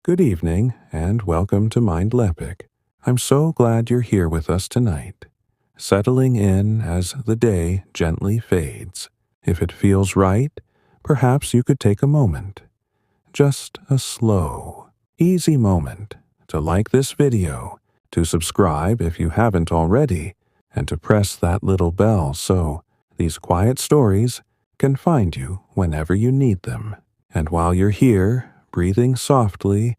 Good evening, and welcome to Mindleapic. I'm so glad you're here with us tonight, settling in as the day gently fades. If it feels right, perhaps you could take a moment, just a slow, easy moment, to like this video, to subscribe if you haven't already, and to press that little bell so these quiet stories can find you whenever you need them. And while you're here, breathing softly,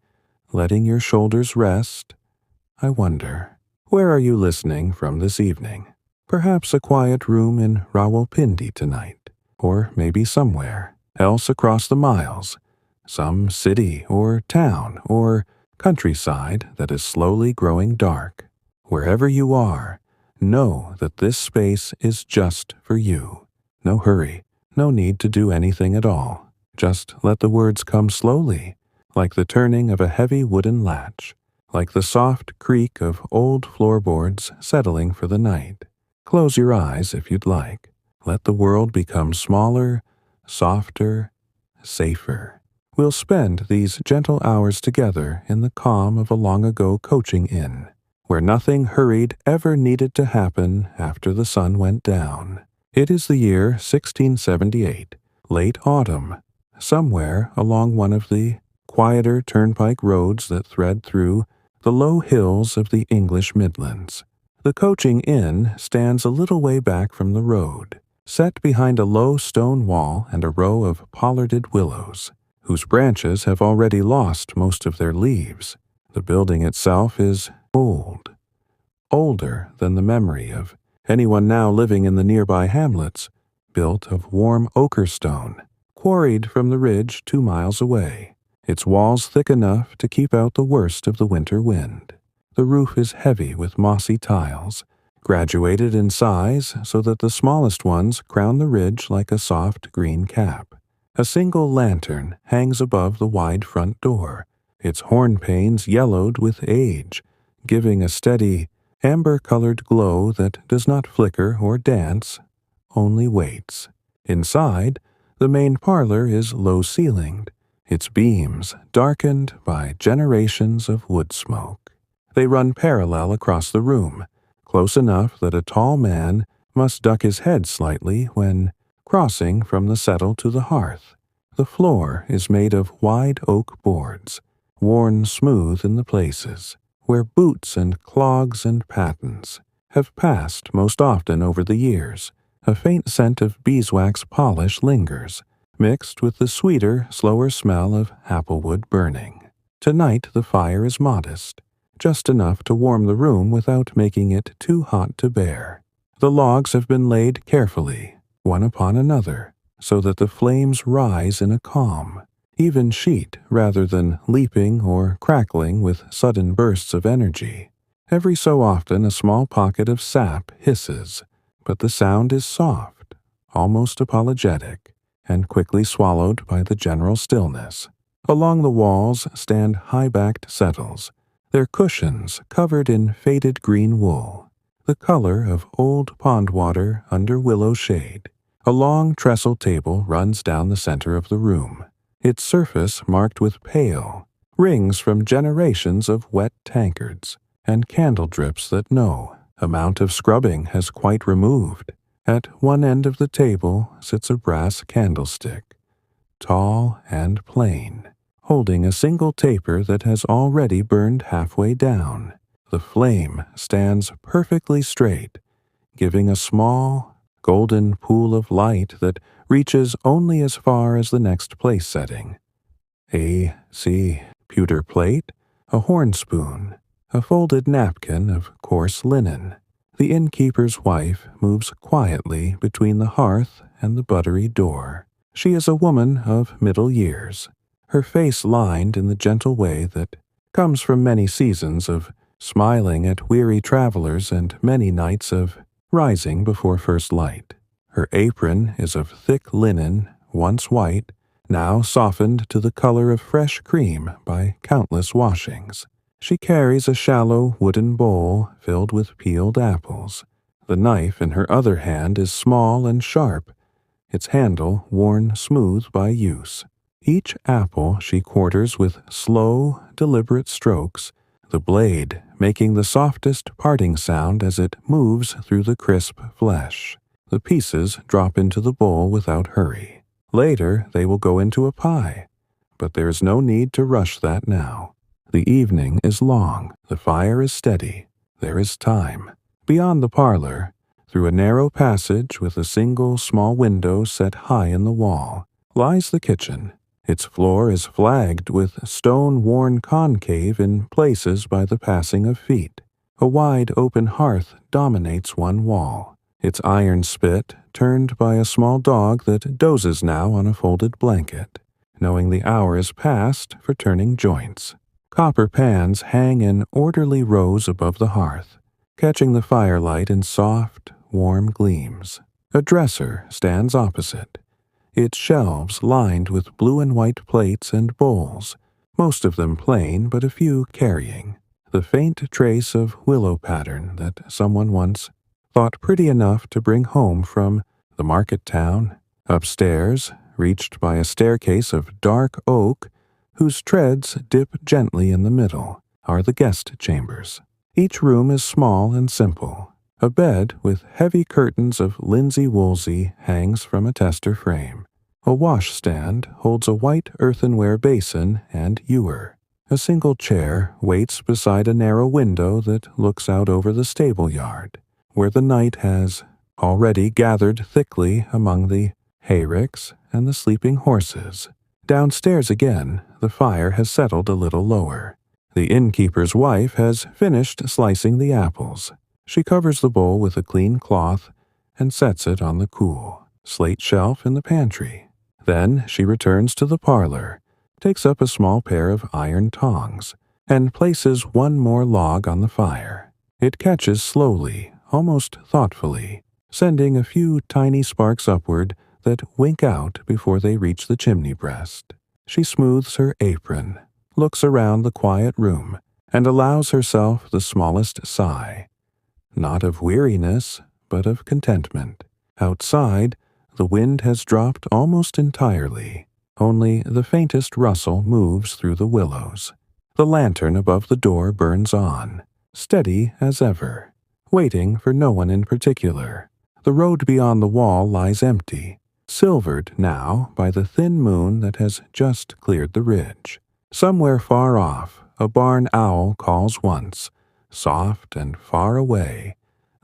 letting your shoulders rest, I wonder, where are you listening from this evening? Perhaps a quiet room in Rawalpindi tonight, or maybe somewhere else across the miles, some city or town or countryside that is slowly growing dark. Wherever you are, know that this space is just for you. No hurry, no need to do anything at all. Just let the words come slowly, like the turning of a heavy wooden latch, like the soft creak of old floorboards settling for the night. Close your eyes if you'd like. Let the world become smaller, softer, safer. We'll spend these gentle hours together in the calm of a long-ago coaching inn, where nothing hurried ever needed to happen after the sun went down. It is the year 1678, late autumn, somewhere along one of the quieter turnpike roads that thread through the low hills of the English Midlands. The coaching inn stands a little way back from the road, set behind a low stone wall and a row of pollarded willows, whose branches have already lost most of their leaves. The building itself is old, older than the memory of anyone now living in the nearby hamlets, built of warm ochre stone, quarried from the ridge 2 miles away. Its walls thick enough to keep out the worst of the winter wind. The roof is heavy with mossy tiles, graduated in size so that the smallest ones crown the ridge like a soft green cap. A single lantern hangs above the wide front door, its horn panes yellowed with age, giving a steady, amber-colored glow that does not flicker or dance, only waits. Inside, the main parlor is low-ceilinged, its beams darkened by generations of wood smoke. They run parallel across the room, close enough that a tall man must duck his head slightly when crossing from the settle to the hearth. The floor is made of wide oak boards, worn smooth in the places where boots and clogs and pattens have passed most often over the years. A faint scent of beeswax polish lingers, mixed with the sweeter, slower smell of applewood burning. Tonight the fire is modest, just enough to warm the room without making it too hot to bear. The logs have been laid carefully, one upon another, so that the flames rise in a calm, even sheet rather than leaping or crackling with sudden bursts of energy. Every so often a small pocket of sap hisses, but the sound is soft, almost apologetic, and quickly swallowed by the general stillness. Along the walls stand high-backed settles, their cushions covered in faded green wool, the color of old pond water under willow shade. A long trestle table runs down the center of the room, its surface marked with pale, rings from generations of wet tankards, and candle drips that no amount of scrubbing has quite removed. At one end of the table sits a brass candlestick, tall and plain, holding a single taper that has already burned halfway down. The flame stands perfectly straight, giving a small, golden pool of light that reaches only as far as the next place setting. Pewter plate, a horn spoon, a folded napkin of coarse linen. The innkeeper's wife moves quietly between the hearth and the buttery door. She is a woman of middle years, her face lined in the gentle way that comes from many seasons of smiling at weary travelers and many nights of rising before first light. Her apron is of thick linen, once white, now softened to the color of fresh cream by countless washings. She carries a shallow wooden bowl filled with peeled apples. The knife in her other hand is small and sharp, its handle worn smooth by use. Each apple she quarters with slow, deliberate strokes, the blade making the softest parting sound as it moves through the crisp flesh. The pieces drop into the bowl without hurry. Later they will go into a pie, but there is no need to rush that now. The evening is long, the fire is steady, there is time. Beyond the parlor, through a narrow passage with a single small window set high in the wall, lies the kitchen. Its floor is flagged with stone worn concave in places by the passing of feet. A wide open hearth dominates one wall, its iron spit turned by a small dog that dozes now on a folded blanket, knowing the hour is past for turning joints. Copper pans hang in orderly rows above the hearth, catching the firelight in soft, warm gleams. A dresser stands opposite, its shelves lined with blue and white plates and bowls, most of them plain but a few carrying the faint trace of willow pattern that someone once thought pretty enough to bring home from the market town. Upstairs, reached by a staircase of dark oak whose treads dip gently in the middle, are the guest chambers. Each room is small and simple. A bed with heavy curtains of linsey-woolsey hangs from a tester frame. A washstand holds a white earthenware basin and ewer. A single chair waits beside a narrow window that looks out over the stable yard, where the night has already gathered thickly among the hayricks and the sleeping horses. Downstairs again, the fire has settled a little lower. The innkeeper's wife has finished slicing the apples. She covers the bowl with a clean cloth and sets it on the cool slate shelf in the pantry. Then she returns to the parlor, takes up a small pair of iron tongs, and places one more log on the fire. It catches slowly, almost thoughtfully, sending a few tiny sparks upward that wink out before they reach the chimney breast. She smooths her apron, looks around the quiet room, and allows herself the smallest sigh. Not of weariness, but of contentment. Outside, the wind has dropped almost entirely. Only the faintest rustle moves through the willows. The lantern above the door burns on, steady as ever, waiting for no one in particular. The road beyond the wall lies empty, silvered now by the thin moon that has just cleared the ridge. Somewhere far off, a barn owl calls once, soft and far away,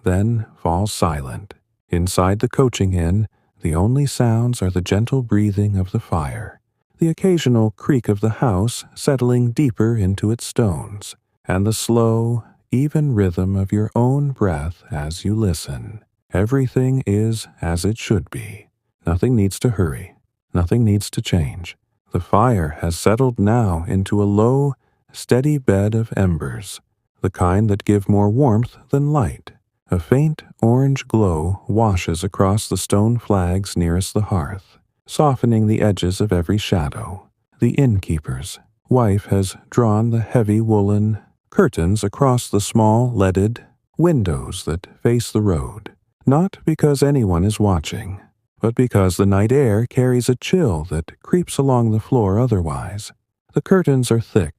then falls silent. Inside the coaching inn, the only sounds are the gentle breathing of the fire, the occasional creak of the house settling deeper into its stones, and the slow, even rhythm of your own breath as you listen. Everything is as it should be. Nothing needs to hurry. Nothing needs to change. The fire has settled now into a low, steady bed of embers, the kind that give more warmth than light. A faint orange glow washes across the stone flags nearest the hearth, softening the edges of every shadow. The innkeeper's wife has drawn the heavy woolen curtains across the small leaded windows that face the road, not because anyone is watching, but because the night air carries a chill that creeps along the floor otherwise. The curtains are thick,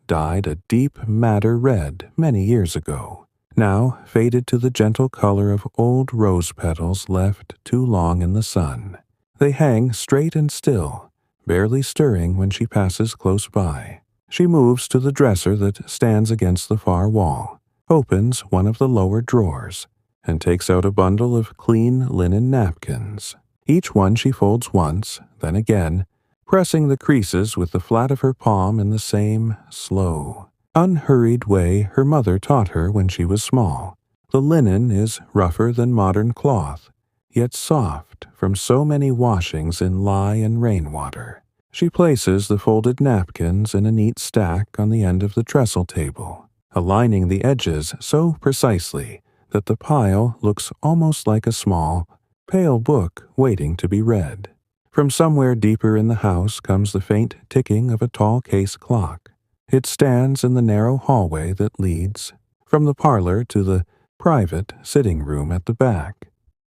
dyed a deep madder red many years ago, now faded to the gentle color of old rose petals left too long in the sun. They hang straight and still, barely stirring when she passes close by. She moves to the dresser that stands against the far wall, opens one of the lower drawers, and takes out a bundle of clean linen napkins. Each one she folds once, then again, pressing the creases with the flat of her palm in the same slow, unhurried way her mother taught her when she was small. The linen is rougher than modern cloth, yet soft from so many washings in lye and rainwater. She places the folded napkins in a neat stack on the end of the trestle table, aligning the edges so precisely that the pile looks almost like a small, pale book waiting to be read. From somewhere deeper in the house comes the faint ticking of a tall case clock. It stands in the narrow hallway that leads from the parlor to the private sitting room at the back.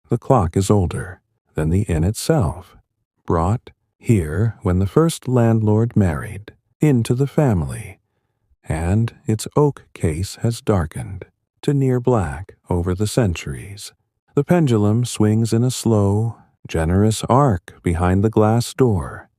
The clock is older than the inn itself, brought here when the first landlord married, into the family, and its oak case has darkened to near black over the centuries. The pendulum swings in a slow, generous arc behind the glass door,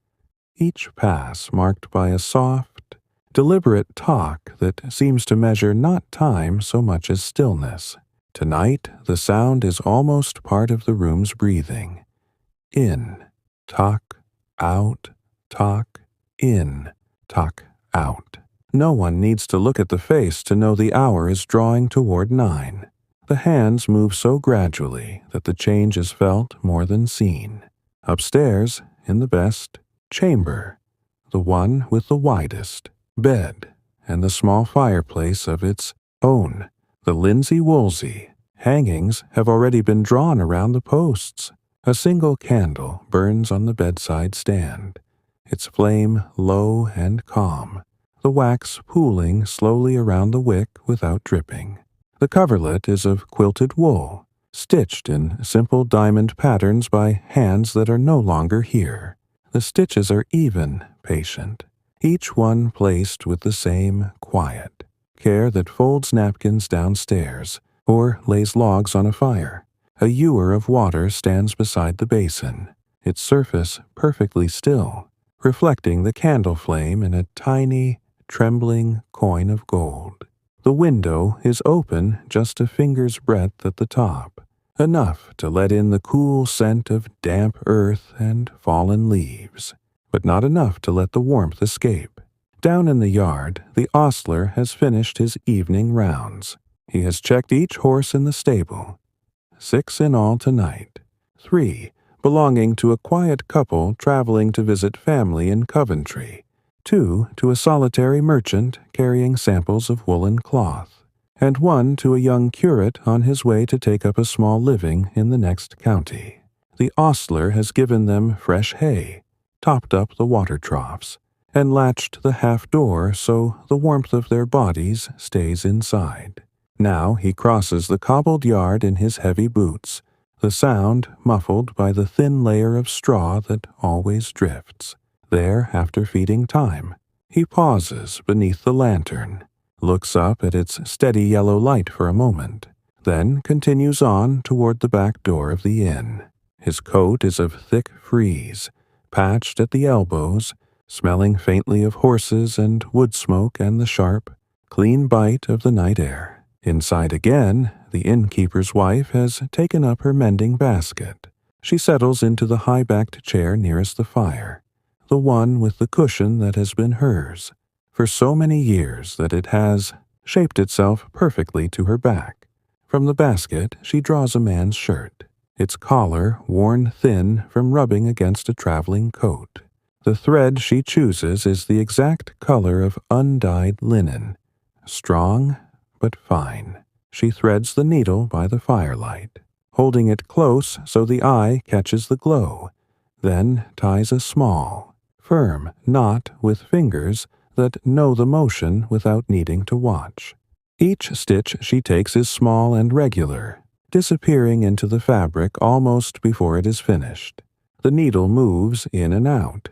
each pass marked by a soft, deliberate talk that seems to measure not time so much as stillness. Tonight, the sound is almost part of the room's breathing. In, talk, out, talk, in, talk, out. No one needs to look at the face to know the hour is drawing toward 9. The hands move so gradually that the change is felt more than seen. Upstairs, in the best chamber, the one with the widest bed and the small fireplace of its own, the linsey-woolsey hangings have already been drawn around the posts. A single candle burns on the bedside stand, its flame low and calm, the wax pooling slowly around the wick without dripping. The coverlet is of quilted wool, stitched in simple diamond patterns by hands that are no longer here. The stitches are even, patient, each one placed with the same quiet care that folds napkins downstairs or lays logs on a fire. A ewer of water stands beside the basin, its surface perfectly still, reflecting the candle flame in a tiny, trembling coin of gold. The window is open just a finger's breadth at the top, enough to let in the cool scent of damp earth and fallen leaves, but not enough to let the warmth escape. Down in the yard, the ostler has finished his evening rounds. He has checked each horse in the stable. 6 in all tonight, 3 belonging to a quiet couple traveling to visit family in Coventry, 2 to a solitary merchant carrying samples of woolen cloth, and 1 to a young curate on his way to take up a small living in the next county. The ostler has given them fresh hay, topped up the water troughs, and latched the half-door so the warmth of their bodies stays inside. Now he crosses the cobbled yard in his heavy boots, the sound muffled by the thin layer of straw that always drifts. There, after feeding time, he pauses beneath the lantern, looks up at its steady yellow light for a moment, then continues on toward the back door of the inn. His coat is of thick frieze, patched at the elbows, smelling faintly of horses and wood smoke and the sharp, clean bite of the night air. Inside again, the innkeeper's wife has taken up her mending basket. She settles into the high-backed chair nearest the fire, the one with the cushion that has been hers for so many years that it has shaped itself perfectly to her back. From the basket she draws a man's shirt, its collar worn thin from rubbing against a traveling coat. The thread she chooses is the exact color of undyed linen, strong but fine. She threads the needle by the firelight, holding it close so the eye catches the glow, then ties a small, firm knot with fingers that know the motion without needing to watch. Each stitch she takes is small and regular, disappearing into the fabric almost before it is finished. The needle moves in and out,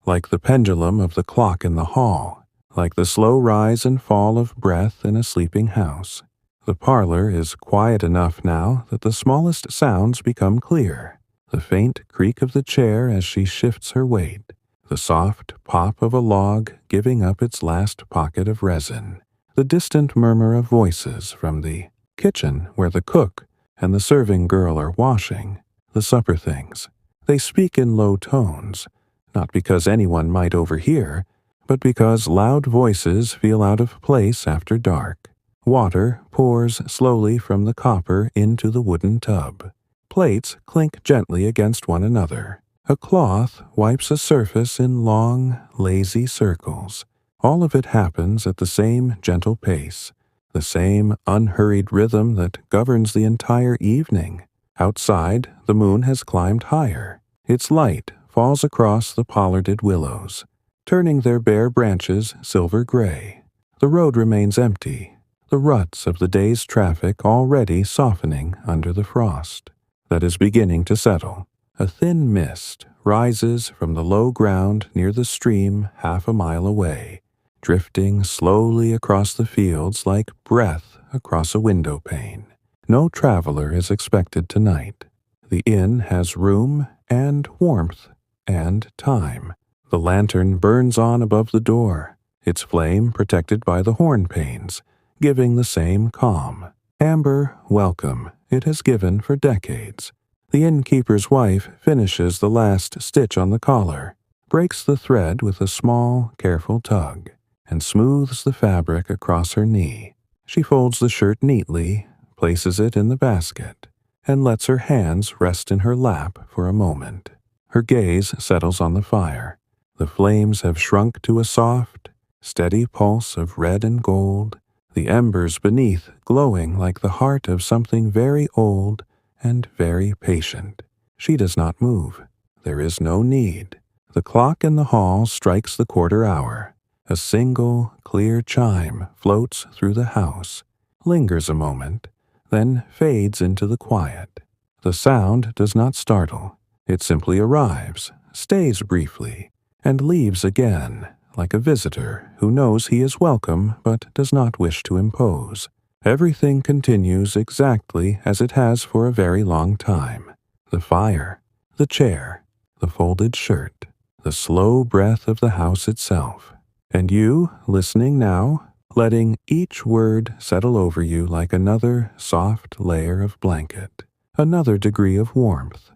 like the pendulum of the clock in the hall, like the slow rise and fall of breath in a sleeping house. The parlor is quiet enough now that the smallest sounds become clear. The faint creak of the chair as she shifts her weight, the soft pop of a log giving up its last pocket of resin, the distant murmur of voices from the kitchen where the cook and the serving girl are washing the supper things. They speak in low tones, not because anyone might overhear, but because loud voices feel out of place after dark. Water pours slowly from the copper into the wooden tub. Plates clink gently against one another. A cloth wipes a surface in long, lazy circles. All of it happens at the same gentle pace, the same unhurried rhythm that governs the entire evening. Outside, the moon has climbed higher. Its light falls across the pollarded willows, turning their bare branches silver gray. The road remains empty, the ruts of the day's traffic already softening under the frost that is beginning to settle. A thin mist rises from the low ground near the stream half a mile away, drifting slowly across the fields like breath across a window pane. No traveler is expected tonight. The inn has room and warmth and time. The lantern burns on above the door, its flame protected by the horn panes, giving the same calm. Amber welcome it has given for decades. The innkeeper's wife finishes the last stitch on the collar, breaks the thread with a small, careful tug, and smooths the fabric across her knee. She folds the shirt neatly, places it in the basket, and lets her hands rest in her lap for a moment. Her gaze settles on the fire. The flames have shrunk to a soft, steady pulse of red and gold, the embers beneath glowing like the heart of something very old and very patient. She does not move. There is no need. The clock in the hall strikes the quarter hour. A single, clear chime floats through the house, lingers a moment, then fades into the quiet. The sound does not startle. It simply arrives, stays briefly, and leaves again, like a visitor who knows he is welcome but does not wish to impose. Everything continues exactly as it has for a very long time. The fire, the chair, the folded shirt, the slow breath of the house itself. And you, listening now, letting each word settle over you like another soft layer of blanket, another degree of warmth,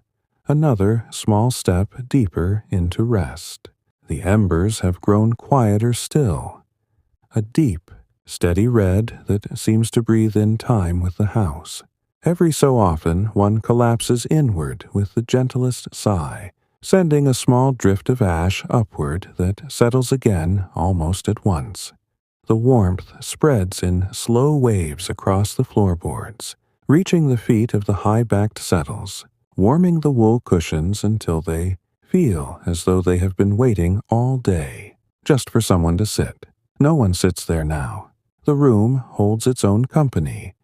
another small step deeper into rest. The embers have grown quieter still, a deep, steady red that seems to breathe in time with the house. Every so often one collapses inward with the gentlest sigh, sending a small drift of ash upward that settles again almost at once. The warmth spreads in slow waves across the floorboards, reaching the feet of the high-backed settles, warming the wool cushions until they feel as though they have been waiting all day, just for someone to sit. No one sits there now. The room holds its own company,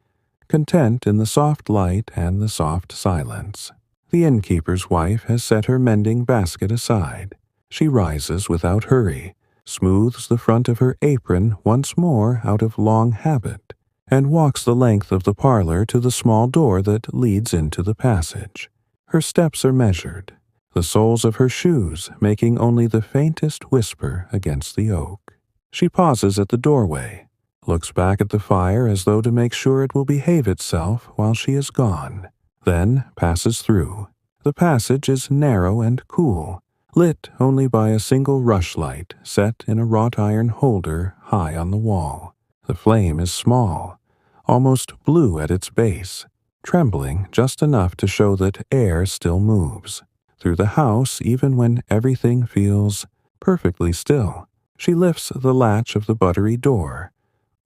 content in the soft light and the soft silence. The innkeeper's wife has set her mending basket aside. She rises without hurry, smooths the front of her apron once more out of long habit, and walks the length of the parlor to the small door that leads into the passage. Her steps are measured, the soles of her shoes making only the faintest whisper against the oak. She pauses at the doorway, looks back at the fire as though to make sure it will behave itself while she is gone, then passes through. The passage is narrow and cool, lit only by a single rushlight set in a wrought iron holder high on the wall. The flame is small, almost blue at its base, trembling just enough to show that air still moves. Through the house, even when everything feels perfectly still, she lifts the latch of the buttery door,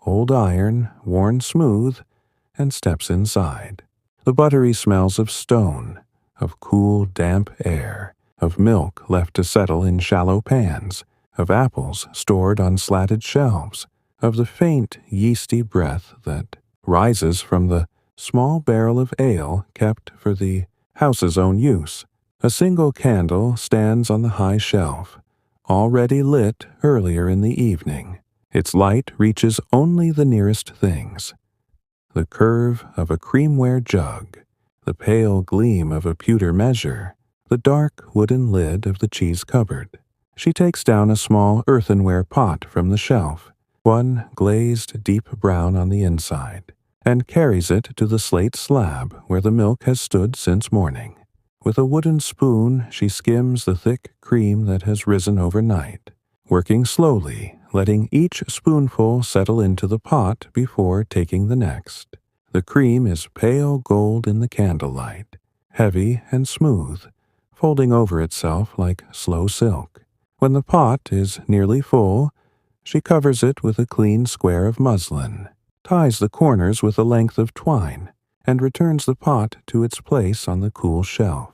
old iron, worn smooth, and steps inside. The buttery smells of stone, of cool, damp air, of milk left to settle in shallow pans, of apples stored on slatted shelves, of the faint, yeasty breath that rises from the small barrel of ale kept for the house's own use. A single candle stands on the high shelf, already lit earlier in the evening. Its light reaches only the nearest things. The curve of a creamware jug, the pale gleam of a pewter measure, the dark wooden lid of the cheese cupboard. She takes down a small earthenware pot from the shelf, one glazed deep brown on the inside, and carries it to the slate slab where the milk has stood since morning. With a wooden spoon, she skims the thick cream that has risen overnight, working slowly, letting each spoonful settle into the pot before taking the next. The cream is pale gold in the candlelight, heavy and smooth, folding over itself like slow silk. When the pot is nearly full, she covers it with a clean square of muslin, ties the corners with a length of twine, and returns the pot to its place on the cool shelf.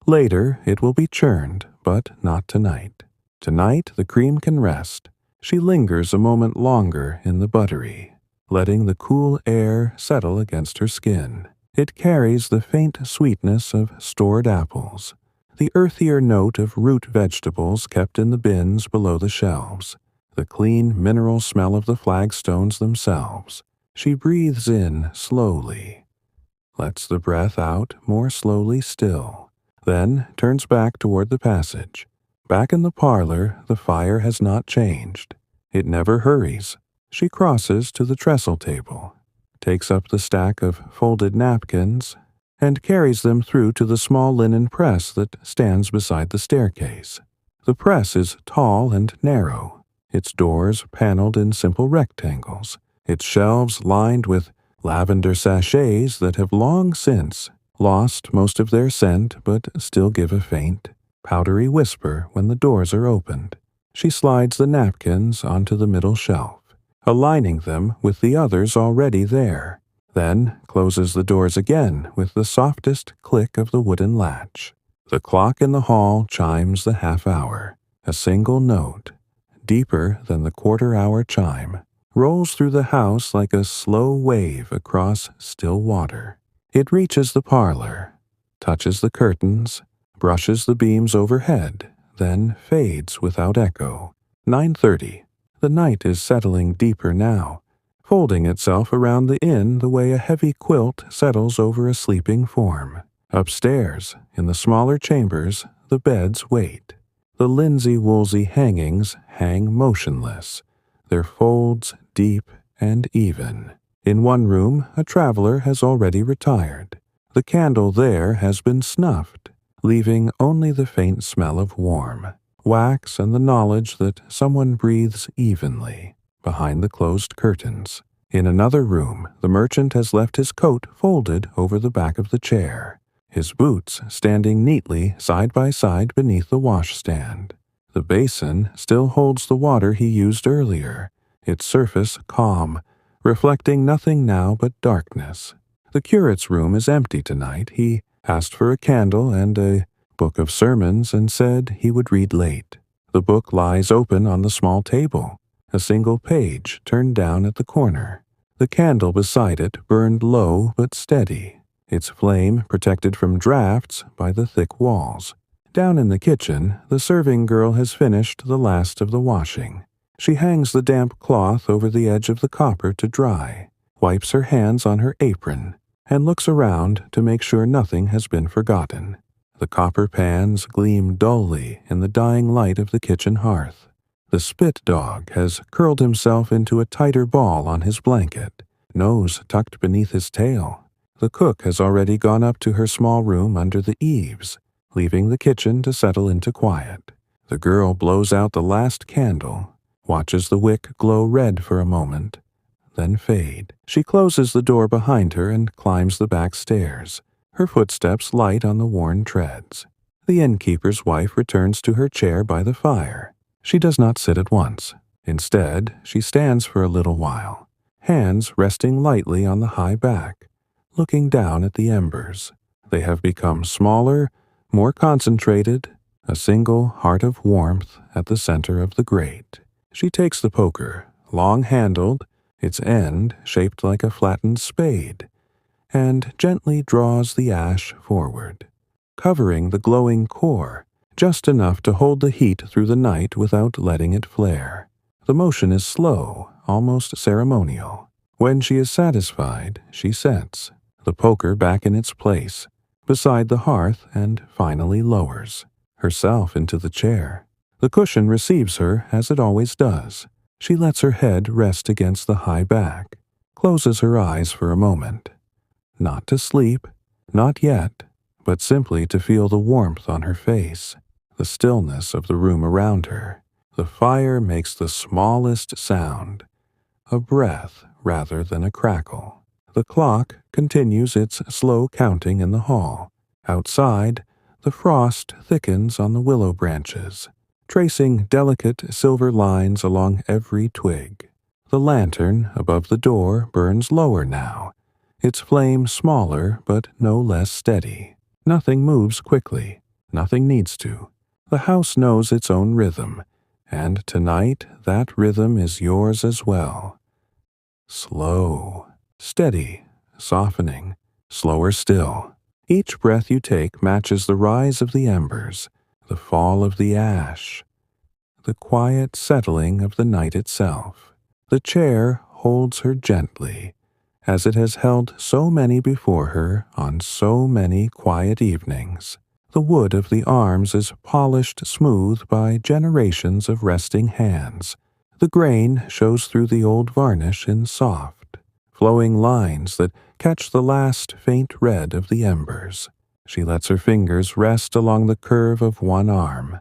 Later it will be churned, but not tonight. Tonight the cream can rest. She lingers a moment longer in the buttery, letting the cool air settle against her skin. It carries the faint sweetness of stored apples, the earthier note of root vegetables kept in the bins below the shelves, the clean mineral smell of the flagstones themselves. She breathes in slowly, lets the breath out more slowly still, then turns back toward the passage. Back in the parlor, the fire has not changed. It never hurries. She crosses to the trestle table, takes up the stack of folded napkins, and carries them through to the small linen press that stands beside the staircase. The press is tall and narrow, its doors paneled in simple rectangles, its shelves lined with lavender sachets that have long since lost most of their scent but still give a faint, powdery whisper when the doors are opened. She slides the napkins onto the middle shelf, aligning them with the others already there, then closes the doors again with the softest click of the wooden latch. The clock in the hall chimes the half-hour. A single note, deeper than the quarter-hour chime, rolls through the house like a slow wave across still water. It reaches the parlor, touches the curtains, brushes the beams overhead, then fades without echo. 9:30. The night is settling deeper now, folding itself around the inn the way a heavy quilt settles over a sleeping form. Upstairs, in the smaller chambers, the beds wait. The linsey-woolsey hangings hang motionless, their folds deep and even. In one room, a traveler has already retired. The candle there has been snuffed, leaving only the faint smell of warm wax and the knowledge that someone breathes evenly behind the closed curtains. In another room, the merchant has left his coat folded over the back of the chair, his boots standing neatly side by side beneath the washstand. The basin still holds the water he used earlier, its surface calm, reflecting nothing now but darkness. The curate's room is empty tonight. He asked for a candle and a book of sermons and said he would read late. The book lies open on the small table, a single page turned down at the corner. The candle beside it burned low but steady, its flame protected from drafts by the thick walls. Down in the kitchen, the serving girl has finished the last of the washing. She hangs the damp cloth over the edge of the copper to dry, wipes her hands on her apron, and looks around to make sure nothing has been forgotten. The copper pans gleam dully in the dying light of the kitchen hearth. The spit dog has curled himself into a tighter ball on his blanket, nose tucked beneath his tail. The cook has already gone up to her small room under the eaves, leaving the kitchen to settle into quiet. The girl blows out the last candle, watches the wick glow red for a moment, then fade. She closes the door behind her and climbs the back stairs, her footsteps light on the worn treads. The innkeeper's wife returns to her chair by the fire. She does not sit at once. Instead, she stands for a little while, hands resting lightly on the high back, looking down at the embers. They have become smaller, more concentrated, a single heart of warmth at the center of the grate. She takes the poker, long-handled, its end shaped like a flattened spade, and gently draws the ash forward, covering the glowing core, just enough to hold the heat through the night without letting it flare. The motion is slow, almost ceremonial. When she is satisfied, she sets the poker back in its place, beside the hearth, and finally lowers herself into the chair. The cushion receives her as it always does. She lets her head rest against the high back, closes her eyes for a moment. Not to sleep, not yet, but simply to feel the warmth on her face, the stillness of the room around her. The fire makes the smallest sound, a breath rather than a crackle. The clock continues its slow counting in the hall. Outside, the frost thickens on the willow branches, tracing delicate silver lines along every twig. The lantern above the door burns lower now, its flame smaller but no less steady. Nothing moves quickly. Nothing needs to. The house knows its own rhythm, and tonight that rhythm is yours as well. Slow, steady, softening, slower still. Each breath you take matches the rise of the embers, the fall of the ash, the quiet settling of the night itself. The chair holds her gently, as it has held so many before her on so many quiet evenings. The wood of the arms is polished smooth by generations of resting hands. The grain shows through the old varnish in soft, flowing lines that catch the last faint red of the embers. She lets her fingers rest along the curve of one arm,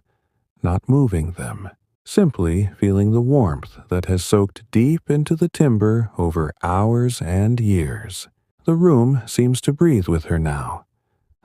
not moving them, simply feeling the warmth that has soaked deep into the timber over hours and years. The room seems to breathe with her now.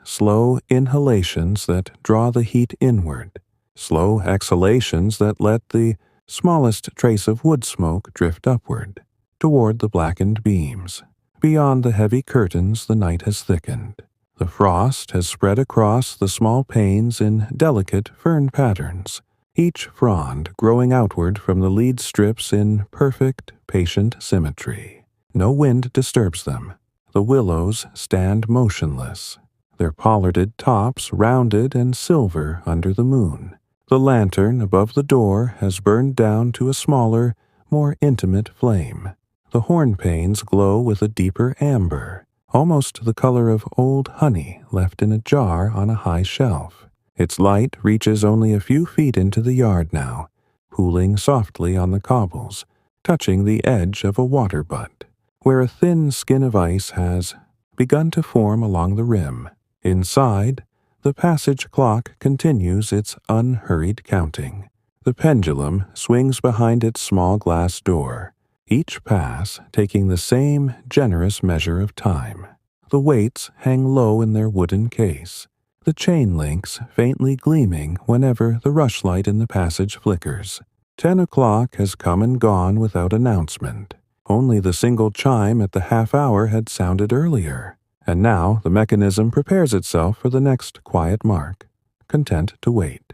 Slow inhalations that draw the heat inward, slow exhalations that let the smallest trace of wood smoke drift upward, toward the blackened beams. Beyond the heavy curtains the night has thickened. The frost has spread across the small panes in delicate fern patterns, each frond growing outward from the lead strips in perfect, patient symmetry. No wind disturbs them. The willows stand motionless, their pollarded tops rounded and silver under the moon. The lantern above the door has burned down to a smaller, more intimate flame. The horn panes glow with a deeper amber, almost the color of old honey left in a jar on a high shelf. Its light reaches only a few feet into the yard now, pooling softly on the cobbles, touching the edge of a water butt, where a thin skin of ice has begun to form along the rim. Inside, the passage clock continues its unhurried counting. The pendulum swings behind its small glass door, each pass taking the same generous measure of time. The weights hang low in their wooden case, the chain links faintly gleaming whenever the rushlight in the passage flickers. 10 o'clock has come and gone without announcement. Only the single chime at the half hour had sounded earlier, and now the mechanism prepares itself for the next quiet mark, content to wait.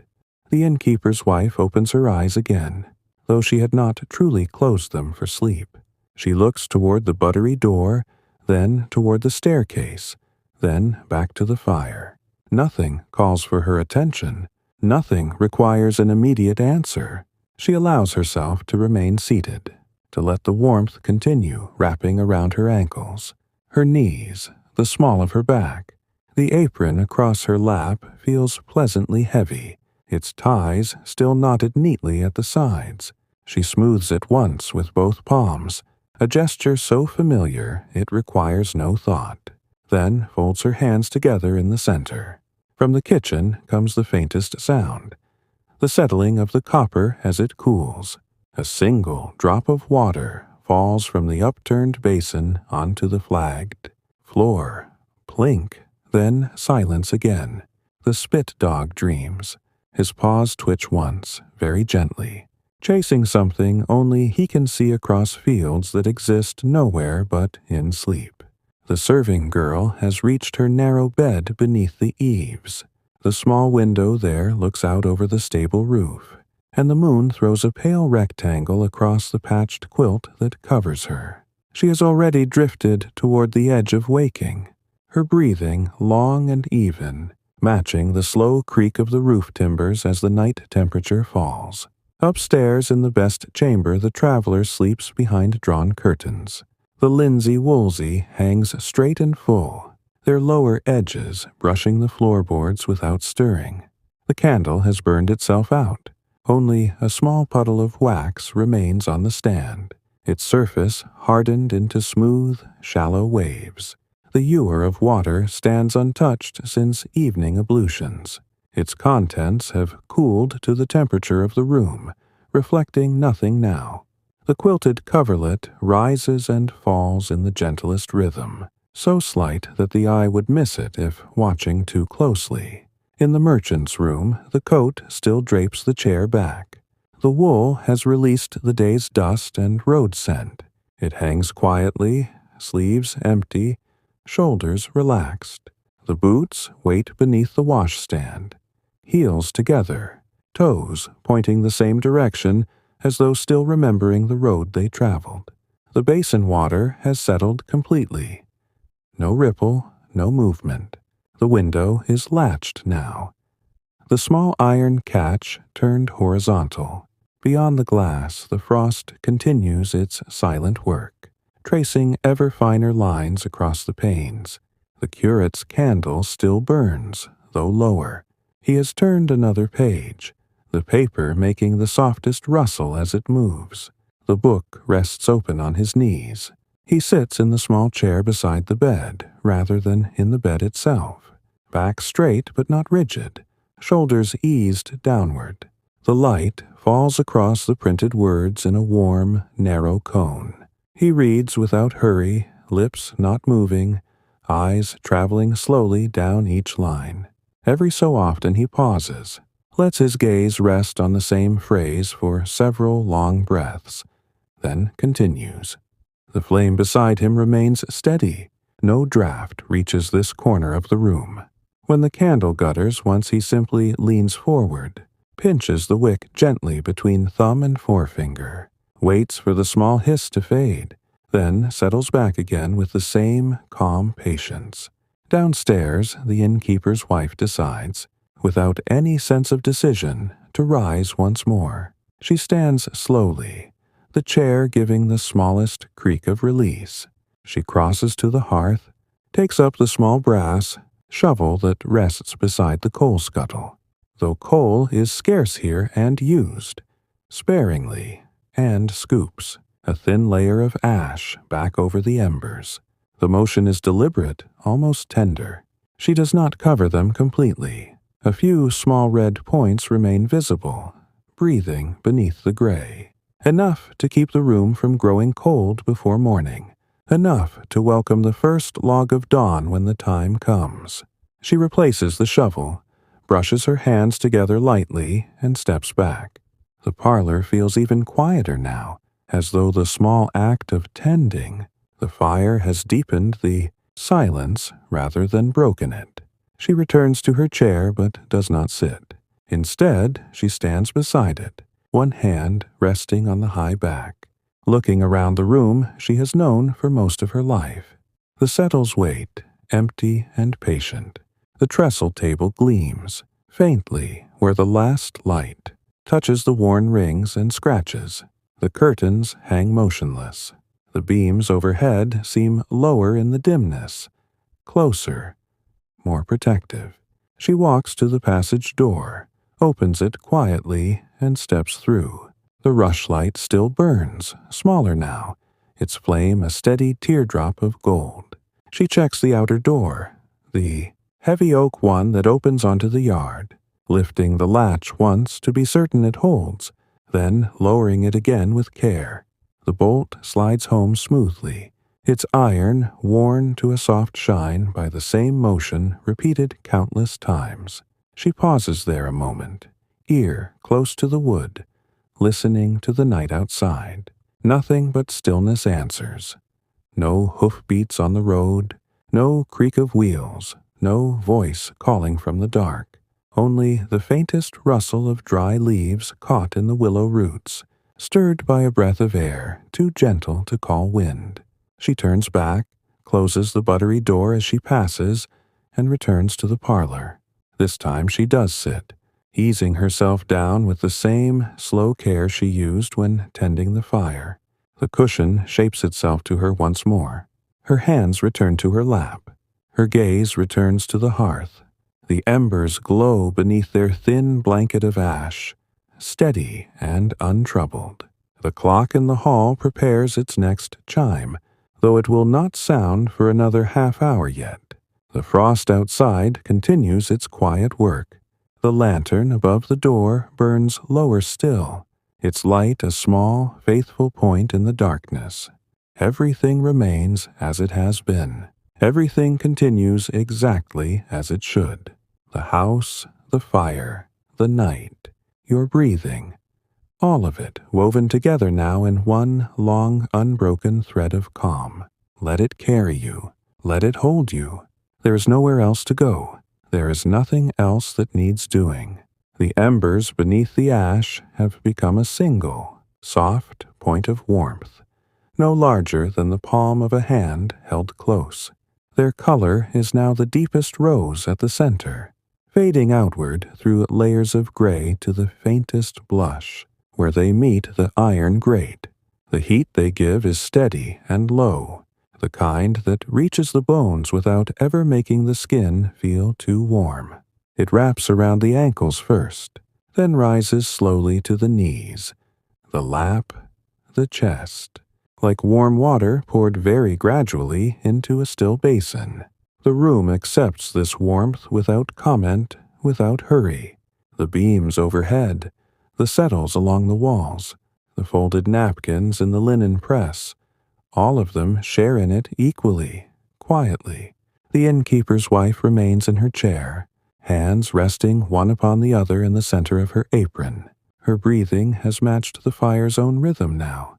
The innkeeper's wife opens her eyes again, though she had not truly closed them for sleep. She looks toward the buttery door, then toward the staircase, then back to the fire. Nothing calls for her attention. Nothing requires an immediate answer. She allows herself to remain seated, to let the warmth continue wrapping around her ankles, her knees, the small of her back. The apron across her lap feels pleasantly heavy, its ties still knotted neatly at the sides. She smooths it once with both palms, a gesture so familiar it requires no thought, then folds her hands together in the center. From the kitchen comes the faintest sound, the settling of the copper as it cools. A single drop of water falls from the upturned basin onto the flagged floor. Plink, then silence again. The spit dog dreams. His paws twitch once, very gently, chasing something only he can see across fields that exist nowhere but in sleep. The serving girl has reached her narrow bed beneath the eaves. The small window there looks out over the stable roof, and the moon throws a pale rectangle across the patched quilt that covers her. She has already drifted toward the edge of waking, her breathing long and even, matching the slow creak of the roof timbers as the night temperature falls. Upstairs in the best chamber the traveler sleeps behind drawn curtains. The linsey-woolsey hangs straight and full, their lower edges brushing the floorboards without stirring. The candle has burned itself out. Only a small puddle of wax remains on the stand, its surface hardened into smooth, shallow waves. The ewer of water stands untouched since evening ablutions. Its contents have cooled to the temperature of the room, reflecting nothing now. The quilted coverlet rises and falls in the gentlest rhythm, so slight that the eye would miss it if watching too closely. In the merchant's room, the coat still drapes the chair back. The wool has released the day's dust and road scent. It hangs quietly, sleeves empty, shoulders relaxed. The boots wait beneath the washstand, heels together, toes pointing the same direction as though still remembering the road they traveled. The basin water has settled completely. No ripple, no movement. The window is latched now. The small iron catch turned horizontal. Beyond the glass, the frost continues its silent work, tracing ever finer lines across the panes. The curate's candle still burns, though lower. He has turned another page, the paper making the softest rustle as it moves. The book rests open on his knees. He sits in the small chair beside the bed, rather than in the bed itself. Back straight but not rigid, shoulders eased downward. The light falls across the printed words in a warm, narrow cone. He reads without hurry, lips not moving, eyes traveling slowly down each line. Every so often he pauses, lets his gaze rest on the same phrase for several long breaths, then continues. The flame beside him remains steady. No draught reaches this corner of the room. When the candle gutters once, he simply leans forward, pinches the wick gently between thumb and forefinger, waits for the small hiss to fade, then settles back again with the same calm patience. Downstairs, the innkeeper's wife decides, without any sense of decision, to rise once more. She stands slowly, the chair giving the smallest creak of release. She crosses to the hearth, takes up the small brass shovel that rests beside the coal scuttle, though coal is scarce here and used, sparingly, and scoops a thin layer of ash back over the embers. The motion is deliberate, almost tender. She does not cover them completely. A few small red points remain visible, breathing beneath the gray. Enough to keep the room from growing cold before morning. Enough to welcome the first log of dawn when the time comes. She replaces the shovel, brushes her hands together lightly, and steps back. The parlor feels even quieter now, as though the small act of tending the fire has deepened the silence rather than broken it. She returns to her chair but does not sit. Instead, she stands beside it, one hand resting on the high back, looking around the room she has known for most of her life. The settles wait, empty and patient. The trestle table gleams, faintly, where the last light touches the worn rings and scratches. The curtains hang motionless. The beams overhead seem lower in the dimness, closer, more protective. She walks to the passage door, opens it quietly, and steps through. The rushlight still burns, smaller now, its flame a steady teardrop of gold. She checks the outer door, the heavy oak one that opens onto the yard, lifting the latch once to be certain it holds, then lowering it again with care. The bolt slides home smoothly, its iron worn to a soft shine by the same motion repeated countless times. She pauses there a moment, ear close to the wood, listening to the night outside. Nothing but stillness answers. No hoofbeats on the road, no creak of wheels, no voice calling from the dark. Only the faintest rustle of dry leaves caught in the willow roots, stirred by a breath of air too gentle to call wind. She turns back, closes the buttery door as she passes, and returns to the parlor. This time she does sit, easing herself down with the same slow care she used when tending the fire. The cushion shapes itself to her once more. Her hands return to her lap. Her gaze returns to the hearth. The embers glow beneath their thin blanket of ash, steady and untroubled. The clock in the hall prepares its next chime, though it will not sound for another half-hour yet. The frost outside continues its quiet work. The lantern above the door burns lower still, its light a small, faithful point in the darkness. Everything remains as it has been. Everything continues exactly as it should. The house, the fire, the night, your breathing, all of it woven together now in one long, unbroken thread of calm. Let it carry you. Let it hold you. There is nowhere else to go. There is nothing else that needs doing. The embers beneath the ash have become a single, soft point of warmth, no larger than the palm of a hand held close. Their color is now the deepest rose at the center, fading outward through layers of gray to the faintest blush, where they meet the iron grate. The heat they give is steady and low, the kind that reaches the bones without ever making the skin feel too warm. It wraps around the ankles first, then rises slowly to the knees, the lap, the chest, like warm water poured very gradually into a still basin. The room accepts this warmth without comment, without hurry. The beams overhead, the settles along the walls, the folded napkins in the linen press, all of them share in it equally, quietly. The innkeeper's wife remains in her chair, hands resting one upon the other in the center of her apron. Her breathing has matched the fire's own rhythm now.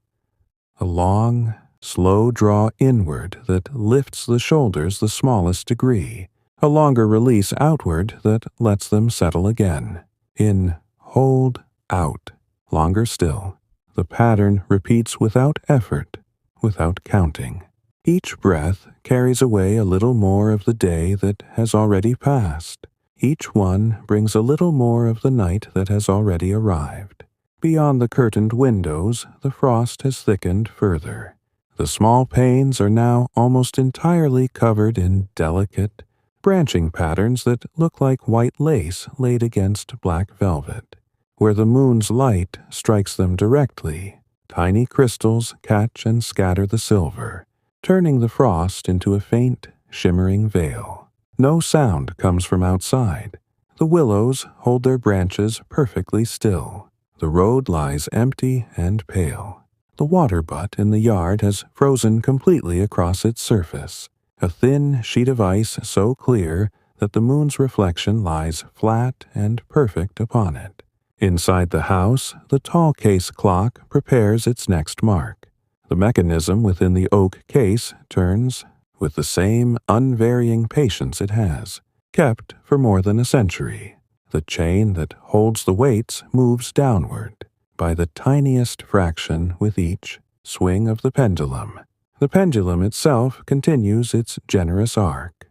A long, slow draw inward that lifts the shoulders the smallest degree, a longer release outward that lets them settle again. In, hold, out, longer still. The pattern repeats without effort, without counting. Each breath carries away a little more of the day that has already passed. Each one brings a little more of the night that has already arrived. Beyond the curtained windows, the frost has thickened further. The small panes are now almost entirely covered in delicate, branching patterns that look like white lace laid against black velvet. Where the moon's light strikes them directly, tiny crystals catch and scatter the silver, turning the frost into a faint, shimmering veil. No sound comes from outside. The willows hold their branches perfectly still. The road lies empty and pale. The water butt in the yard has frozen completely across its surface, a thin sheet of ice so clear that the moon's reflection lies flat and perfect upon it. Inside the house, the tall case clock prepares its next mark. The mechanism within the oak case turns with the same unvarying patience it has, kept for more than a century. The chain that holds the weights moves downward by the tiniest fraction with each swing of the pendulum. The pendulum itself continues its generous arc.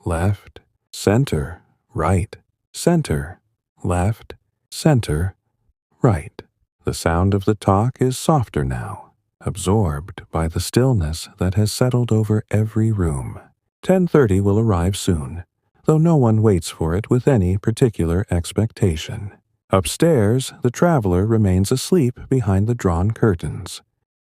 Left, center, right, center, left, center, right. The sound of the talk is softer now, absorbed by the stillness that has settled over every room. 10:30 will arrive soon, though no one waits for it with any particular expectation. Upstairs, the traveler remains asleep behind the drawn curtains.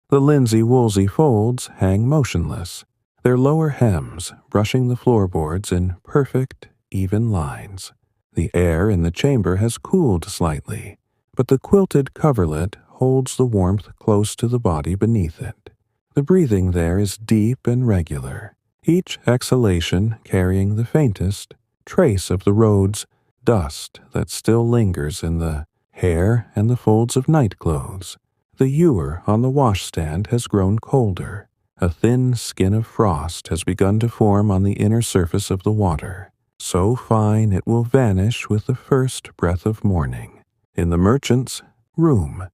The linsey-woolsey folds hang motionless, their lower hems brushing the floorboards in perfect, even lines. The air in the chamber has cooled slightly, but the quilted coverlet holds the warmth close to the body beneath it. The breathing there is deep and regular, each exhalation carrying the faintest trace of the road's dust that still lingers in the hair and the folds of nightclothes. The ewer on the washstand has grown colder. A thin skin of frost has begun to form on the inner surface of the water, so fine it will vanish with the first breath of morning. In the merchant's room,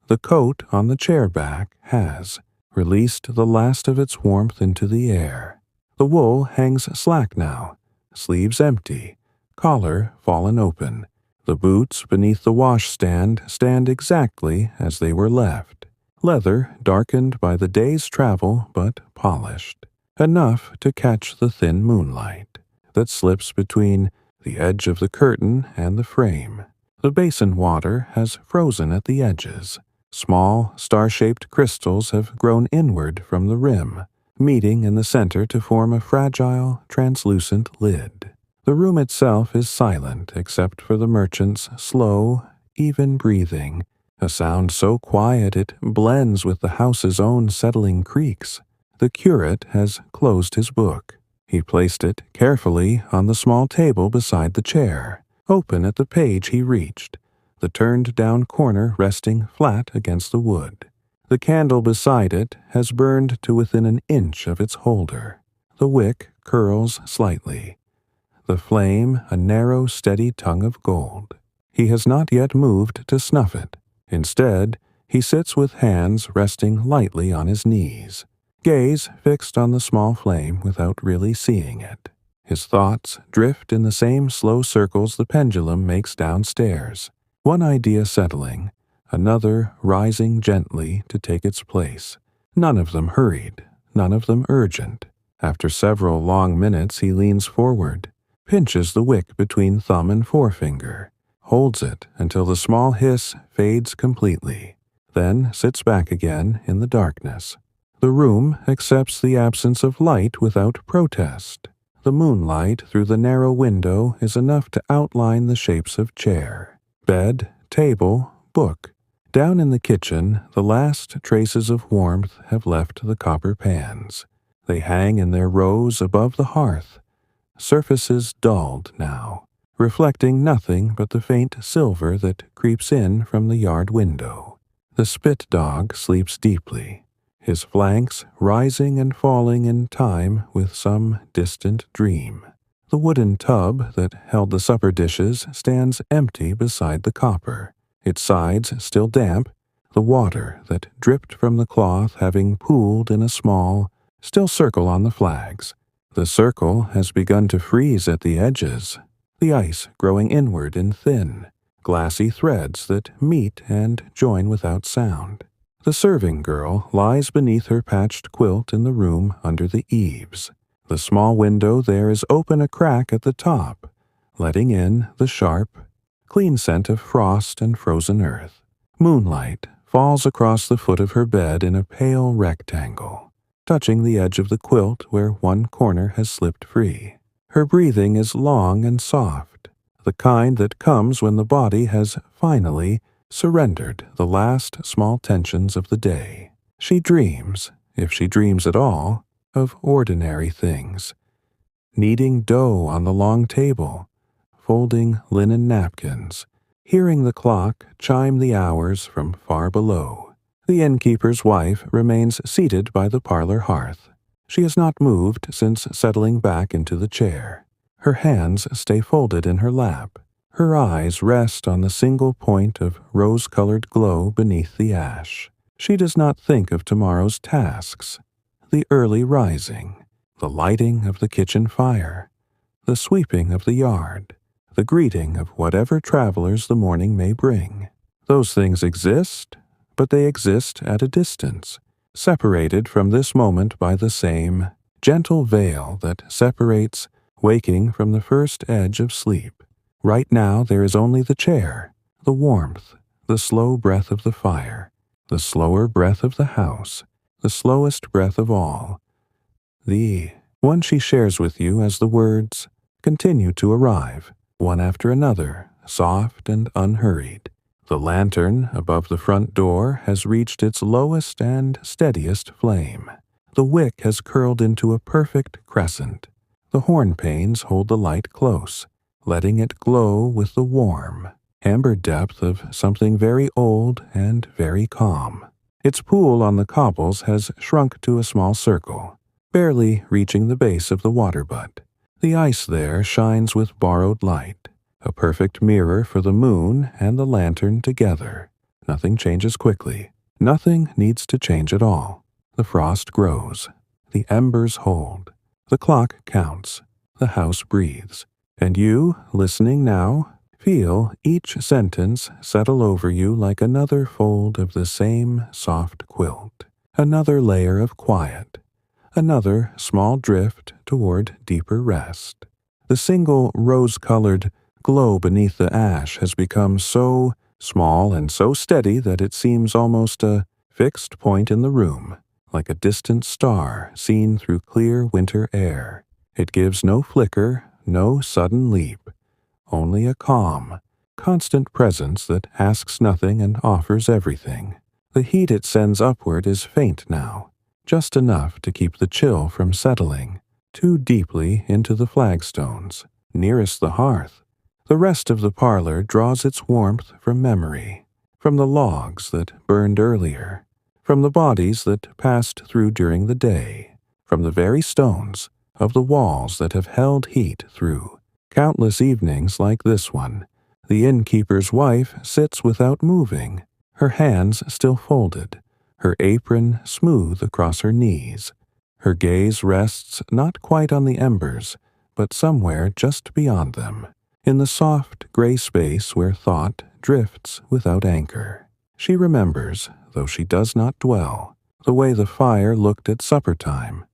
the coat on the chair back has released the last of its warmth into the air. The wool hangs slack now, sleeves empty, collar fallen open. The boots beneath the washstand stand exactly as they were left, leather darkened by the day's travel but polished, enough to catch the thin moonlight that slips between the edge of the curtain and the frame. The basin water has frozen at the edges. Small, star-shaped crystals have grown inward from the rim, meeting in the center to form a fragile, translucent lid. The room itself is silent except for the merchant's slow, even breathing, a sound so quiet it blends with the house's own settling creaks. The curate has closed his book. He placed it carefully on the small table beside the chair, open at the page he reached, the turned-down corner resting flat against the wood. The candle beside it has burned to within an inch of its holder. The wick curls slightly, the flame a narrow, steady tongue of gold. He has not yet moved to snuff it. Instead, he sits with hands resting lightly on his knees, gaze fixed on the small flame without really seeing it. His thoughts drift in the same slow circles the pendulum makes downstairs, one idea settling, another rising gently to take its place. None of them hurried, none of them urgent. After several long minutes he leans forward, pinches the wick between thumb and forefinger, holds it until the small hiss fades completely, then sits back again in the darkness. The room accepts the absence of light without protest. The moonlight through the narrow window is enough to outline the shapes of chair, bed, table, book. Down in the kitchen, the last traces of warmth have left the copper pans. They hang in their rows above the hearth, surfaces dulled now, reflecting nothing but the faint silver that creeps in from the yard window. The spit dog sleeps deeply, his flanks rising and falling in time with some distant dream. The wooden tub that held the supper dishes stands empty beside the copper, its sides still damp, the water that dripped from the cloth having pooled in a small, still circle on the flags. The circle has begun to freeze at the edges, the ice growing inward in thin, glassy threads that meet and join without sound. The serving girl lies beneath her patched quilt in the room under the eaves. The small window there is open a crack at the top, letting in the sharp, clean scent of frost and frozen earth. Moonlight falls across the foot of her bed in a pale rectangle, touching the edge of the quilt where one corner has slipped free. Her breathing is long and soft, the kind that comes when the body has finally surrendered the last small tensions of the day. She dreams, if she dreams at all, of ordinary things. Kneading dough on the long table, folding linen napkins, hearing the clock chime the hours from far below. The innkeeper's wife remains seated by the parlor hearth. She has not moved since settling back into the chair. Her hands stay folded in her lap. Her eyes rest on the single point of rose-colored glow beneath the ash. She does not think of tomorrow's tasks, the early rising, the lighting of the kitchen fire, the sweeping of the yard, the greeting of whatever travelers the morning may bring. Those things exist, but they exist at a distance, separated from this moment by the same gentle veil that separates waking from the first edge of sleep. Right now there is only the chair, the warmth, the slow breath of the fire, the slower breath of the house, the slowest breath of all, the one she shares with you as the words continue to arrive, one after another, soft and unhurried. The lantern above the front door has reached its lowest and steadiest flame. The wick has curled into a perfect crescent. The horn panes hold the light close, letting it glow with the warm, amber depth of something very old and very calm. Its pool on the cobbles has shrunk to a small circle, barely reaching the base of the water butt. The ice there shines with borrowed light, a perfect mirror for the moon and the lantern together. Nothing changes quickly. Nothing needs to change at all. The frost grows. The embers hold. The clock counts. The house breathes. And you, listening now, feel each sentence settle over you like another fold of the same soft quilt, another layer of quiet, another small drift toward deeper rest. The single rose-colored glow beneath the ash has become so small and so steady that it seems almost a fixed point in the room, like a distant star seen through clear winter air. It gives no flicker, no sudden leap, only a calm, constant presence that asks nothing and offers everything. The heat it sends upward is faint now, just enough to keep the chill from settling too deeply into the flagstones, nearest the hearth. The rest of the parlor draws its warmth from memory, from the logs that burned earlier, from the bodies that passed through during the day, from the very stones of the walls that have held heat through countless evenings like this one. The innkeeper's wife sits without moving, her hands still folded, her apron smooth across her knees. Her gaze rests not quite on the embers, but somewhere just beyond them, in the soft gray space where thought drifts without anchor. She remembers, though she does not dwell, the way the fire looked at supper time.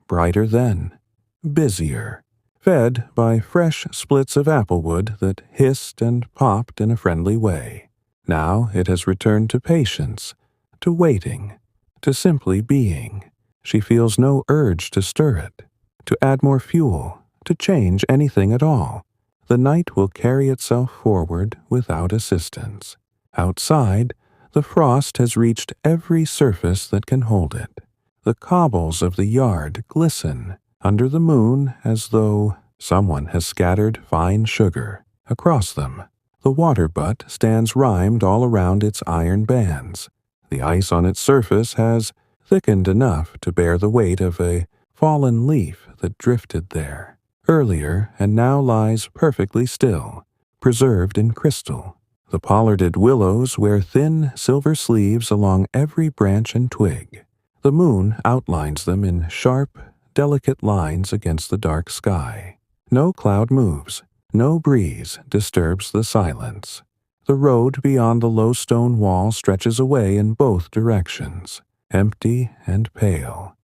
Brighter then, busier, fed by fresh splits of applewood that hissed and popped in a friendly way. Now it has returned to patience, to waiting, to simply being. She feels no urge to stir it, to add more fuel, to change anything at all. The night will carry itself forward without assistance. Outside, the frost has reached every surface that can hold it. The cobbles of the yard glisten under the moon as though someone has scattered fine sugar across them. The water butt stands rimed all around its iron bands. The ice on its surface has thickened enough to bear the weight of a fallen leaf that drifted there earlier and now lies perfectly still, preserved in crystal. The pollarded willows wear thin silver sleeves along every branch and twig. The moon outlines them in sharp, delicate lines against the dark sky. No cloud moves, no breeze disturbs the silence. The road beyond the low stone wall stretches away in both directions, empty and pale,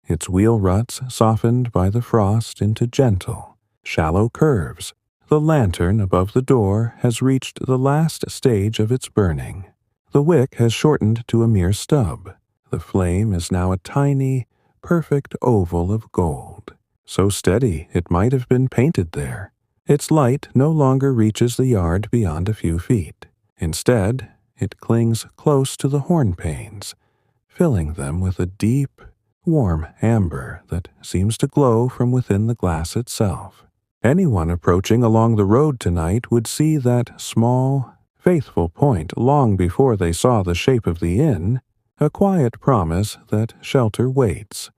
its wheel ruts softened by the frost into gentle, shallow curves. The lantern above the door has reached the last stage of its burning. The wick has shortened to a mere stub. The flame is now a tiny, perfect oval of gold, so steady it might have been painted there. Its light no longer reaches the yard beyond a few feet. Instead, it clings close to the horn panes, filling them with a deep, warm amber that seems to glow from within the glass itself. Anyone approaching along the road tonight would see that small, faithful point long before they saw the shape of the inn, a quiet promise that shelter waits,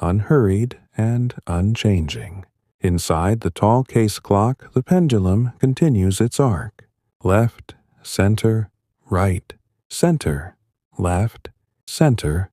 unhurried and unchanging. Inside the tall case clock, the pendulum continues its arc. Left, center, right, center, left, center,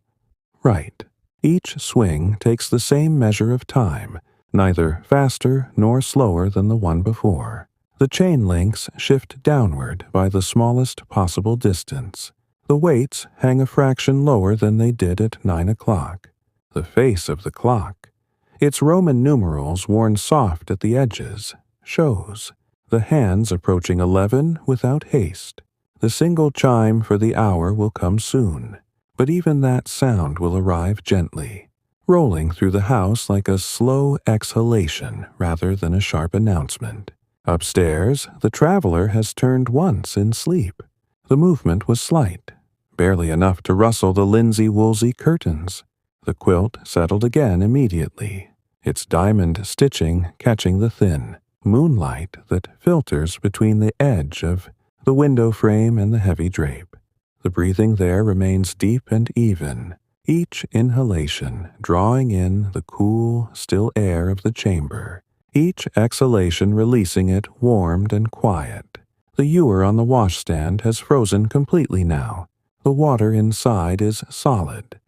right. Each swing takes the same measure of time, neither faster nor slower than the one before. The chain links shift downward by the smallest possible distance. The weights hang a fraction lower than they did at 9 o'clock. The face of the clock, its Roman numerals worn soft at the edges, shows. The hands approaching 11 without haste. The single chime for the hour will come soon, but even that sound will arrive gently, rolling through the house like a slow exhalation rather than a sharp announcement. Upstairs, the traveler has turned once in sleep. The movement was slight, barely enough to rustle the linsey-woolsey curtains. The quilt settled again immediately, its diamond stitching catching the thin moonlight that filters between the edge of the window frame and the heavy drape. The breathing there remains deep and even, each inhalation drawing in the cool, still air of the chamber, each exhalation releasing it warmed and quiet. The ewer on the washstand has frozen completely now. The water inside is solid,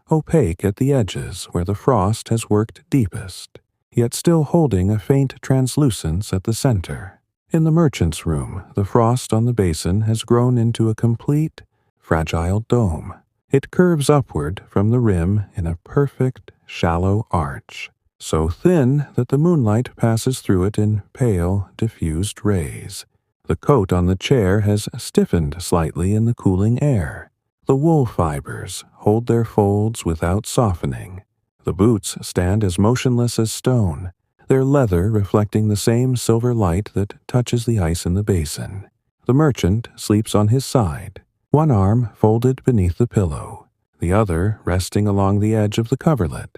opaque at the edges where the frost has worked deepest, yet still holding a faint translucence at the center. In the merchant's room, the frost on the basin has grown into a complete, fragile dome. It curves upward from the rim in a perfect, shallow arch, so thin that the moonlight passes through it in pale, diffused rays. The coat on the chair has stiffened slightly in the cooling air. The wool fibers hold their folds without softening. The boots stand as motionless as stone, their leather reflecting the same silver light that touches the ice in the basin. The merchant sleeps on his side, one arm folded beneath the pillow, the other resting along the edge of the coverlet.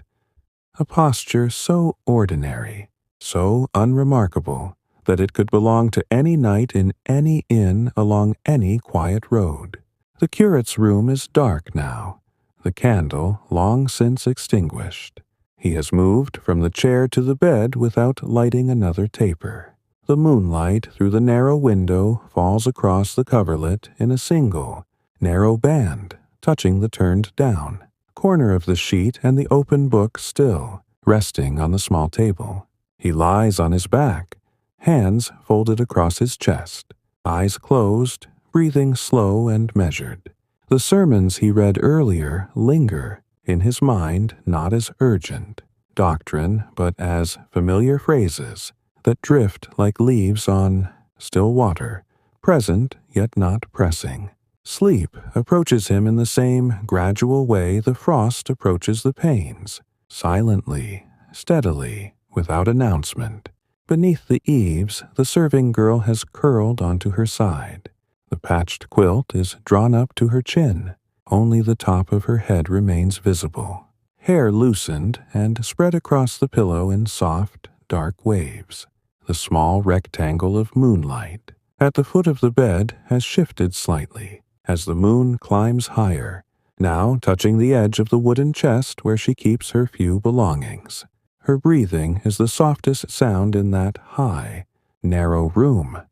A posture so ordinary, so unremarkable, that it could belong to any night in any inn along any quiet road. The curate's room is dark now, the candle long since extinguished. He has moved from the chair to the bed without lighting another taper. The moonlight through the narrow window falls across the coverlet in a single, narrow band touching the turned down corner of the sheet and the open book still, resting on the small table. He lies on his back, hands folded across his chest, eyes closed, breathing slow and measured. The sermons he read earlier linger in his mind, not as urgent doctrine, but as familiar phrases that drift like leaves on still water, present yet not pressing. Sleep approaches him in the same gradual way the frost approaches the panes, silently, steadily, without announcement. Beneath the eaves, the serving girl has curled onto her side. The patched quilt is drawn up to her chin. Only the top of her head remains visible. Hair loosened and spread across the pillow in soft, dark waves. The small rectangle of moonlight at the foot of the bed has shifted slightly as the moon climbs higher, now touching the edge of the wooden chest where she keeps her few belongings. Her breathing is the softest sound in that high, narrow room.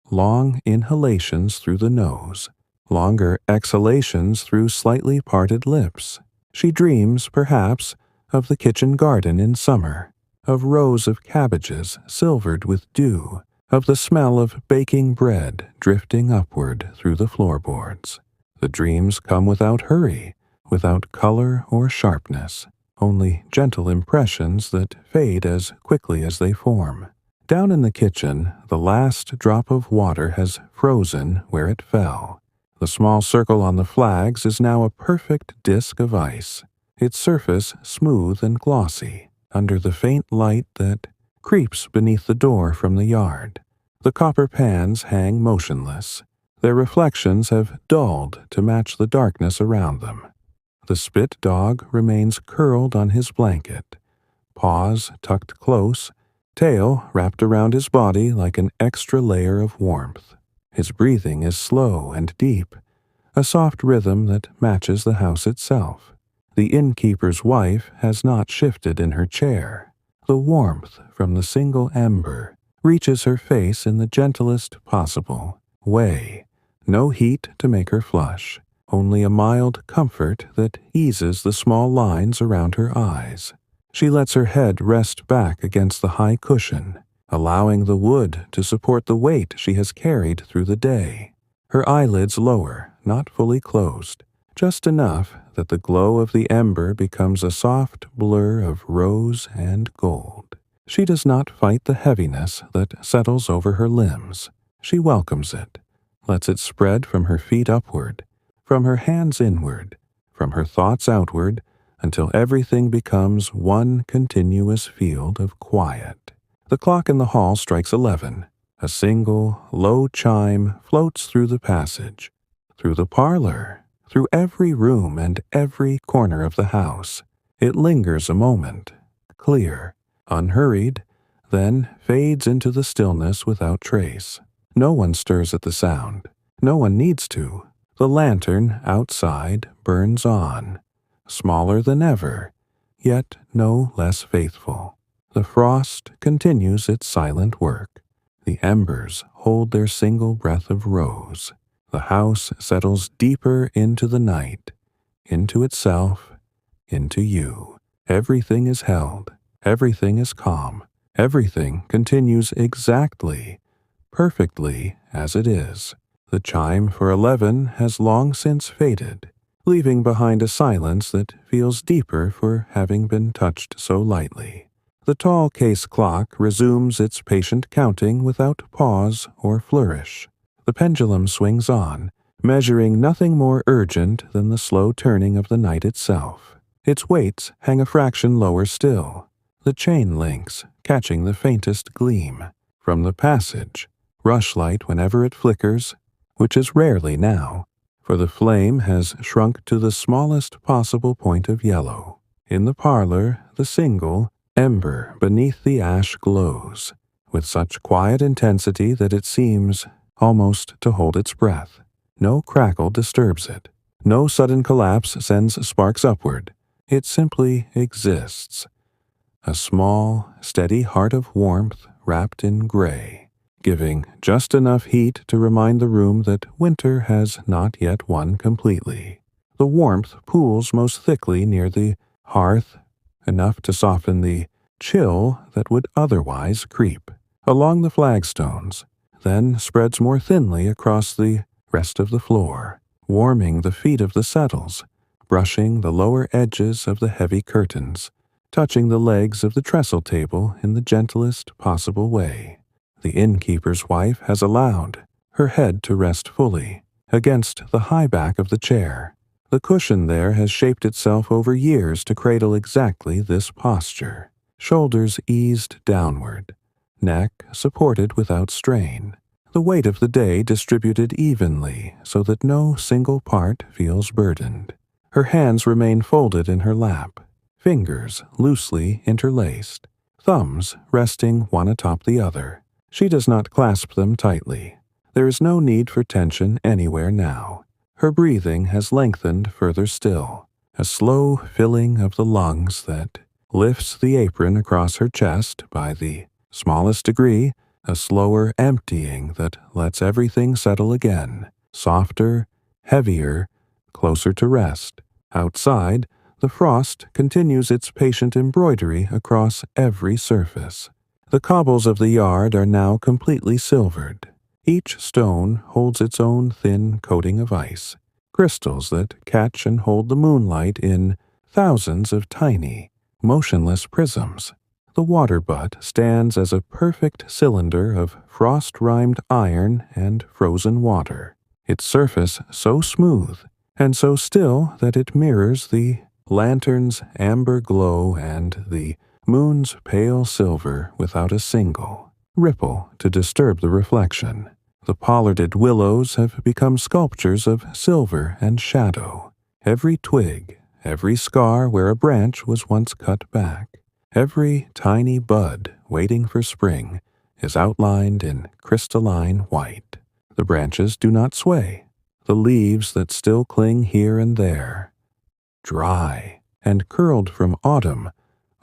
Long inhalations through the nose, longer exhalations through slightly parted lips. She dreams, perhaps, of the kitchen garden in summer, of rows of cabbages silvered with dew, of the smell of baking bread drifting upward through the floorboards. The dreams come without hurry, without color or sharpness, only gentle impressions that fade as quickly as they form. Down in the kitchen, the last drop of water has frozen where it fell. The small circle on the flags is now a perfect disk of ice, its surface smooth and glossy, under the faint light that creeps beneath the door from the yard. The copper pans hang motionless. Their reflections have dulled to match the darkness around them. The spit dog remains curled on his blanket, paws tucked close, tail wrapped around his body like an extra layer of warmth. His breathing is slow and deep, a soft rhythm that matches the house itself. The innkeeper's wife has not shifted in her chair. The warmth from the single ember reaches her face in the gentlest possible way. No heat to make her flush, only a mild comfort that eases the small lines around her eyes. She lets her head rest back against the high cushion, allowing the wood to support the weight she has carried through the day. Her eyelids lower, not fully closed, just enough that the glow of the ember becomes a soft blur of rose and gold. She does not fight the heaviness that settles over her limbs. She welcomes it, lets it spread from her feet upward, from her hands inward, from her thoughts outward, until everything becomes one continuous field of quiet. The clock in the hall strikes 11. A single, low chime floats through the passage, through the parlor, through every room and every corner of the house. It lingers a moment, clear, unhurried, then fades into the stillness without trace. No one stirs at the sound. No one needs to. The lantern outside burns on, smaller than ever, yet no less faithful. The frost continues its silent work. The embers hold their single breath of rose. The house settles deeper into the night, into itself, into you. Everything is held. Everything is calm. Everything continues exactly, perfectly as it is. The chime for 11 has long since faded, leaving behind a silence that feels deeper for having been touched so lightly. The tall case clock resumes its patient counting without pause or flourish. The pendulum swings on, measuring nothing more urgent than the slow turning of the night itself. Its weights hang a fraction lower still, the chain links catching the faintest gleam. From the passage, rushlight whenever it flickers, which is rarely now, for the flame has shrunk to the smallest possible point of yellow. In the parlor, the single ember beneath the ash glows, with such quiet intensity that it seems almost to hold its breath. No crackle disturbs it. No sudden collapse sends sparks upward. It simply exists. A small, steady heart of warmth wrapped in gray, giving just enough heat to remind the room that winter has not yet won completely. The warmth pools most thickly near the hearth, enough to soften the chill that would otherwise creep along the flagstones, then spreads more thinly across the rest of the floor, warming the feet of the settles, brushing the lower edges of the heavy curtains, touching the legs of the trestle table in the gentlest possible way. The innkeeper's wife has allowed her head to rest fully against the high back of the chair. The cushion there has shaped itself over years to cradle exactly this posture, shoulders eased downward, neck supported without strain, the weight of the day distributed evenly so that no single part feels burdened. Her hands remain folded in her lap, fingers loosely interlaced, thumbs resting one atop the other. She does not clasp them tightly. There is no need for tension anywhere now. Her breathing has lengthened further still, a slow filling of the lungs that lifts the apron across her chest by the smallest degree, a slower emptying that lets everything settle again, softer, heavier, closer to rest. Outside, the frost continues its patient embroidery across every surface. The cobbles of the yard are now completely silvered. Each stone holds its own thin coating of ice, crystals that catch and hold the moonlight in thousands of tiny, motionless prisms. The water butt stands as a perfect cylinder of frost-rimed iron and frozen water, its surface so smooth and so still that it mirrors the lantern's amber glow and the moon's pale silver without a single ripple to disturb the reflection. The pollarded willows have become sculptures of silver and shadow. Every twig, every scar where a branch was once cut back, every tiny bud waiting for spring is outlined in crystalline white. The branches do not sway. The leaves that still cling here and there, dry and curled from autumn,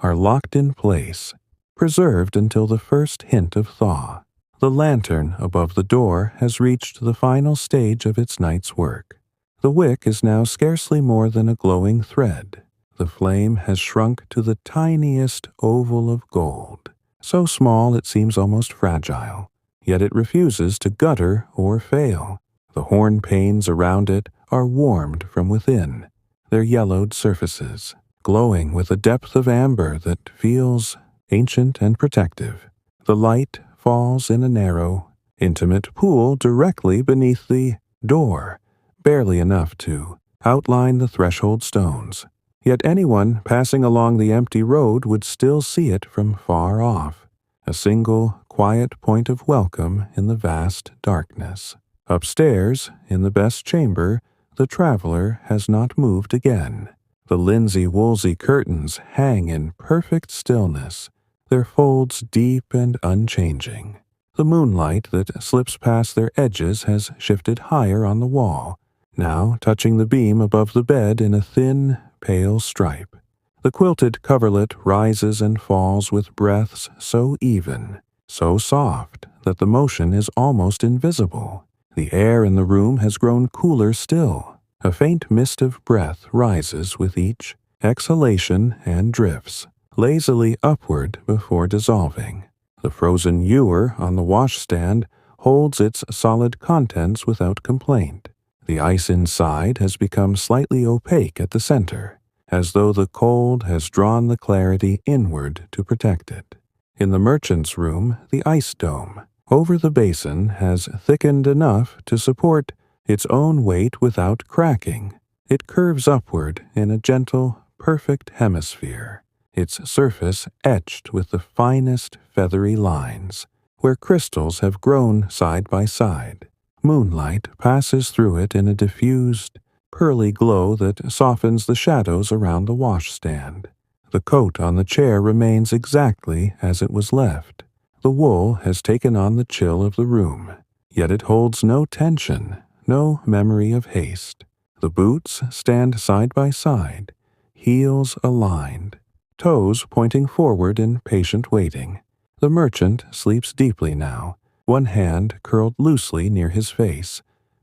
are locked in place, preserved until the first hint of thaw. The lantern above the door has reached the final stage of its night's work. The wick is now scarcely more than a glowing thread. The flame has shrunk to the tiniest oval of gold, so small it seems almost fragile, yet it refuses to gutter or fail. The horn panes around it are warmed from within, their yellowed surfaces glowing with a depth of amber that feels ancient and protective. The light falls in a narrow, intimate pool directly beneath the door, barely enough to outline the threshold stones. Yet anyone passing along the empty road would still see it from far off, a single, quiet point of welcome in the vast darkness. Upstairs, in the best chamber, the traveler has not moved again. The linsey-woolsey curtains hang in perfect stillness, their folds deep and unchanging. The moonlight that slips past their edges has shifted higher on the wall, now touching the beam above the bed in a thin, pale stripe. The quilted coverlet rises and falls with breaths so even, so soft, that the motion is almost invisible. The air in the room has grown cooler still. A faint mist of breath rises with each exhalation and drifts lazily upward before dissolving. The frozen ewer on the washstand holds its solid contents without complaint. The ice inside has become slightly opaque at the center, as though the cold has drawn the clarity inward to protect it. In the merchant's room, the ice dome over the basin has thickened enough to support its own weight without cracking. It curves upward in a gentle, perfect hemisphere, its surface etched with the finest feathery lines, where crystals have grown side by side. Moonlight passes through it in a diffused, pearly glow that softens the shadows around the washstand. The coat on the chair remains exactly as it was left. The wool has taken on the chill of the room, yet it holds no tension, no memory of haste. The boots stand side by side, heels aligned, toes pointing forward in patient waiting. The merchant sleeps deeply now, one hand curled loosely near his face,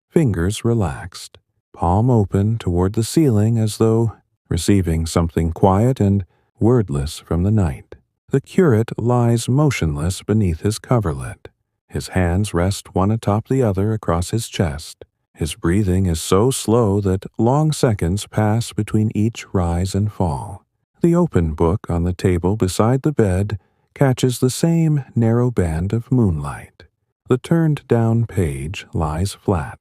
fingers relaxed. palm open toward the ceiling as though receiving something quiet and wordless from the night. The curate lies motionless beneath his coverlet. His hands rest one atop the other across his chest. His breathing is so slow that long seconds pass between each rise and fall. The open book on the table beside the bed catches the same narrow band of moonlight. The turned-down page lies flat,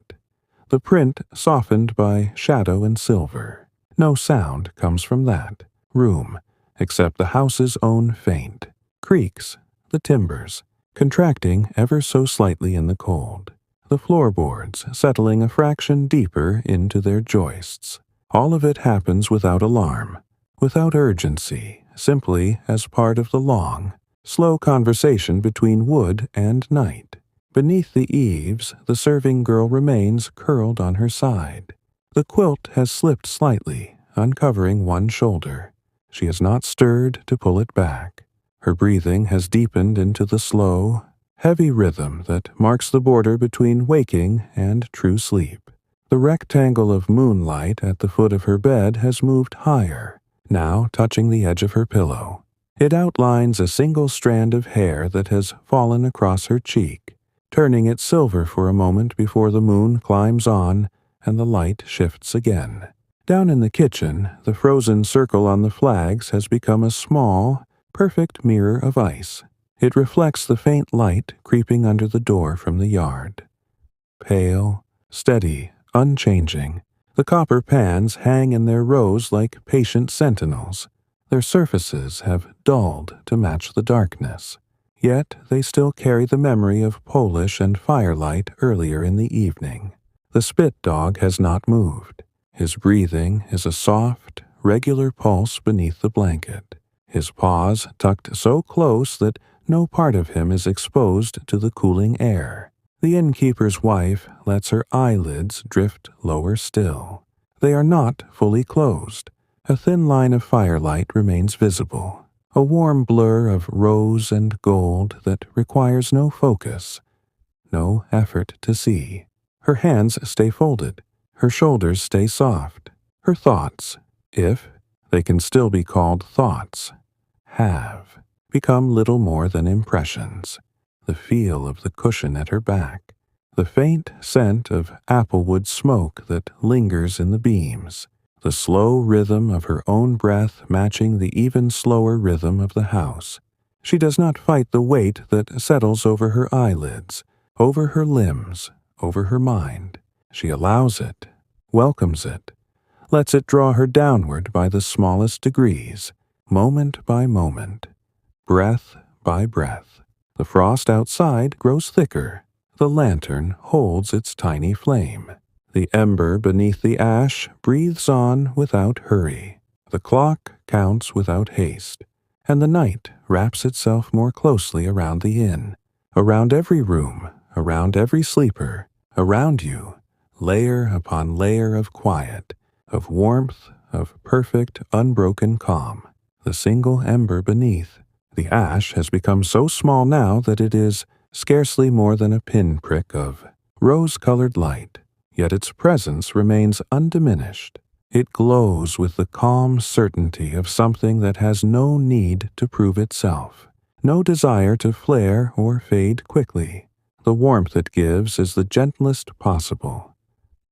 the print softened by shadow and silver. No sound comes from that room, except the house's own faint creaks, the timbers, contracting ever so slightly in the cold, the floorboards settling a fraction deeper into their joists. All of it happens without alarm, without urgency, simply as part of the long, slow conversation between wood and night. Beneath the eaves, the serving girl remains curled on her side. The quilt has slipped slightly, uncovering one shoulder. She has not stirred to pull it back. Her breathing has deepened into the slow, heavy rhythm that marks the border between waking and true sleep. The rectangle of moonlight at the foot of her bed has moved higher, now touching the edge of her pillow. It outlines a single strand of hair that has fallen across her cheek, turning it silver for a moment before the moon climbs on and the light shifts again. Down in the kitchen, the frozen circle on the flags has become a small, perfect mirror of ice. It reflects the faint light creeping under the door from the yard. Pale, steady, unchanging, the copper pans hang in their rows like patient sentinels. Their surfaces have dulled to match the darkness, yet they still carry the memory of polish and firelight earlier in the evening. The spit dog has not moved. His breathing is a soft, regular pulse beneath the blanket, his paws tucked so close that no part of him is exposed to the cooling air. The innkeeper's wife lets her eyelids drift lower still. They are not fully closed. A thin line of firelight remains visible, a warm blur of rose and gold that requires no focus, no effort to see. Her hands stay folded. Her shoulders stay soft. Her thoughts, if they can still be called thoughts, have become little more than impressions. The feel of the cushion at her back, the faint scent of applewood smoke that lingers in the beams, the slow rhythm of her own breath matching the even slower rhythm of the house. She does not fight the weight that settles over her eyelids, over her limbs, over her mind. She allows it, welcomes it, lets it draw her downward by the smallest degrees, moment by moment, breath by breath. The frost outside grows thicker. The lantern holds its tiny flame. The ember beneath the ash breathes on without hurry. The clock counts without haste, and the night wraps itself more closely around the inn, around every room, around every sleeper, around you, layer upon layer of quiet, of warmth, of perfect, unbroken calm. The single ember beneath, the ash, has become so small now that it is scarcely more than a pinprick of rose-colored light, yet its presence remains undiminished. It glows with the calm certainty of something that has no need to prove itself, no desire to flare or fade quickly. The warmth it gives is the gentlest possible,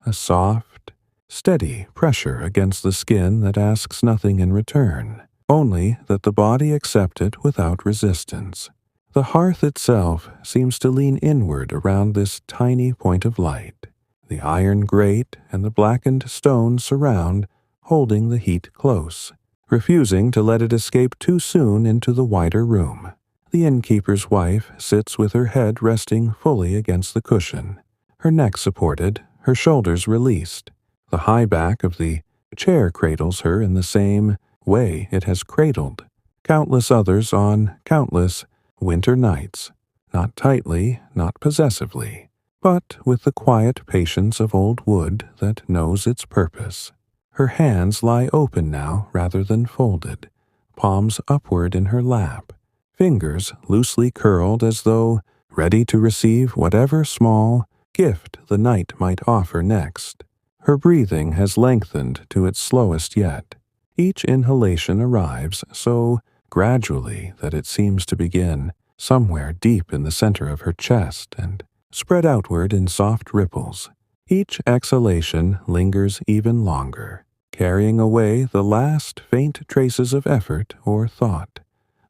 a soft, steady pressure against the skin that asks nothing in return, only that the body accept it without resistance. The hearth itself seems to lean inward around this tiny point of light. The iron grate and the blackened stone surround, holding the heat close, refusing to let it escape too soon into the wider room. The innkeeper's wife sits with her head resting fully against the cushion, her neck supported, her shoulders released. The high back of the chair cradles her in the same way it has cradled countless others on countless winter nights, not tightly, not possessively, but with the quiet patience of old wood that knows its purpose. Her hands lie open now rather than folded, palms upward in her lap, fingers loosely curled as though ready to receive whatever small gift the night might offer next. Her breathing has lengthened to its slowest yet. Each inhalation arrives so gradually that it seems to begin somewhere deep in the center of her chest and spread outward in soft ripples. Each exhalation lingers even longer, carrying away the last faint traces of effort or thought,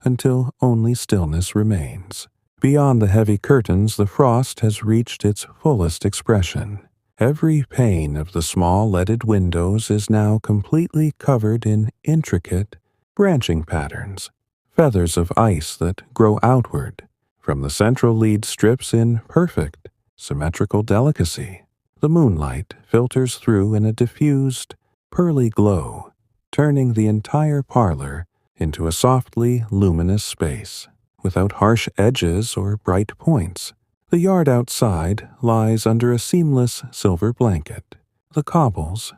until only stillness remains. Beyond the heavy curtains, the frost has reached its fullest expression. Every pane of the small leaded windows is now completely covered in intricate, branching patterns, feathers of ice that grow outward from the central lead strips in perfect, symmetrical delicacy. The moonlight filters through in a diffused, pearly glow, turning the entire parlor into a softly luminous space. Without harsh edges or bright points, the yard outside lies under a seamless silver blanket. The cobbles,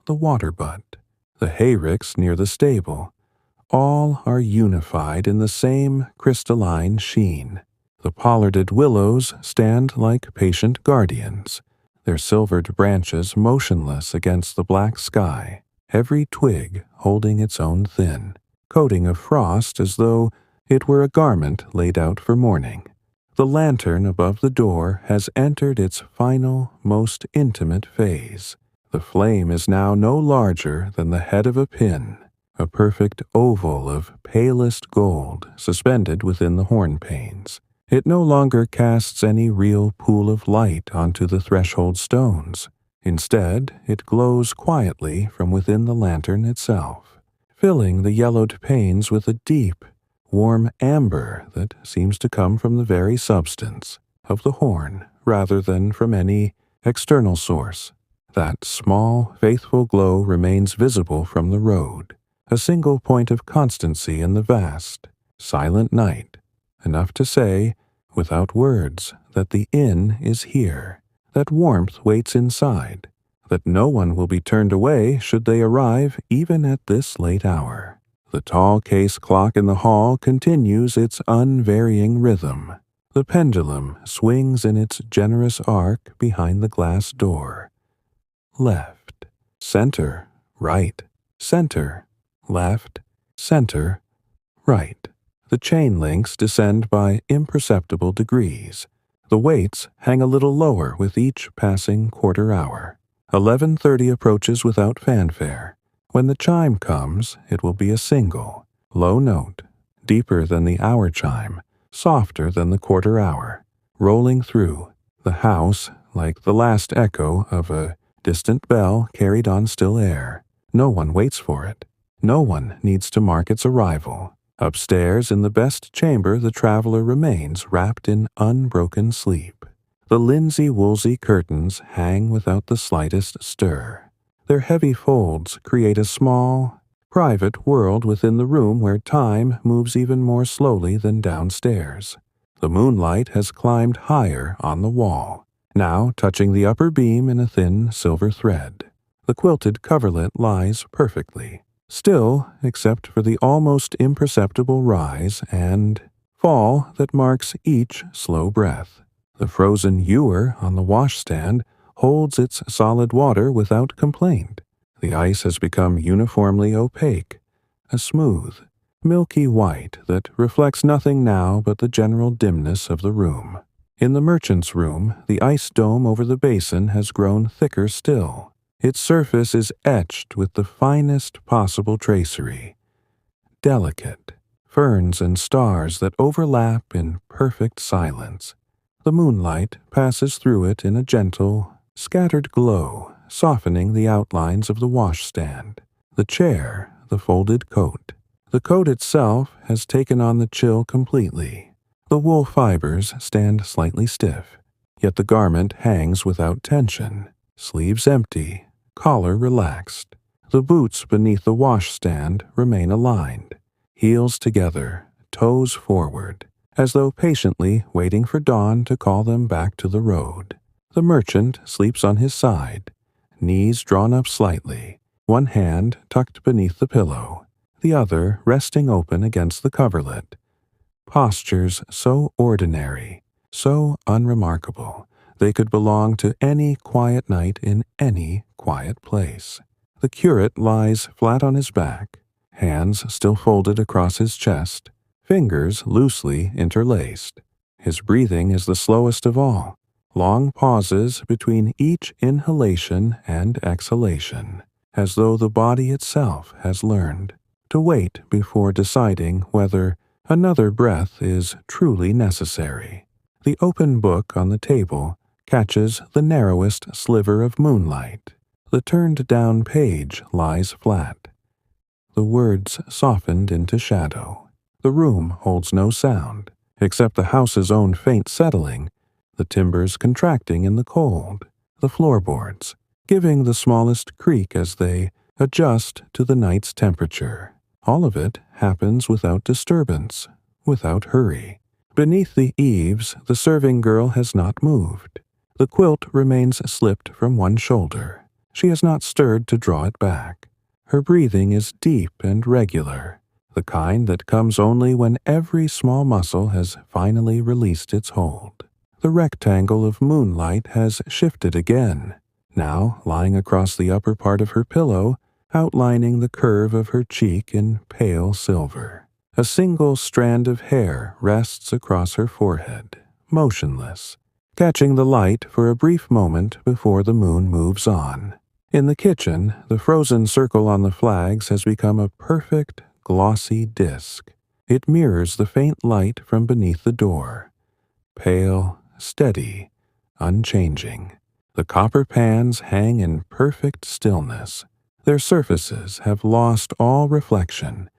the water butt, the hayricks near the stable, all are unified in the same crystalline sheen. The pollarded willows stand like patient guardians, their silvered branches motionless against the black sky, every twig holding its own thin coating of frost as though it were a garment laid out for mourning. The lantern above the door has entered its final, most intimate phase. The flame is now no larger than the head of a pin, a perfect oval of palest gold suspended within the horn panes. It no longer casts any real pool of light onto the threshold stones. Instead, it glows quietly from within the lantern itself, filling the yellowed panes with a deep, warm amber that seems to come from the very substance of the horn rather than from any external source. That small, faithful glow remains visible from the road, a single point of constancy in the vast, silent night, enough to say, without words, that the inn is here, that warmth waits inside, that no one will be turned away should they arrive even at this late hour. The tall case clock in the hall continues its unvarying rhythm. The pendulum swings in its generous arc behind the glass door. Left, center, right, center, left, center, right. The chain links descend by imperceptible degrees. The weights hang a little lower with each passing quarter hour. 11:30 approaches without fanfare. When the chime comes, it will be a single, low note, deeper than the hour chime, softer than the quarter hour, rolling through the house like the last echo of a distant bell carried on still air. No one waits for it. No one needs to mark its arrival. Upstairs in the best chamber the traveler remains wrapped in unbroken sleep. The linsey-woolsey curtains hang without the slightest stir. Their heavy folds create a small, private world within the room where time moves even more slowly than downstairs. The moonlight has climbed higher on the wall, now touching the upper beam in a thin silver thread. The quilted coverlet lies perfectly, still except for the almost imperceptible rise and fall that marks each slow breath. The frozen ewer on the washstand holds its solid water without complaint. The ice has become uniformly opaque, a smooth, milky white that reflects nothing now but the general dimness of the room. In the merchant's room, the ice dome over the basin has grown thicker still. Its surface is etched with the finest possible tracery. Delicate, ferns and stars that overlap in perfect silence. The moonlight passes through it in a gentle, scattered glow, softening the outlines of the washstand, the chair, the folded coat. The coat itself has taken on the chill completely. The wool fibers stand slightly stiff, yet the garment hangs without tension, sleeves empty, collar relaxed. The boots beneath the washstand remain aligned, heels together, toes forward, as though patiently waiting for dawn to call them back to the road. The merchant sleeps on his side, knees drawn up slightly, one hand tucked beneath the pillow, the other resting open against the coverlet. Postures so ordinary, so unremarkable, they could belong to any quiet night in any quiet place. The curate lies flat on his back, hands still folded across his chest, fingers loosely interlaced. His breathing is the slowest of all, long pauses between each inhalation and exhalation, as though the body itself has learned to wait before deciding whether another breath is truly necessary. The open book on the table catches the narrowest sliver of moonlight. The turned-down page lies flat. The words softened into shadow. The room holds no sound, except the house's own faint settling, the timbers contracting in the cold, the floorboards giving the smallest creak as they adjust to the night's temperature. All of it happens without disturbance, without hurry. Beneath the eaves, the serving girl has not moved. The quilt remains slipped from one shoulder. She has not stirred to draw it back. Her breathing is deep and regular, the kind that comes only when every small muscle has finally released its hold. The rectangle of moonlight has shifted again, now lying across the upper part of her pillow, outlining the curve of her cheek in pale silver. A single strand of hair rests across her forehead, motionless, catching the light for a brief moment before the moon moves on. In the kitchen, the frozen circle on the flags has become a perfect, glossy disk. It mirrors the faint light from beneath the door. Pale, steady, unchanging. The copper pans hang in perfect stillness. Their surfaces have lost all reflection,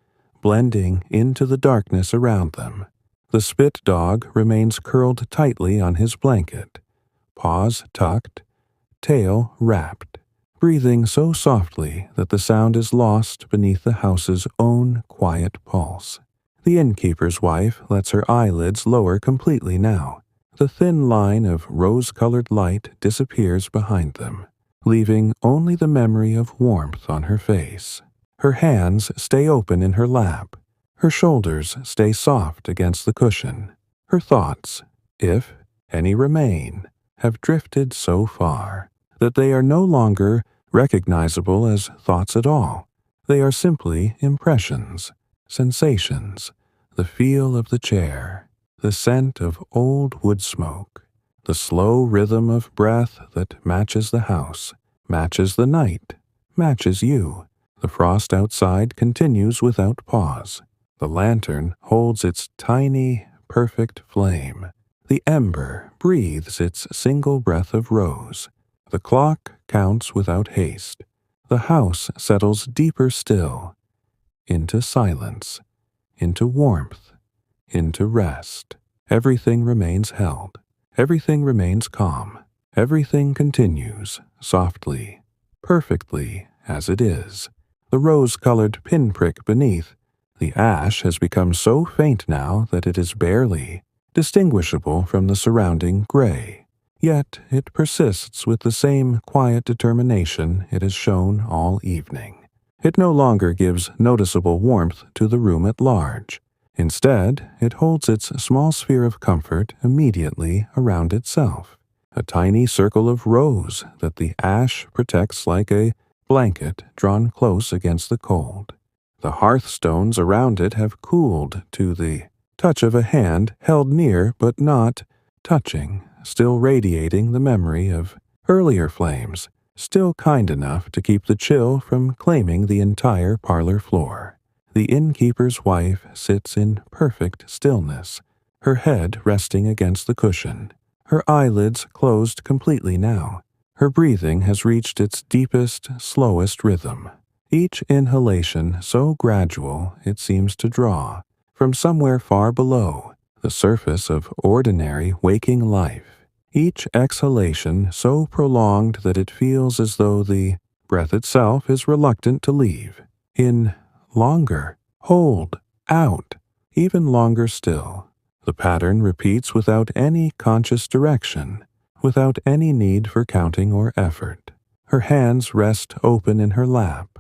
blending into the darkness around them. The spit dog remains curled tightly on his blanket, paws tucked, tail wrapped, breathing so softly that the sound is lost beneath the house's own quiet pulse. The innkeeper's wife lets her eyelids lower completely now. The thin line of rose-colored light disappears behind them, leaving only the memory of warmth on her face. Her hands stay open in her lap. Her shoulders stay soft against the cushion. Her thoughts, if any remain, have drifted so far that they are no longer recognizable as thoughts at all. They are simply impressions, sensations, the feel of the chair, the scent of old wood smoke, the slow rhythm of breath that matches the house, matches the night, matches you. The frost outside continues without pause. The lantern holds its tiny, perfect flame. The ember breathes its single breath of rose. The clock counts without haste. The house settles deeper still, into silence, into warmth, into rest. Everything remains held. Everything remains calm. Everything continues, softly, perfectly, as it is. The rose-colored pinprick beneath, the ash has become so faint now that it is barely distinguishable from the surrounding gray. Yet it persists with the same quiet determination it has shown all evening. It no longer gives noticeable warmth to the room at large. Instead, it holds its small sphere of comfort immediately around itself, a tiny circle of rose that the ash protects like a blanket drawn close against the cold. The hearthstones around it have cooled to the touch of a hand held near but not touching, still radiating the memory of earlier flames, still kind enough to keep the chill from claiming the entire parlor floor. The innkeeper's wife sits in perfect stillness, her head resting against the cushion, her eyelids closed completely now. Her breathing has reached its deepest, slowest rhythm. Each inhalation so gradual it seems to draw, from somewhere far below, the surface of ordinary waking life. Each exhalation so prolonged that it feels as though the breath itself is reluctant to leave. In longer, hold, out, even longer still. The pattern repeats without any conscious direction, without any need for counting or effort. Her hands rest open in her lap,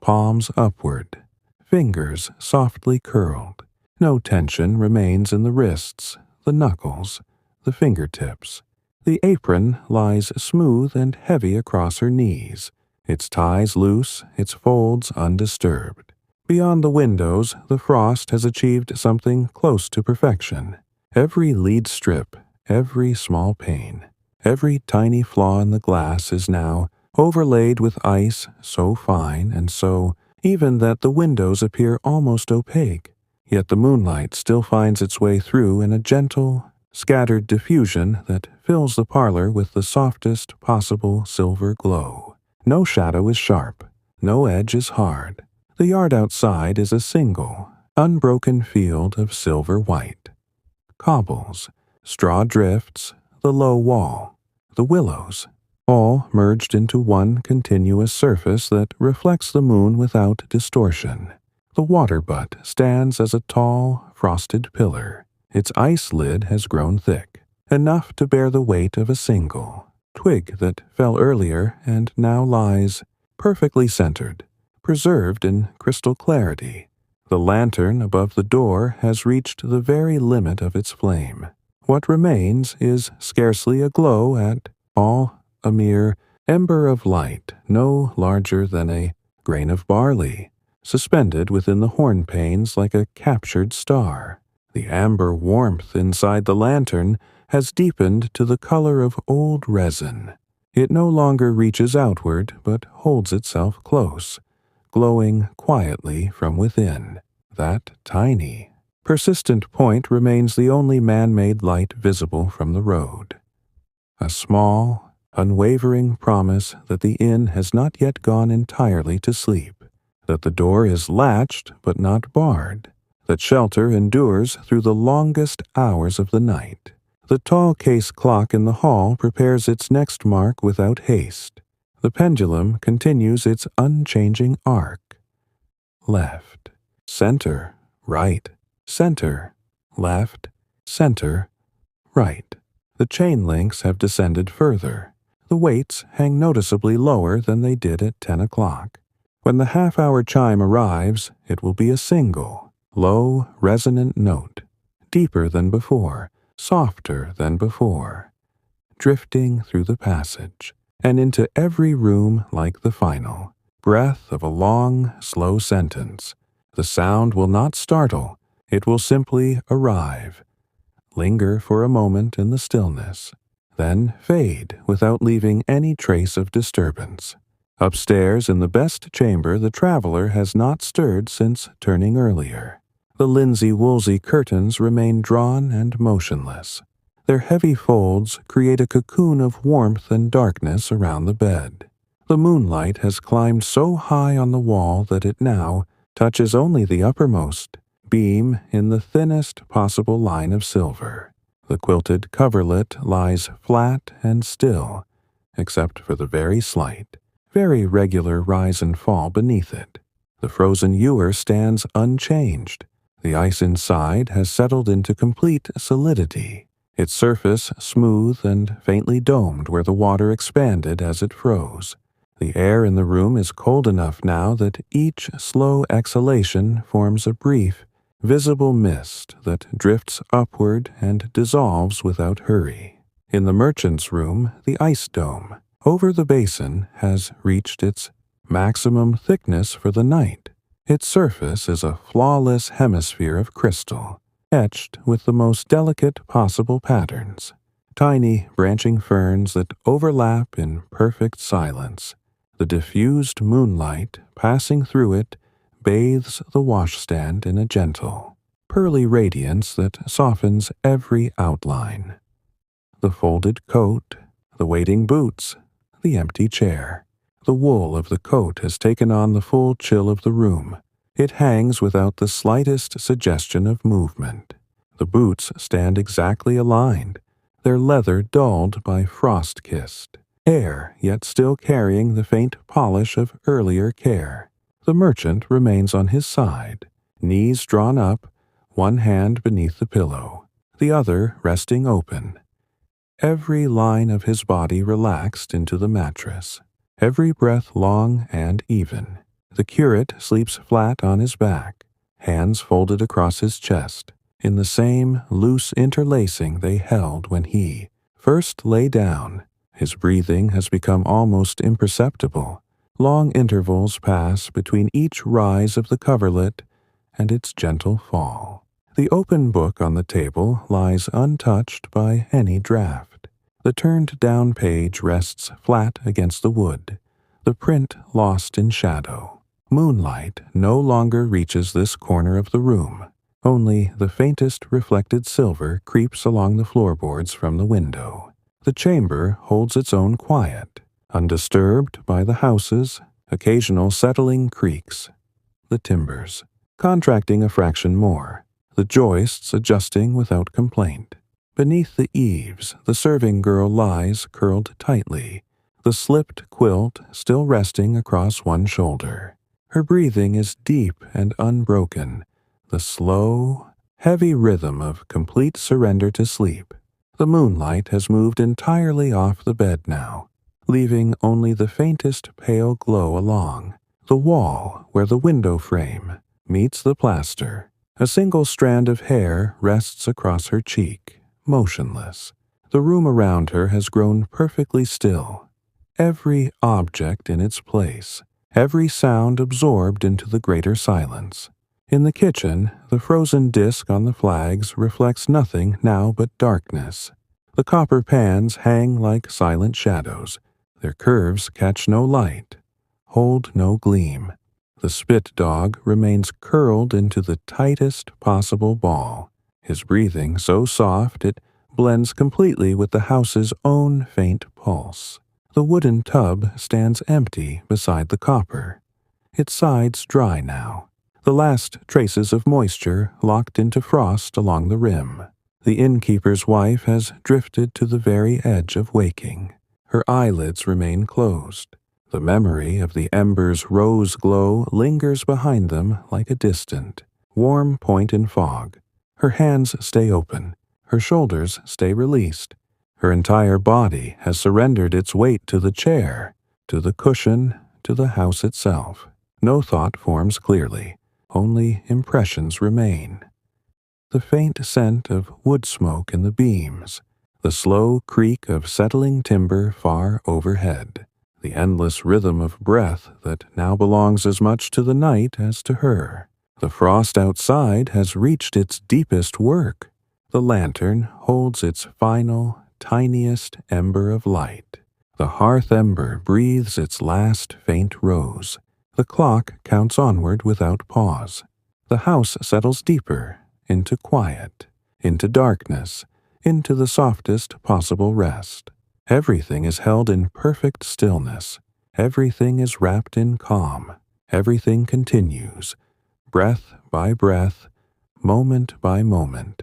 palms upward, fingers softly curled. No tension remains in the wrists, the knuckles, the fingertips. The apron lies smooth and heavy across her knees, its ties loose, its folds undisturbed. Beyond the windows, the frost has achieved something close to perfection. Every lead strip, every small pane, every tiny flaw in the glass is now overlaid with ice so fine and so even that the windows appear almost opaque. Yet the moonlight still finds its way through in a gentle, scattered diffusion that fills the parlor with the softest possible silver glow. No shadow is sharp, no edge is hard. The yard outside is a single, unbroken field of silver white. Cobbles, straw drifts, the low wall, the willows, all merged into one continuous surface that reflects the moon without distortion. The water butt stands as a tall, frosted pillar. Its ice lid has grown thick, enough to bear the weight of a single twig that fell earlier and now lies perfectly centered, preserved in crystal clarity. The lantern above the door has reached the very limit of its flame. What remains is scarcely a glow at all, a mere ember of light, no larger than a grain of barley, suspended within the hornpanes like a captured star. The amber warmth inside the lantern has deepened to the color of old resin. It no longer reaches outward, but holds itself close, glowing quietly from within. That tiny, persistent point remains the only man-made light visible from the road. A small, unwavering promise that the inn has not yet gone entirely to sleep, that the door is latched but not barred, that shelter endures through the longest hours of the night. The tall case clock in the hall prepares its next mark without haste. The pendulum continues its unchanging arc. Left, center, right, center, left, center, right. The chain links have descended further. The weights hang noticeably lower than they did at 10 o'clock. When the half-hour chime arrives, it will be a single, low, resonant note, deeper than before, softer than before, drifting through the passage, and into every room like the final breath of a long, slow sentence. The sound will not startle, it will simply arrive, linger for a moment in the stillness, then fade without leaving any trace of disturbance. Upstairs in the best chamber the traveler has not stirred since turning earlier. The linsey-woolsey curtains remain drawn and motionless. Their heavy folds create a cocoon of warmth and darkness around the bed. The moonlight has climbed so high on the wall that it now touches only the uppermost beam in the thinnest possible line of silver. The quilted coverlet lies flat and still, except for the very slight, very regular rise and fall beneath it. The frozen ewer stands unchanged. The ice inside has settled into complete solidity, its surface smooth and faintly domed where the water expanded as it froze. The air in the room is cold enough now that each slow exhalation forms a brief, visible mist that drifts upward and dissolves without hurry. In the merchant's room, the ice dome over the basin has reached its maximum thickness for the night. Its surface is a flawless hemisphere of crystal, etched with the most delicate possible patterns. Tiny branching ferns that overlap in perfect silence. The diffused moonlight passing through it bathes the washstand in a gentle, pearly radiance that softens every outline. The folded coat, the waiting boots, the empty chair. The wool of the coat has taken on the full chill of the room. It hangs without the slightest suggestion of movement. The boots stand exactly aligned, their leather dulled by frost-kissed air, yet still carrying the faint polish of earlier care. The merchant remains on his side, knees drawn up, one hand beneath the pillow, the other resting open. Every line of his body relaxed into the mattress, every breath long and even. The curate sleeps flat on his back, hands folded across his chest, in the same loose interlacing they held when he First lay down. His breathing has become almost imperceptible. Long intervals pass between each rise of the coverlet and its gentle fall. The open book on the table lies untouched by any draft. The turned-down page rests flat against the wood, the print lost in shadow. Moonlight no longer reaches this corner of the room. Only the faintest reflected silver creeps along the floorboards from the window. The chamber holds its own quiet, undisturbed by the house's occasional settling creaks, the timbers contracting a fraction more, the joists adjusting without complaint. Beneath the eaves, the serving girl lies curled tightly, the slipped quilt still resting across one shoulder. Her breathing is deep and unbroken, the slow, heavy rhythm of complete surrender to sleep. The moonlight has moved entirely off the bed now, leaving only the faintest pale glow along the wall where the window frame meets the plaster. A single strand of hair rests across her cheek, motionless. The room around her has grown perfectly still, every object in its place, every sound absorbed into the greater silence. In the kitchen, the frozen disk on the flags reflects nothing now but darkness. The copper pans hang like silent shadows. Their curves catch no light, hold no gleam. The spit dog remains curled into the tightest possible ball, his breathing so soft it blends completely with the house's own faint pulse. The wooden tub stands empty beside the copper, its sides dry now, the last traces of moisture locked into frost along the rim. The innkeeper's wife has drifted to the very edge of waking. Her eyelids remain closed. The memory of the ember's rose glow lingers behind them like a distant, warm point in fog. Her hands stay open. Her shoulders stay released. Her entire body has surrendered its weight to the chair, to the cushion, to the house itself. No thought forms clearly. Only impressions remain. The faint scent of wood smoke in the beams, the slow creak of settling timber far overhead, the endless rhythm of breath that now belongs as much to the night as to her. The frost outside has reached its deepest work. The lantern holds its final, tiniest ember of light. The hearth ember breathes its last faint rose. The clock counts onward without pause. The house settles deeper, into quiet, into darkness, into the softest possible rest. Everything is held in perfect stillness. Everything is wrapped in calm. Everything continues, breath by breath, moment by moment,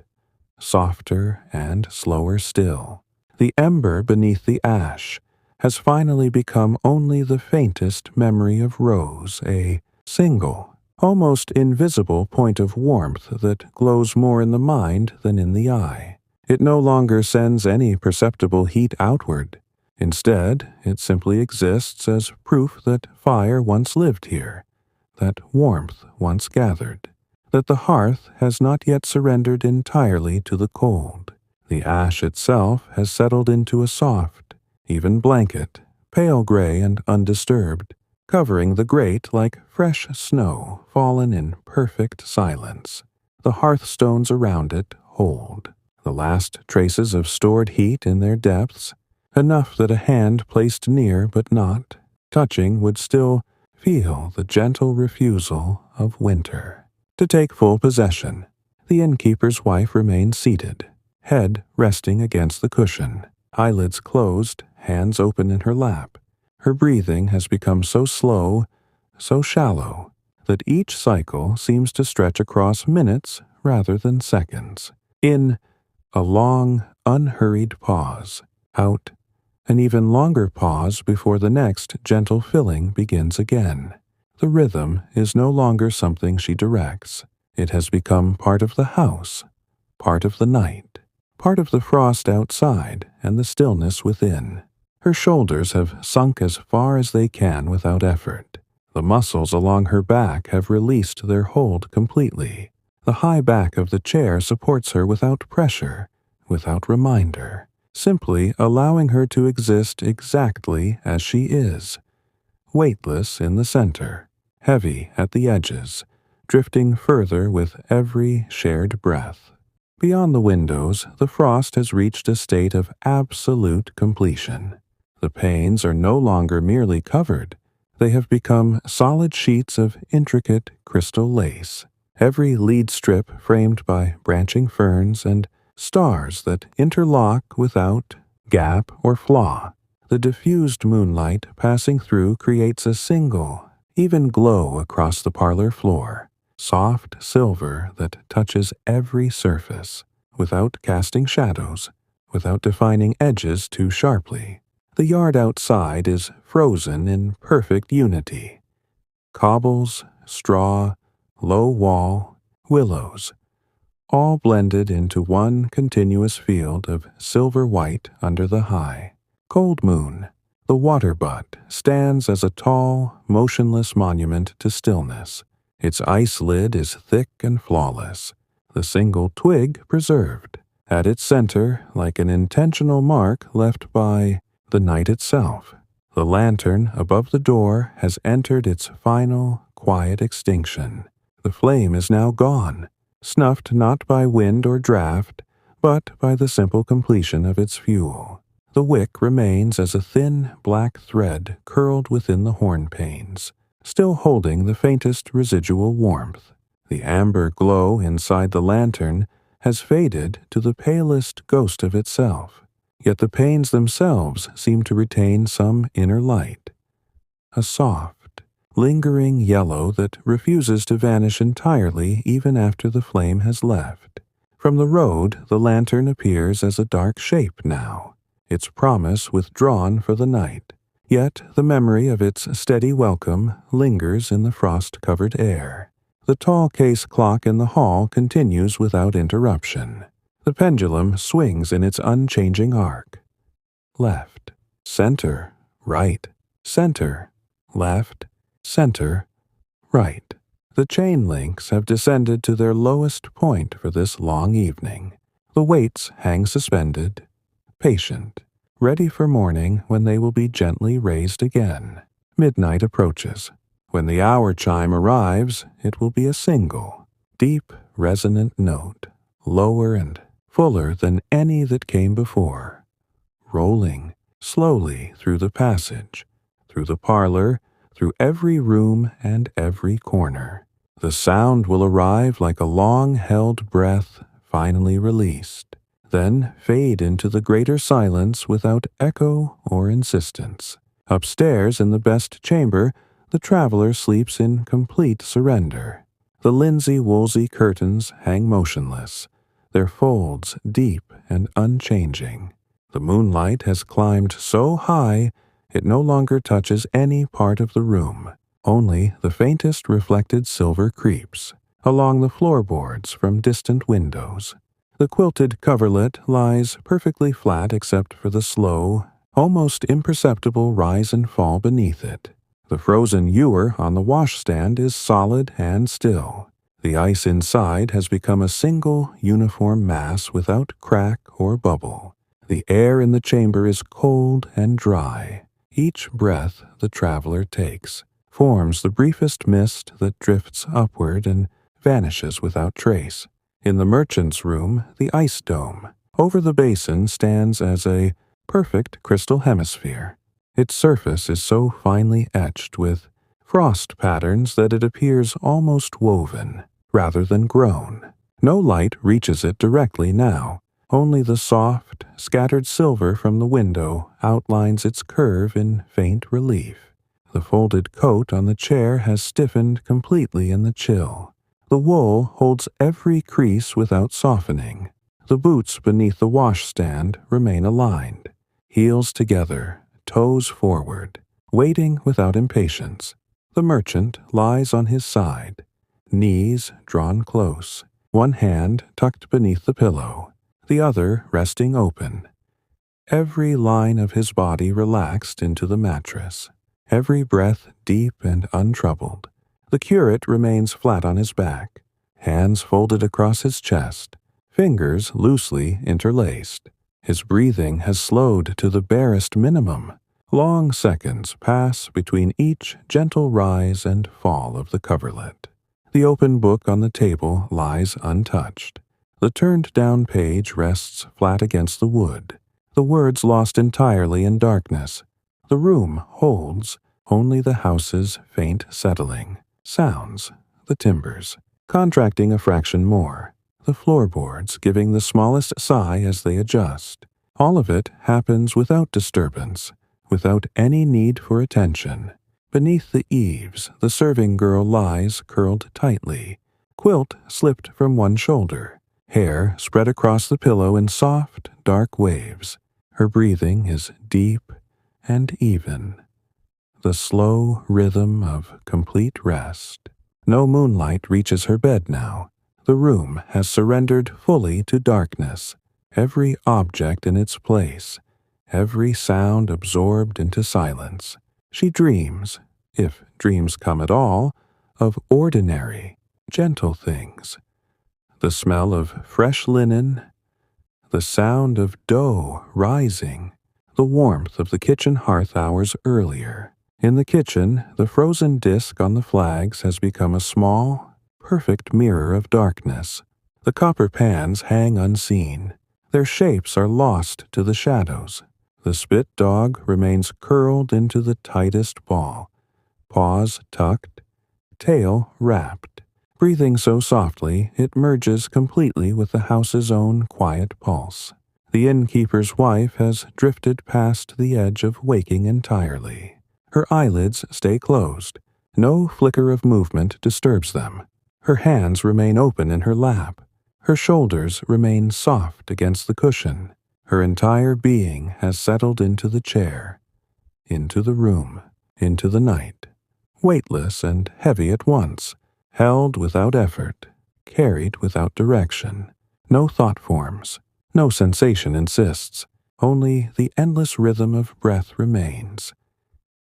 softer and slower still. The ember beneath the ash has finally become only the faintest memory of Rose, a single, almost invisible point of warmth that glows more in the mind than in the eye. It no longer sends any perceptible heat outward. Instead, it simply exists as proof that fire once lived here, that warmth once gathered, that the hearth has not yet surrendered entirely to the cold. The ash itself has settled into a soft, even blanket, pale gray and undisturbed, covering the grate like fresh snow fallen in perfect silence. The hearthstones around it hold the last traces of stored heat in their depths, enough that a hand placed near but not touching would still feel the gentle refusal of winter to take full possession. The innkeeper's wife remains seated, head resting against the cushion, eyelids closed, hands open in her lap. Her breathing has become so slow, so shallow, that each cycle seems to stretch across minutes rather than seconds. In a long, unhurried pause, out an even longer pause before the next gentle filling begins again. The rhythm is no longer something she directs. It has become part of the house, part of the night, part of the frost outside and the stillness within. Her shoulders have sunk as far as they can without effort. The muscles along her back have released their hold completely. The high back of the chair supports her without pressure, without reminder. simply allowing her to exist exactly as she is, weightless in the center, heavy at the edges, drifting further with every shared breath. Beyond the windows, the frost has reached a state of absolute completion. The panes are no longer merely covered. They have become solid sheets of intricate crystal lace, every lead strip framed by branching ferns and stars that interlock without gap or flaw. The diffused moonlight passing through creates a single, even glow across the parlor floor, soft silver that touches every surface, without casting shadows, without defining edges too sharply. The yard outside is frozen in perfect unity. Cobbles, straw, low wall, willows, all blended into one continuous field of silver white under the high, cold moon. The water butt stands as a tall, motionless monument to stillness. Its ice lid is thick and flawless, the single twig preserved. At its center, like an intentional mark left by the night itself, the lantern above the door has entered its final, quiet extinction. The flame is now gone, snuffed not by wind or draught, but by the simple completion of its fuel. The wick remains as a thin black thread curled within the horn panes, still holding the faintest residual warmth. The amber glow inside the lantern has faded to the palest ghost of itself, yet the panes themselves seem to retain some inner light, a soft, lingering yellow that refuses to vanish entirely even after the flame has left. From the road, the lantern appears as a dark shape now, its promise withdrawn for the night. Yet the memory of its steady welcome lingers in the frost-covered air. The tall case clock in the hall continues without interruption. The pendulum swings in its unchanging arc. Left, center, right, center, left, center, right. The chain links have descended to their lowest point for this long evening. The weights hang suspended, patient, ready for morning when they will be gently raised again. Midnight approaches. When the hour chime arrives, it will be a single, deep, resonant note, lower and fuller than any that came before, rolling slowly through the passage, through the parlor, through every room and every corner. The sound will arrive like a long-held breath finally released, then fade into the greater silence without echo or insistence. Upstairs in the best chamber, the traveler sleeps in complete surrender. The linsey-woolsey curtains hang motionless, their folds deep and unchanging. The moonlight has climbed so high it no longer touches any part of the room. Only the faintest reflected silver creeps along the floorboards from distant windows. The quilted coverlet lies perfectly flat except for the slow, almost imperceptible rise and fall beneath it. The frozen ewer on the washstand is solid and still. The ice inside has become a single, uniform mass without crack or bubble. The air in the chamber is cold and dry. Each breath the traveler takes forms the briefest mist that drifts upward and vanishes without trace. In the merchant's room, the ice dome over the basin stands as a perfect crystal hemisphere. Its surface is so finely etched with frost patterns that it appears almost woven, rather than grown. No light reaches it directly now. Only the soft, scattered silver from the window outlines its curve in faint relief. The folded coat on the chair has stiffened completely in the chill. The wool holds every crease without softening. The boots beneath the washstand remain aligned, heels together, toes forward, waiting without impatience. The merchant lies on his side, knees drawn close, one hand tucked beneath the pillow, the other resting open. Every line of his body relaxed into the mattress, every breath deep and untroubled. The curate remains flat on his back, hands folded across his chest, fingers loosely interlaced. His breathing has slowed to the barest minimum. Long seconds pass between each gentle rise and fall of the coverlet. The open book on the table lies untouched. The turned-down page rests flat against the wood, the words lost entirely in darkness. The room holds only the house's faint settling, sounds, the timbers, contracting a fraction more, the floorboards giving the smallest sigh as they adjust. All of it happens without disturbance, without any need for attention. Beneath the eaves, the serving girl lies curled tightly, quilt slipped from one shoulder, hair spread across the pillow in soft, dark waves. Her breathing is deep and even, the slow rhythm of complete rest. No moonlight reaches her bed now. The room has surrendered fully to darkness, every object in its place, every sound absorbed into silence. She dreams, if dreams come at all, of ordinary, gentle things. The smell of fresh linen, the sound of dough rising, the warmth of the kitchen hearth hours earlier. In the kitchen, the frozen disk on the flags has become a small, perfect mirror of darkness. The copper pans hang unseen. Their shapes are lost to the shadows. The spit dog remains curled into the tightest ball, paws tucked, tail wrapped. Breathing so softly, it merges completely with the house's own quiet pulse. The innkeeper's wife has drifted past the edge of waking entirely. Her eyelids stay closed. No flicker of movement disturbs them. Her hands remain open in her lap. Her shoulders remain soft against the cushion. Her entire being has settled into the chair, into the room, into the night, weightless and heavy at once, held without effort, carried without direction. No thought forms, no sensation insists, only the endless rhythm of breath remains.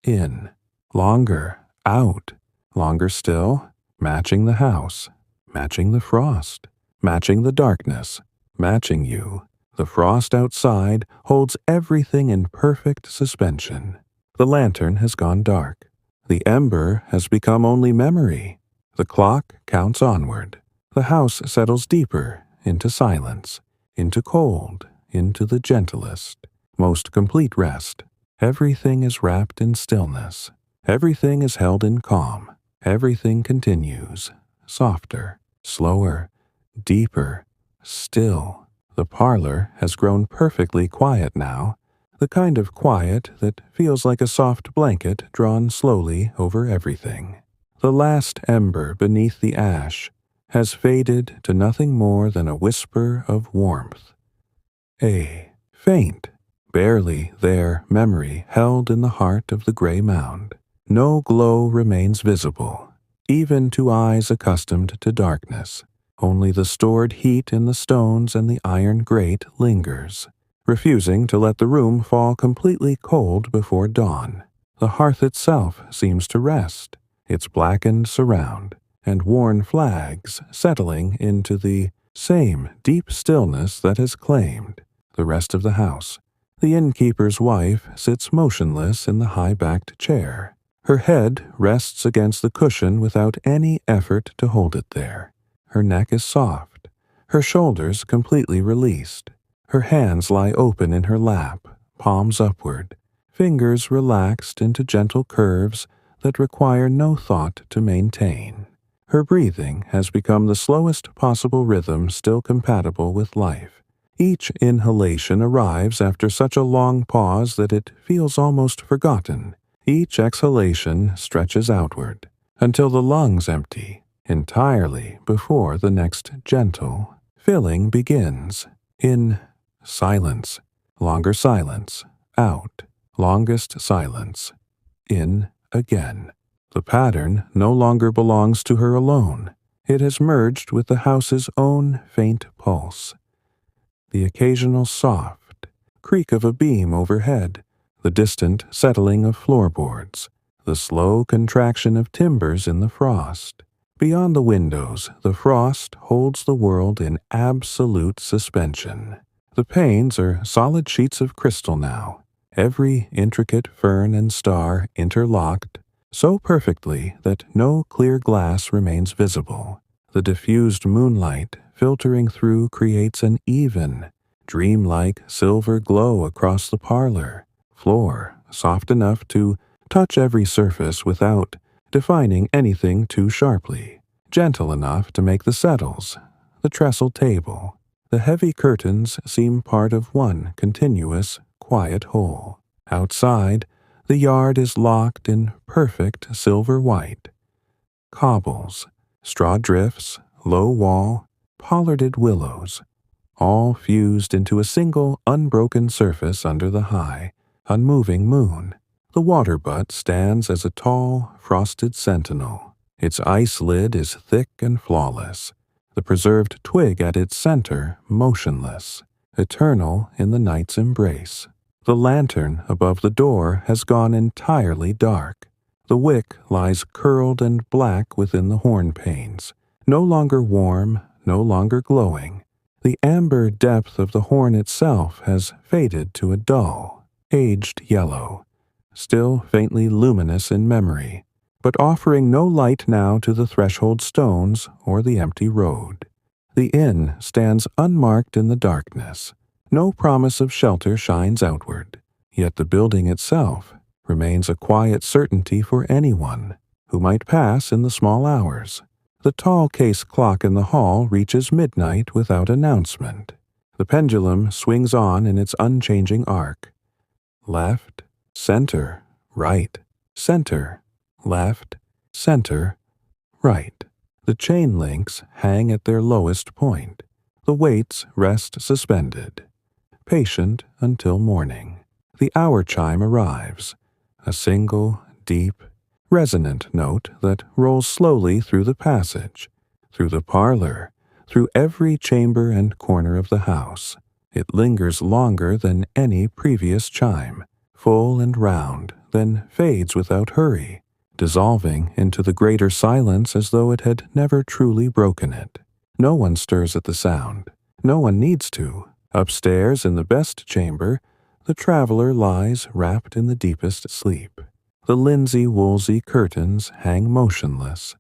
In, longer, out, longer still, matching the house, matching the frost, matching the darkness, matching you. The frost outside holds everything in perfect suspension. The lantern has gone dark. The ember has become only memory. The clock counts onward. The house settles deeper into silence, into cold, into the gentlest, most complete rest. Everything is wrapped in stillness. Everything is held in calm. Everything continues, softer, slower, deeper, still. The parlor has grown perfectly quiet now, the kind of quiet that feels like a soft blanket drawn slowly over everything. The last ember beneath the ash has faded to nothing more than a whisper of warmth. A faint, barely there memory held in the heart of the gray mound. No glow remains visible, even to eyes accustomed to darkness. Only the stored heat in the stones and the iron grate lingers, refusing to let the room fall completely cold before dawn. The hearth itself seems to rest, its blackened surround and worn flags settling into the same deep stillness that has claimed the rest of the house. The innkeeper's wife sits motionless in the high-backed chair. Her head rests against the cushion without any effort to hold it there. Her neck is soft, her shoulders completely released. Her hands lie open in her lap, palms upward, fingers relaxed into gentle curves that require no thought to maintain. Her breathing has become the slowest possible rhythm still compatible with life. Each inhalation arrives after such a long pause that it feels almost forgotten. Each exhalation stretches outward until the lungs empty entirely before the next gentle filling begins. In, silence, longer silence, out, longest silence, in again. The pattern no longer belongs to her alone. It has merged with the house's own faint pulse. The occasional soft creak of a beam overhead, the distant settling of floorboards, the slow contraction of timbers in the frost. Beyond the windows, the frost holds the world in absolute suspension. The panes are solid sheets of crystal now, every intricate fern and star interlocked so perfectly that no clear glass remains visible. The diffused moonlight filtering through creates an even, dreamlike silver glow across the parlor floor, soft enough to touch every surface without defining anything too sharply, gentle enough to make the settles, the trestle table, the heavy curtains seem part of one continuous, quiet whole. Outside, the yard is locked in perfect silver white. Cobbles, straw drifts, low wall, pollarded willows, all fused into a single unbroken surface under the high, unmoving moon. The water butt stands as a tall, frosted sentinel. Its ice lid is thick and flawless, the preserved twig at its center motionless, eternal in the night's embrace. The lantern above the door has gone entirely dark. The wick lies curled and black within the horn panes, no longer warm, no longer glowing. The amber depth of the horn itself has faded to a dull, aged yellow, still faintly luminous in memory, but offering no light now to the threshold stones or the empty road. The inn stands unmarked in the darkness. No promise of shelter shines outward, yet the building itself remains a quiet certainty for anyone who might pass in the small hours. The tall case clock in the hall reaches midnight without announcement. The pendulum swings on in its unchanging arc. Left, center, right, center, left, center, right. The chain links hang at their lowest point. The weights rest suspended, patient until morning. The hour chime arrives, a single, deep, resonant note that rolls slowly through the passage, through the parlor, through every chamber and corner of the house. It lingers longer than any previous chime, full and round, then fades without hurry, dissolving into the greater silence as though it had never truly broken it. No one stirs at the sound. No one needs to. Upstairs in the best chamber, the traveler lies wrapped in the deepest sleep. The linsey-woolsey curtains hang motionless,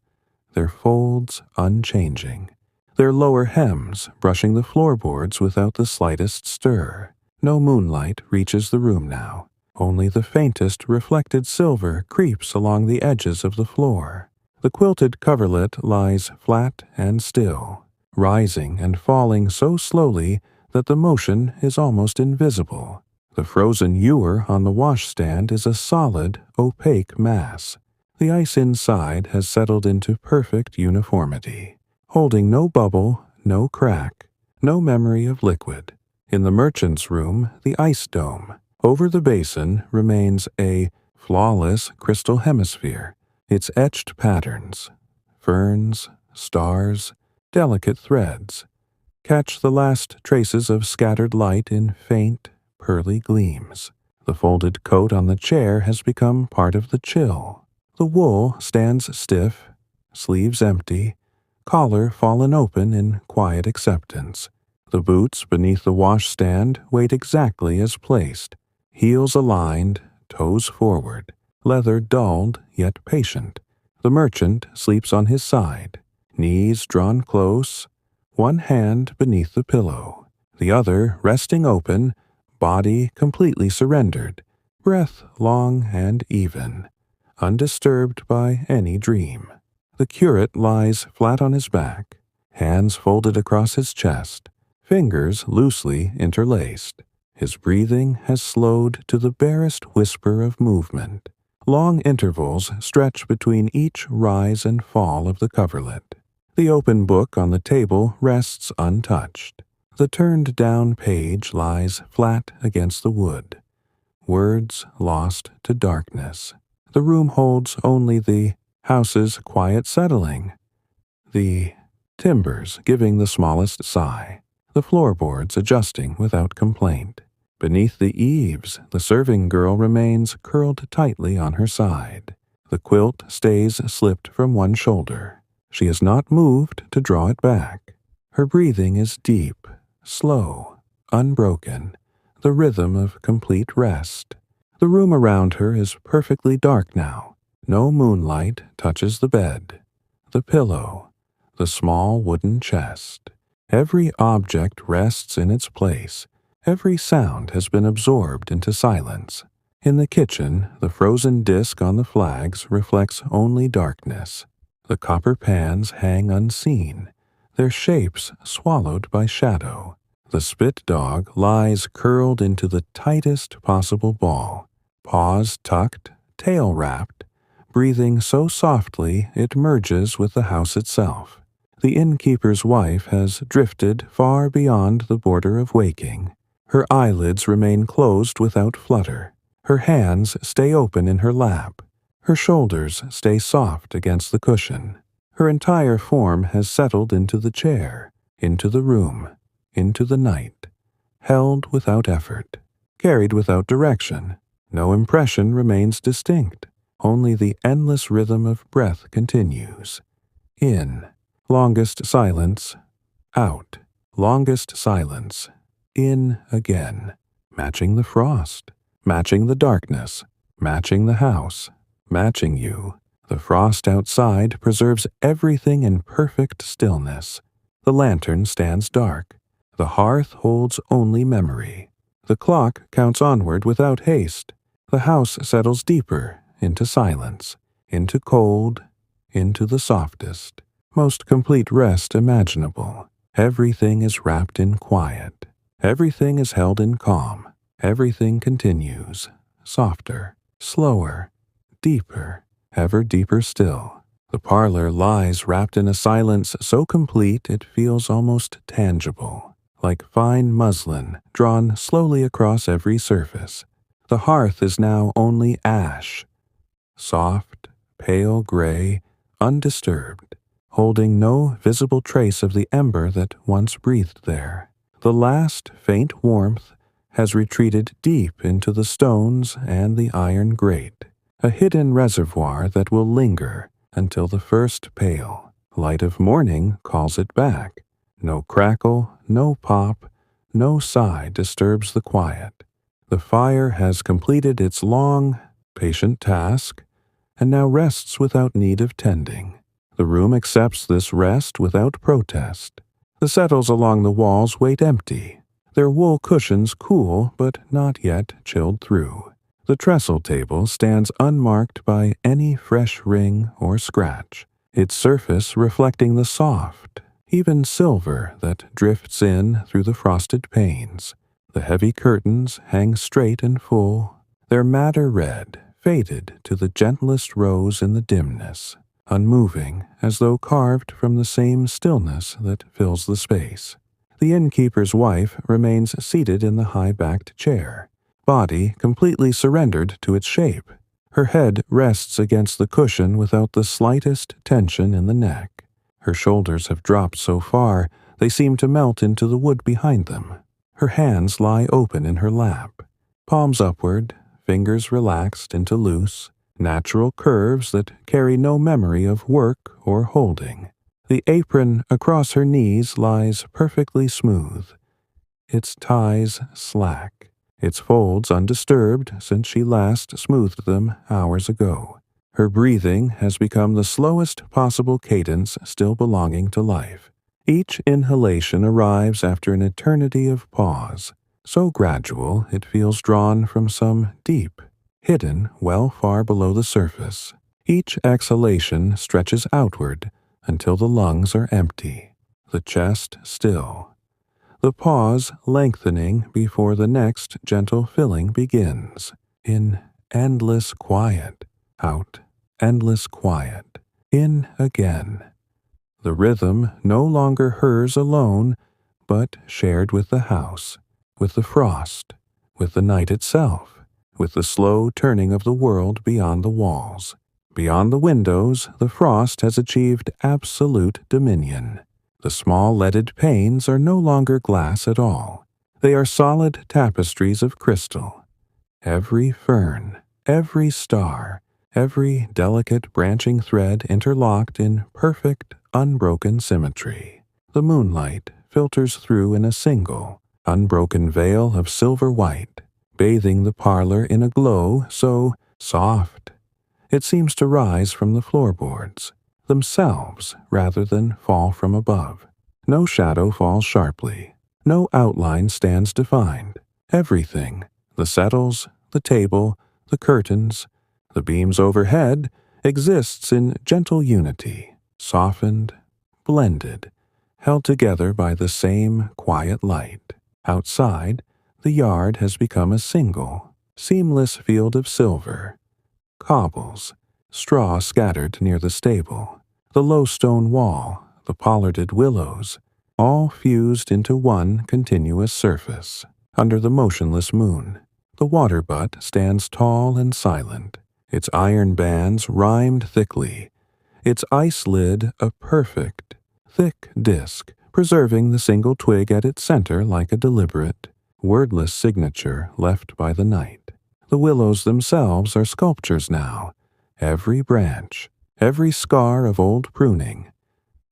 their folds unchanging, their lower hems brushing the floorboards without the slightest stir. No moonlight reaches the room now. Only the faintest reflected silver creeps along the edges of the floor. The quilted coverlet lies flat and still, rising and falling so slowly that the motion is almost invisible. The frozen ewer on the washstand is a solid, opaque mass. The ice inside has settled into perfect uniformity, holding no bubble, no crack, no memory of liquid. In the merchant's room, the ice dome over the basin remains a flawless crystal hemisphere, its etched patterns, ferns, stars, delicate threads, catch the last traces of scattered light in faint, pearly gleams. The folded coat on the chair has become part of the chill. The wool stands stiff, sleeves empty, collar fallen open in quiet acceptance. The boots beneath the washstand wait exactly as placed, heels aligned, toes forward, leather dulled yet patient. The merchant sleeps on his side, knees drawn close, one hand beneath the pillow, the other resting open, body completely surrendered, breath long and even, undisturbed by any dream. The curate lies flat on his back, hands folded across his chest, fingers loosely interlaced. His breathing has slowed to the barest whisper of movement. Long intervals stretch between each rise and fall of the coverlet. The open book on the table rests untouched. The turned-down page lies flat against the wood, words lost to darkness. The room holds only the house's quiet settling, the timbers giving the smallest sigh, the floorboards adjusting without complaint. Beneath the eaves, the serving girl remains curled tightly on her side. The quilt stays slipped from one shoulder. She has not moved to draw it back. Her breathing is deep, slow, unbroken, the rhythm of complete rest. The room around her is perfectly dark now. No moonlight touches the bed, the pillow, the small wooden chest. Every object rests in its place. Every sound has been absorbed into silence. In the kitchen, the frozen disk on the flags reflects only darkness. The copper pans hang unseen, their shapes swallowed by shadow. The spit dog lies curled into the tightest possible ball, paws tucked, tail wrapped, breathing so softly it merges with the house itself. The innkeeper's wife has drifted far beyond the border of waking. Her eyelids remain closed without flutter. Her hands stay open in her lap. Her shoulders stay soft against the cushion. Her entire form has settled into the chair, into the room, into the night, held without effort, carried without direction. No impression remains distinct. Only the endless rhythm of breath continues. In, longest silence, out, longest silence, in again, matching the frost, matching the darkness, matching the house, matching you. The frost outside preserves everything in perfect stillness. The lantern stands dark. The hearth holds only memory. The clock counts onward without haste. The house settles deeper into silence, into cold, into the softest, most complete rest imaginable. Everything is wrapped in quiet. Everything is held in calm. Everything continues, softer, slower, deeper, ever deeper still. The parlor lies wrapped in a silence so complete it feels almost tangible, like fine muslin drawn slowly across every surface. The hearth is now only ash, soft, pale gray, undisturbed, holding no visible trace of the ember that once breathed there. The last faint warmth has retreated deep into the stones and the iron grate, a hidden reservoir that will linger until the first pale light of morning calls it back. No crackle, no pop, no sigh disturbs the quiet. The fire has completed its long, patient task, and now rests without need of tending. The room accepts this rest without protest. The settles along the walls wait empty, their wool cushions cool but not yet chilled through. The trestle table stands unmarked by any fresh ring or scratch, its surface reflecting the soft, even silver that drifts in through the frosted panes. The heavy curtains hang straight and full, their madder red faded to the gentlest rose in the dimness, unmoving as though carved from the same stillness that fills the space. The innkeeper's wife remains seated in the high-backed chair, body completely surrendered to its shape. Her head rests against the cushion without the slightest tension in the neck. Her shoulders have dropped so far they seem to melt into the wood behind them. Her hands lie open in her lap, palms upward, fingers relaxed into loose, natural curves that carry no memory of work or holding. The apron across her knees lies perfectly smooth, its ties slack, its folds undisturbed since she last smoothed them hours ago. Her breathing has become the slowest possible cadence still belonging to life. Each inhalation arrives after an eternity of pause, so gradual it feels drawn from some deep, hidden well far below the surface. Each exhalation stretches outward until the lungs are empty, the chest still, the pause lengthening before the next gentle filling begins. In endless quiet, out, endless quiet, in again. The rhythm no longer hers alone, but shared with the house, with the frost, with the night itself, with the slow turning of the world beyond the walls. Beyond the windows, the frost has achieved absolute dominion. The small leaded panes are no longer glass at all. They are solid tapestries of crystal. Every fern, every star, every delicate branching thread interlocked in perfect, unbroken symmetry. The moonlight filters through in a single, unbroken veil of silver white, bathing the parlor in a glow so soft. It seems to rise from the floorboards themselves rather than fall from above. No shadow falls sharply. No outline stands defined. Everything, the settles, the table, the curtains, the beams overhead, exists in gentle unity, softened, blended, held together by the same quiet light. Outside, the yard has become a single, seamless field of silver, cobbles, straw scattered near the stable, the low stone wall, the pollarded willows, all fused into one continuous surface. Under the motionless moon, the water butt stands tall and silent, its iron bands rimed thickly, its ice lid a perfect, thick disk, preserving the single twig at its center like a deliberate, wordless signature left by the night. The willows themselves are sculptures now, every branch, every scar of old pruning,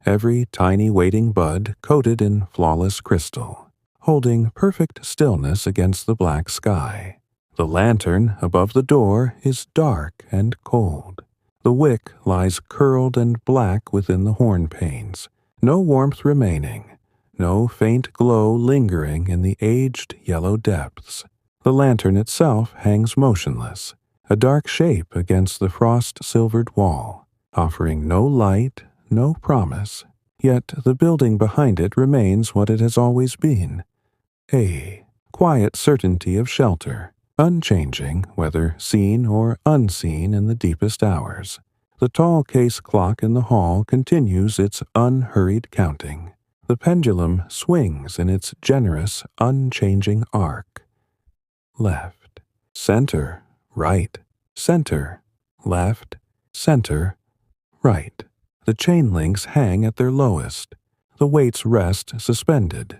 every tiny waiting bud coated in flawless crystal, holding perfect stillness against the black sky. The lantern above the door is dark and cold. The wick lies curled and black within the horn panes, no warmth remaining, no faint glow lingering in the aged yellow depths. The lantern itself hangs motionless, a dark shape against the frost-silvered wall, offering no light, no promise. Yet the building behind it remains what it has always been, a quiet certainty of shelter, unchanging whether seen or unseen in the deepest hours. The tall case clock in the hall continues its unhurried counting. The pendulum swings in its generous, unchanging arc. Left, center, right, center, left, center, right. The chain links hang at their lowest. The weights rest suspended,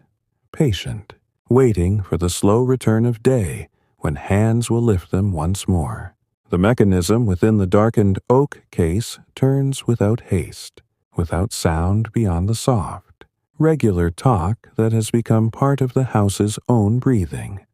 patient, waiting for the slow return of day when hands will lift them once more. The mechanism within the darkened oak case turns without haste, without sound beyond the soft, regular talk that has become part of the house's own breathing.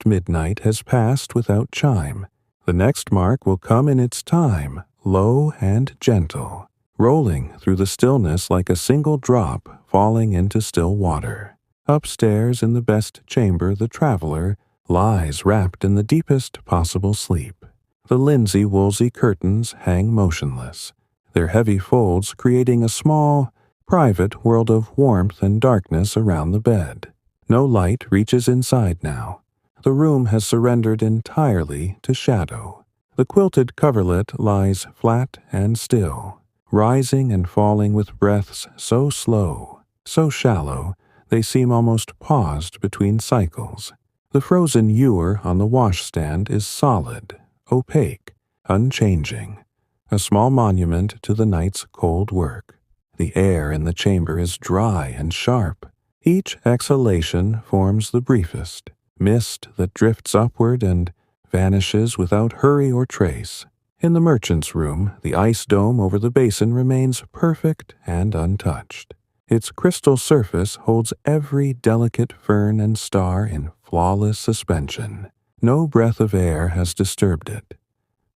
midnight has passed without chime. The next mark will come in its time, low and gentle, rolling through the stillness like a single drop falling into still water. Upstairs in the best chamber the traveler lies wrapped in the deepest possible sleep. The linsey-woolsey curtains hang motionless, their heavy folds creating a small, private world of warmth and darkness around the bed. No light reaches inside now. The room has surrendered entirely to shadow. The quilted coverlet lies flat and still, rising and falling with breaths so slow, so shallow, they seem almost paused between cycles. The frozen ewer on the washstand is solid, opaque, unchanging, a small monument to the night's cold work. The air in the chamber is dry and sharp. Each exhalation forms the briefest, mist that drifts upward and vanishes without hurry or trace. In the merchant's room, the ice dome over the basin remains perfect and untouched. Its crystal surface holds every delicate fern and star in flawless suspension. No breath of air has disturbed it.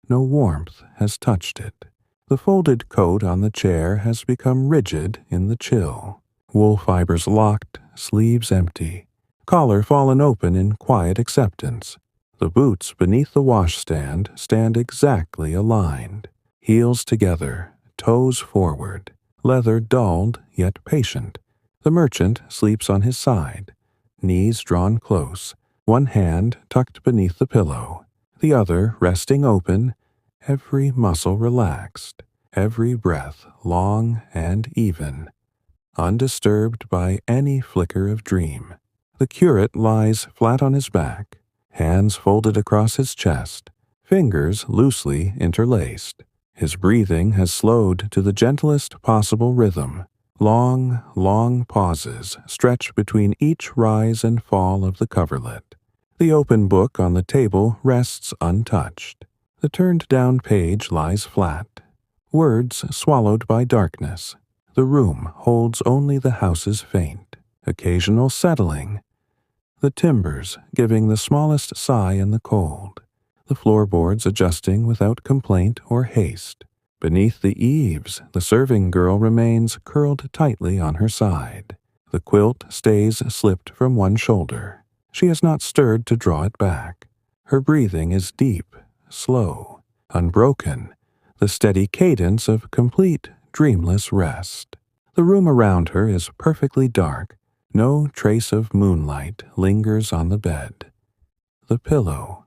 No warmth has touched it. The folded coat on the chair has become rigid in the chill. Wool fibers locked, sleeves empty, collar fallen open in quiet acceptance. The boots beneath the washstand stand exactly aligned, heels together, toes forward, leather dulled yet patient. The merchant sleeps on his side, knees drawn close, one hand tucked beneath the pillow, the other resting open, every muscle relaxed, every breath long and even, undisturbed by any flicker of dream. The curate lies flat on his back, hands folded across his chest, fingers loosely interlaced. His breathing has slowed to the gentlest possible rhythm. Long, long pauses stretch between each rise and fall of the coverlet. The open book on the table rests untouched. The turned-down page lies flat, words swallowed by darkness. The room holds only the house's faint, occasional settling, the timbers giving the smallest sigh in the cold, the floorboards adjusting without complaint or haste. Beneath the eaves, the serving girl remains curled tightly on her side. The quilt stays slipped from one shoulder. She has not stirred to draw it back. Her breathing is deep, slow, unbroken, the steady cadence of complete, dreamless rest. The room around her is perfectly dark. No trace of moonlight lingers on the bed. The pillow,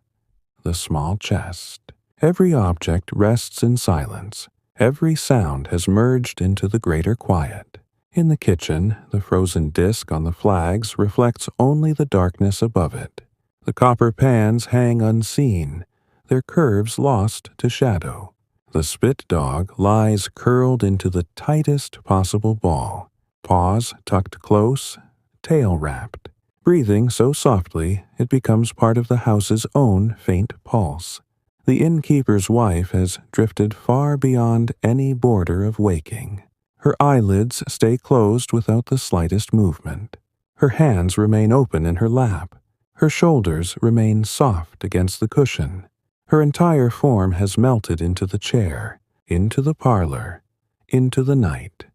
the small chest. Every object rests in silence. Every sound has merged into the greater quiet. In the kitchen, the frozen disk on the flags reflects only the darkness above it. The copper pans hang unseen, their curves lost to shadow. The spit dog lies curled into the tightest possible ball, paws tucked close, tail wrapped, breathing so softly it becomes part of the house's own faint pulse. The innkeeper's wife has drifted far beyond any border of waking. Her eyelids stay closed without the slightest movement. Her hands remain open in her lap. Her shoulders remain soft against the cushion. Her entire form has melted into the chair, into the parlor, into the night,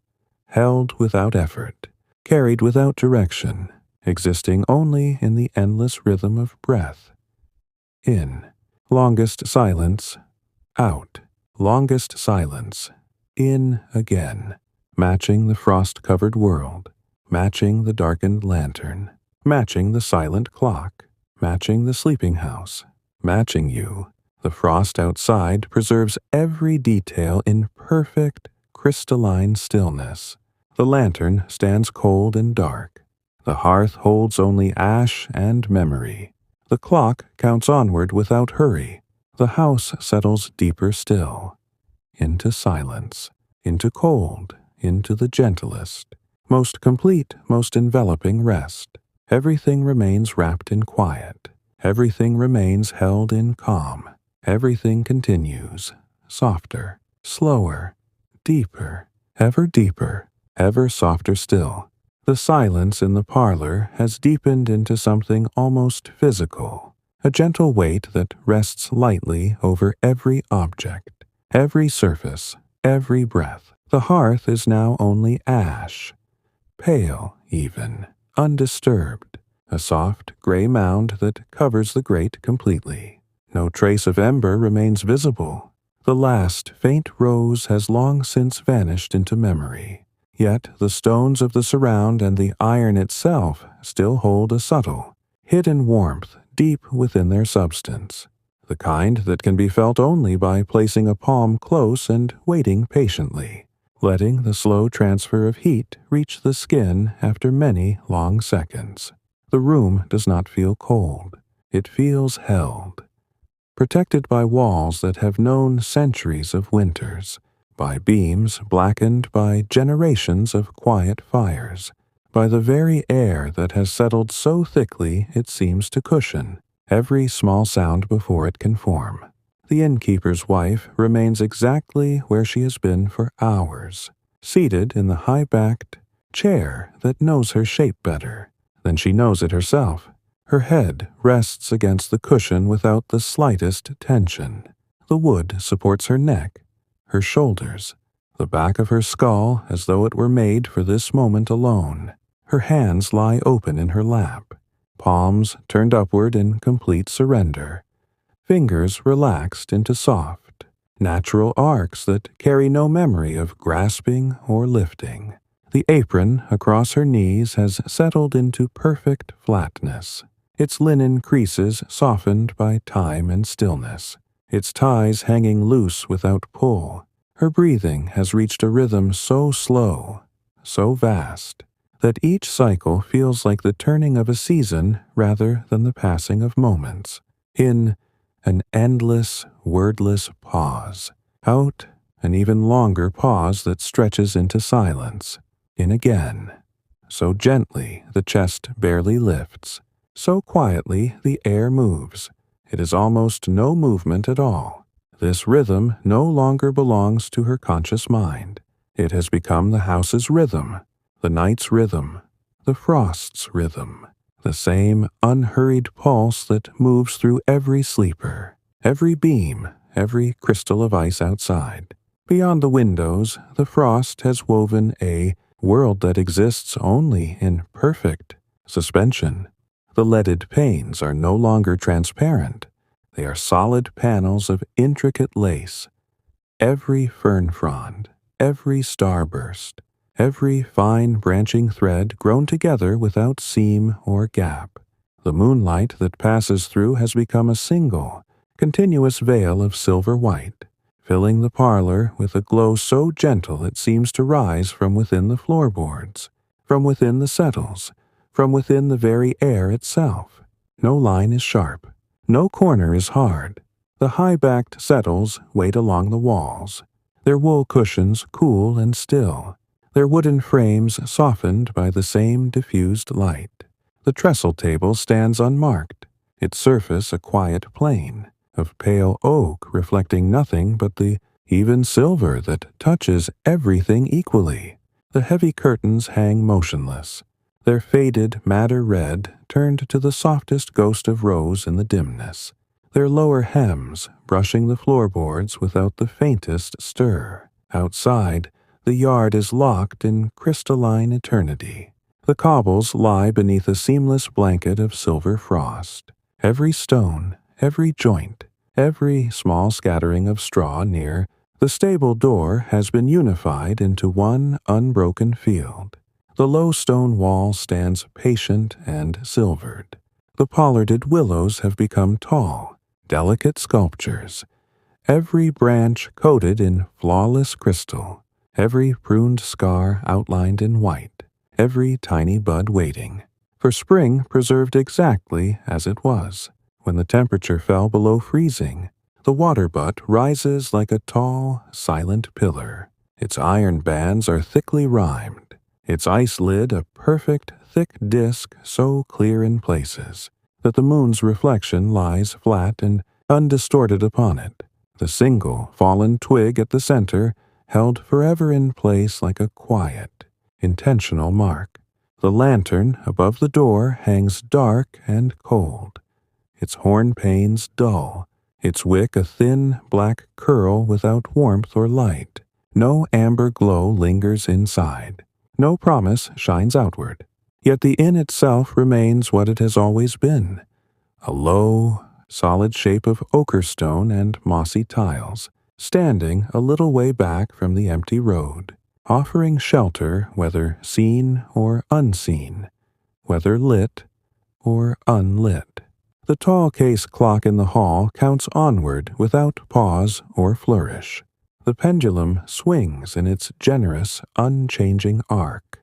held without effort, carried without direction, existing only in the endless rhythm of breath. In. Longest silence. Out. Longest silence. In again. Matching the frost-covered world. Matching the darkened lantern. Matching the silent clock. Matching the sleeping house. Matching you. The frost outside preserves every detail in perfect, crystalline stillness. The lantern stands cold and dark. The hearth holds only ash and memory. The clock counts onward without hurry. The house settles deeper still. Into silence. Into cold. Into the gentlest. Most complete, most enveloping rest. Everything remains wrapped in quiet. Everything remains held in calm. Everything continues, softer, slower, deeper, ever softer still. The silence in the parlor has deepened into something almost physical, a gentle weight that rests lightly over every object, every surface, every breath. The hearth is now only ash, pale even, undisturbed, a soft gray mound that covers the grate completely. No trace of ember remains visible. The last faint rose has long since vanished into memory. Yet the stones of the surround and the iron itself still hold a subtle, hidden warmth deep within their substance, the kind that can be felt only by placing a palm close and waiting patiently, letting the slow transfer of heat reach the skin after many long seconds. The room does not feel cold. It feels held. Protected by walls that have known centuries of winters, by beams blackened by generations of quiet fires, by the very air that has settled so thickly it seems to cushion every small sound before it can form. The innkeeper's wife remains exactly where she has been for hours, seated in the high-backed chair that knows her shape better than she knows it herself. Her head rests against the cushion without the slightest tension. The wood supports her neck, her shoulders, the back of her skull as though it were made for this moment alone. Her hands lie open in her lap, palms turned upward in complete surrender, fingers relaxed into soft, natural arcs that carry no memory of grasping or lifting. The apron across her knees has settled into perfect flatness, its linen creases softened by time and stillness, its ties hanging loose without pull. Her breathing has reached a rhythm so slow, so vast, that each cycle feels like the turning of a season rather than the passing of moments. In an endless, wordless pause. Out, an even longer pause that stretches into silence. In again. So gently the chest barely lifts. So quietly the air moves. It is almost no movement at all. This rhythm no longer belongs to her conscious mind. It has become the house's rhythm, the night's rhythm, the frost's rhythm, the same unhurried pulse that moves through every sleeper, every beam, every crystal of ice outside. Beyond the windows, the frost has woven a world that exists only in perfect suspension. The leaded panes are no longer transparent. They are solid panels of intricate lace. Every fern frond, every starburst, every fine branching thread grown together without seam or gap. The moonlight that passes through has become a single, continuous veil of silver white, filling the parlor with a glow so gentle it seems to rise from within the floorboards, from within the settles, from within the very air itself. No line is sharp, no corner is hard. The high-backed settles wait along the walls, their wool cushions cool and still, their wooden frames softened by the same diffused light. The trestle table stands unmarked, its surface a quiet plane, of pale oak reflecting nothing but the even silver that touches everything equally. The heavy curtains hang motionless, their faded madder red turned to the softest ghost of rose in the dimness, their lower hems brushing the floorboards without the faintest stir. Outside, the yard is locked in crystalline eternity. The cobbles lie beneath a seamless blanket of silver frost. Every stone, every joint, every small scattering of straw near the stable door has been unified into one unbroken field. The low stone wall stands patient and silvered. The pollarded willows have become tall, delicate sculptures, every branch coated in flawless crystal, every pruned scar outlined in white, every tiny bud waiting for spring preserved exactly as it was. When the temperature fell below freezing, the water butt rises like a tall, silent pillar. Its iron bands are thickly rimed, its ice lid a perfect, thick disk so clear in places that the moon's reflection lies flat and undistorted upon it. The single fallen twig at the center held forever in place like a quiet, intentional mark. The lantern above the door hangs dark and cold, its horn panes dull, its wick a thin black curl without warmth or light. No amber glow lingers inside. No promise shines outward. Yet the inn itself remains what it has always been, a low, solid shape of ochre stone and mossy tiles, standing a little way back from the empty road, offering shelter whether seen or unseen, whether lit or unlit. The tall case clock in the hall counts onward without pause or flourish. The pendulum swings in its generous, unchanging arc.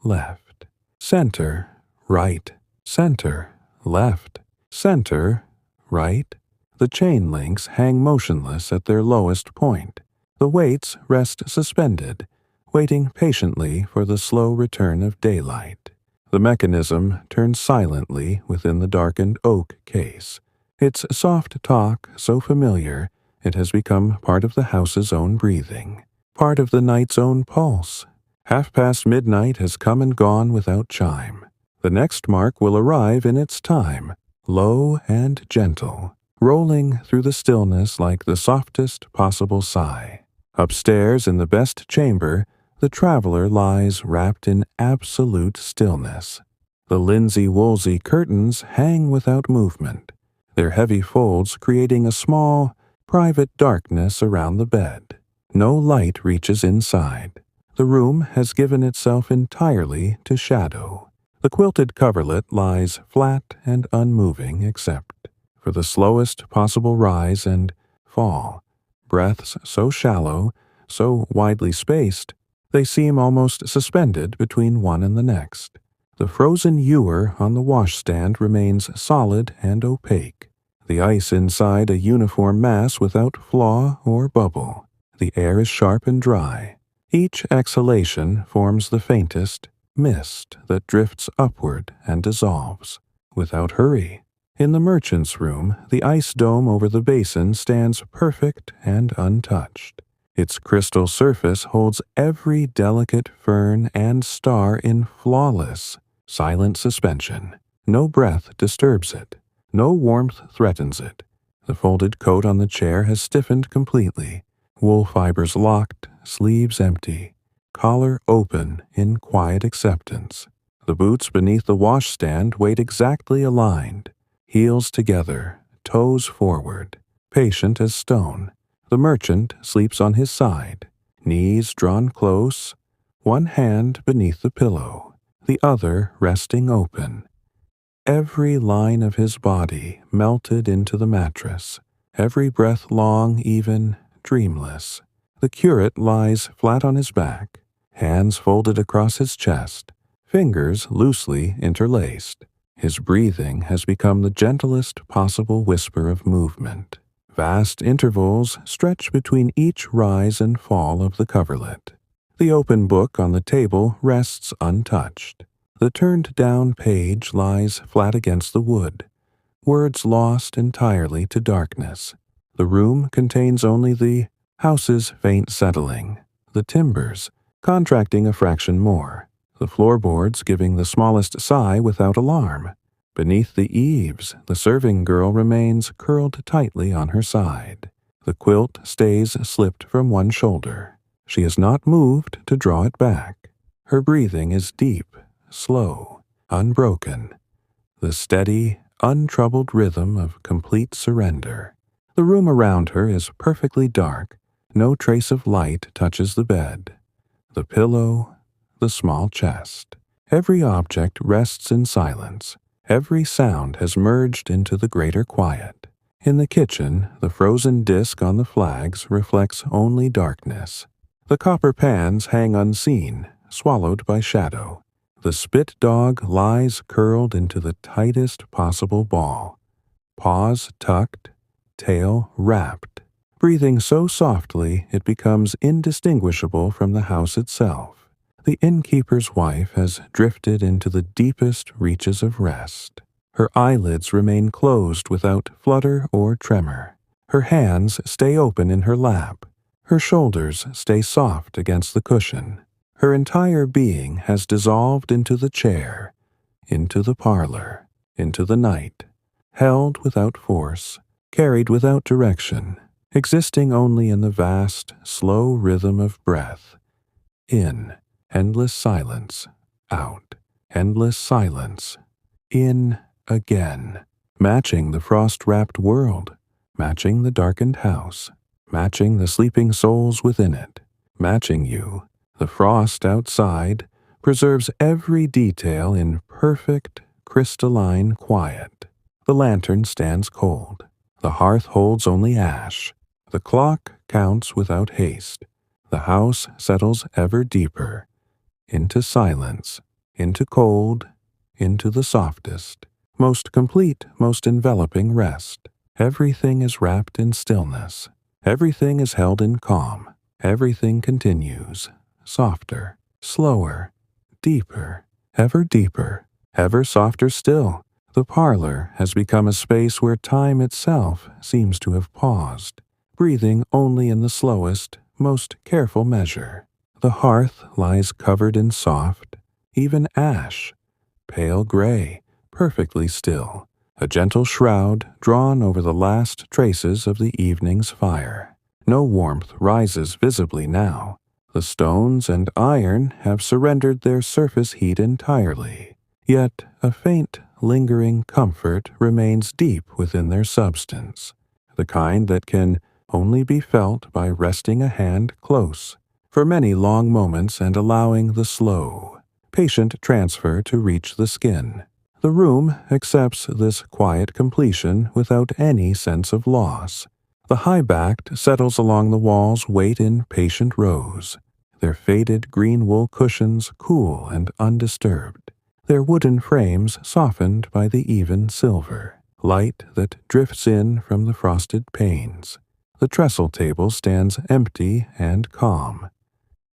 Left, center, right, center, left, center, right. The chain links hang motionless at their lowest point. The weights rest suspended, waiting patiently for the slow return of daylight. The mechanism turns silently within the darkened oak case. Its soft talk so familiar, it has become part of the house's own breathing, part of the night's own pulse. midnight has come and gone without chime. The next mark will arrive in its time, low and gentle, rolling through the stillness like the softest possible sigh. Upstairs in the best chamber, the traveler lies wrapped in absolute stillness. The linsey-woolsey curtains hang without movement, their heavy folds creating a small, private darkness around the bed. No light reaches inside. The room has given itself entirely to shadow. The quilted coverlet lies flat and unmoving except for the slowest possible rise and fall, breaths so shallow, so widely spaced, they seem almost suspended between one and the next. The frozen ewer on the washstand remains solid and opaque, the ice inside a uniform mass without flaw or bubble. The air is sharp and dry. Each exhalation forms the faintest mist that drifts upward and dissolves, without hurry. In the merchant's room, the ice dome over the basin stands perfect and untouched. Its crystal surface holds every delicate fern and star in flawless, silent suspension. No breath disturbs it. No warmth threatens it. The folded coat on the chair has stiffened completely. Wool fibers locked, sleeves empty. Collar open in quiet acceptance. The boots beneath the washstand wait exactly aligned. Heels together, toes forward. Patient as stone. The merchant sleeps on his side. Knees drawn close. One hand beneath the pillow. The other resting open. Every line of his body melted into the mattress, every breath long, even, dreamless. The curate lies flat on his back, hands folded across his chest, fingers loosely interlaced. His breathing has become the gentlest possible whisper of movement. Vast intervals stretch between each rise and fall of the coverlet. The open book on the table rests untouched. The turned-down page lies flat against the wood, words lost entirely to darkness. The room contains only the house's faint settling, the timbers contracting a fraction more, the floorboards giving the smallest sigh without alarm. Beneath the eaves, the serving girl remains curled tightly on her side. The quilt stays slipped from one shoulder. She has not moved to draw it back. Her breathing is deep, slow, unbroken, the steady, untroubled rhythm of complete surrender. The room around her is perfectly dark. No trace of light touches the bed, the pillow, the small chest. Every object rests in silence. Every sound has merged into the greater quiet. In the kitchen, the frozen disk on the flags reflects only darkness. The copper pans hang unseen, swallowed by shadow. The spit dog lies curled into the tightest possible ball, paws tucked, tail wrapped, breathing so softly it becomes indistinguishable from the house itself. The innkeeper's wife has drifted into the deepest reaches of rest. Her eyelids remain closed without flutter or tremor. Her hands stay open in her lap. Her shoulders stay soft against the cushion. Her entire being has dissolved into the chair, into the parlor, into the night, held without force, carried without direction, existing only in the vast, slow rhythm of breath. In, endless silence, out, endless silence, in again, matching the frost-wrapped world, matching the darkened house, matching the sleeping souls within it, matching you. The frost outside preserves every detail in perfect, crystalline quiet. The lantern stands cold. The hearth holds only ash. The clock counts without haste. The house settles ever deeper, into silence, into cold, into the softest, most complete, most enveloping rest. Everything is wrapped in stillness. Everything is held in calm. Everything continues. Softer, slower, deeper, ever softer still. The parlor has become a space where time itself seems to have paused, breathing only in the slowest, most careful measure. The hearth lies covered in soft, even ash, pale gray, perfectly still, a gentle shroud drawn over the last traces of the evening's fire. No warmth rises visibly now. The stones and iron have surrendered their surface heat entirely, yet a faint, lingering comfort remains deep within their substance, the kind that can only be felt by resting a hand close for many long moments and allowing the slow, patient transfer to reach the skin. The room accepts this quiet completion without any sense of loss. The high-backed settles along the walls wait in patient rows, their faded green wool cushions cool and undisturbed, their wooden frames softened by the even silver, light that drifts in from the frosted panes. The trestle table stands empty and calm,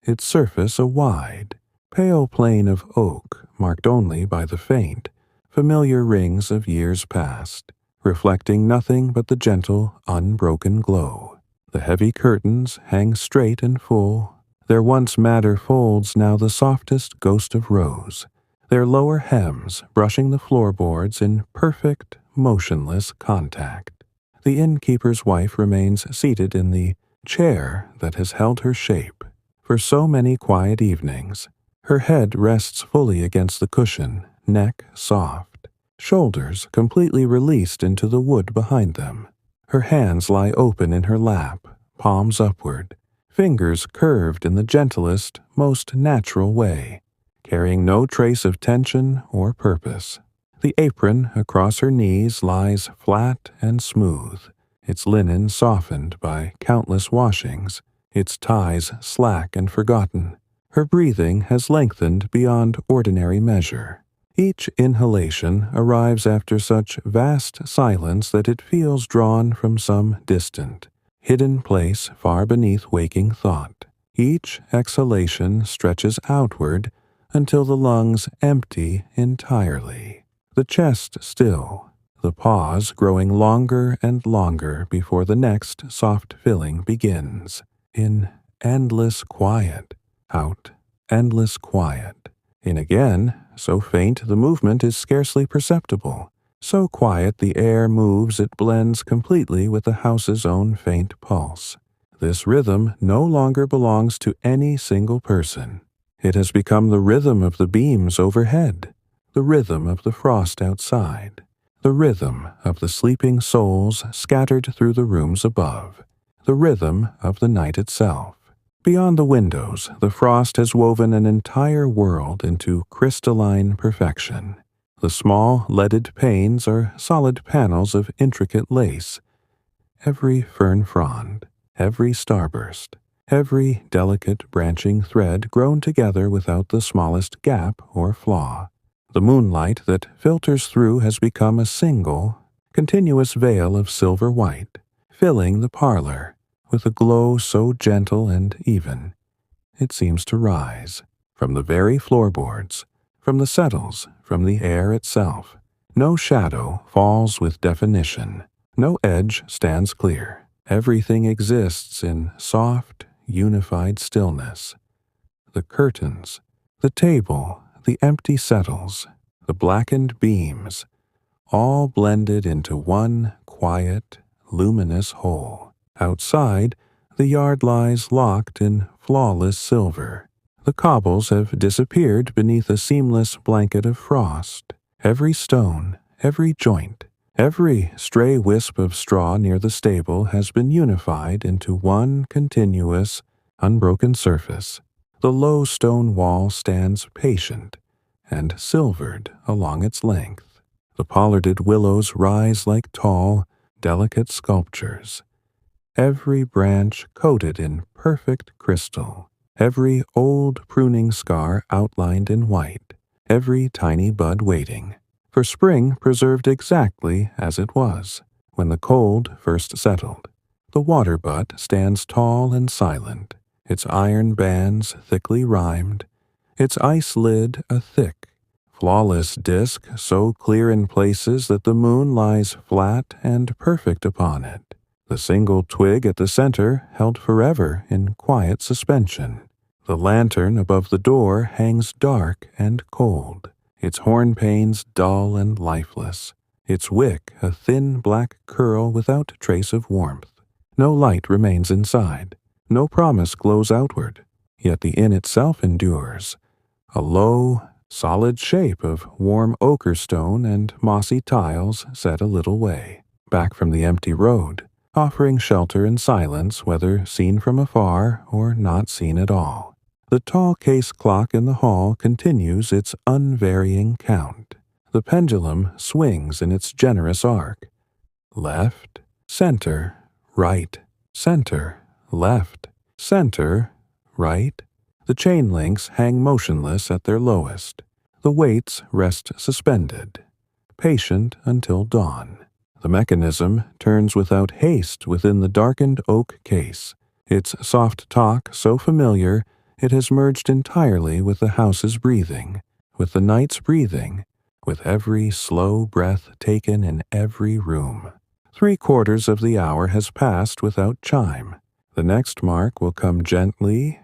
its surface a wide, pale plane of oak marked only by the faint, familiar rings of years past, reflecting nothing but the gentle, unbroken glow. The heavy curtains hang straight and full, their once madder folds now the softest ghost of rose. their lower hems brushing the floorboards in perfect, motionless contact. The innkeeper's wife remains seated in the chair that has held her shape for so many quiet evenings. Her head rests fully against the cushion, neck soft, shoulders completely released into the wood behind them. Her hands lie open in her lap, palms upward, fingers curved in the gentlest, most natural way, carrying no trace of tension or purpose. The apron across her knees lies flat and smooth, its linen softened by countless washings, its ties slack and forgotten. Her breathing has lengthened beyond ordinary measure. Each inhalation arrives after such vast silence that it feels drawn from some distant, hidden place far beneath waking thought. Each exhalation stretches outward until the lungs empty entirely. The chest still, the pause growing longer and longer before the next soft filling begins. In endless quiet, out, endless quiet. In again, so faint the movement is scarcely perceptible. So quiet the air moves it blends completely with the house's own faint pulse. This rhythm no longer belongs to any single person. It has become the rhythm of the beams overhead, the rhythm of the frost outside, the rhythm of the sleeping souls scattered through the rooms above, the rhythm of the night itself. Beyond the windows, the frost has woven an entire world into crystalline perfection. The small leaded panes are solid panels of intricate lace. Every fern frond, every starburst, every delicate branching thread grown together without the smallest gap or flaw. The moonlight that filters through has become a single, continuous veil of silver white, filling the parlor with a glow so gentle and even. It seems to rise from the very floorboards, from the settles, from the air itself. No shadow falls with definition. No edge stands clear. Everything exists in soft, unified stillness. The curtains, the table, the empty settles, the blackened beams, all blended into one quiet, luminous whole. Outside, the yard lies locked in flawless silver. The cobbles have disappeared beneath a seamless blanket of frost. Every stone, every joint, every stray wisp of straw near the stable has been unified into one continuous, unbroken surface. The low stone wall stands patient and silvered along its length. The pollarded willows rise like tall, delicate sculptures. Every branch coated in perfect crystal, every old pruning scar outlined in white, every tiny bud waiting for spring preserved exactly as it was when the cold first settled. The water butt stands tall and silent, its iron bands thickly rimed, its ice lid a thick, flawless disk so clear in places that the moon lies flat and perfect upon it. The single twig at the center held forever in quiet suspension. The lantern above the door hangs dark and cold, its horn panes dull and lifeless, its wick a thin black curl without trace of warmth. No light remains inside, no promise glows outward, yet the inn itself endures, a low, solid shape of warm ochre stone and mossy tiles set a little way, back from the empty road, offering shelter and silence whether seen from afar or not seen at all. The tall case clock in the hall continues its unvarying count. The pendulum swings in its generous arc. Left, center, right, center, left, center, right. The chain links hang motionless at their lowest. The weights rest suspended, patient until dawn. The mechanism turns without haste within the darkened oak case, its soft talk so familiar it has merged entirely with the house's breathing, with the night's breathing, with every slow breath taken in every room. 3/4 of the hour has passed without chime. The next mark will come gently,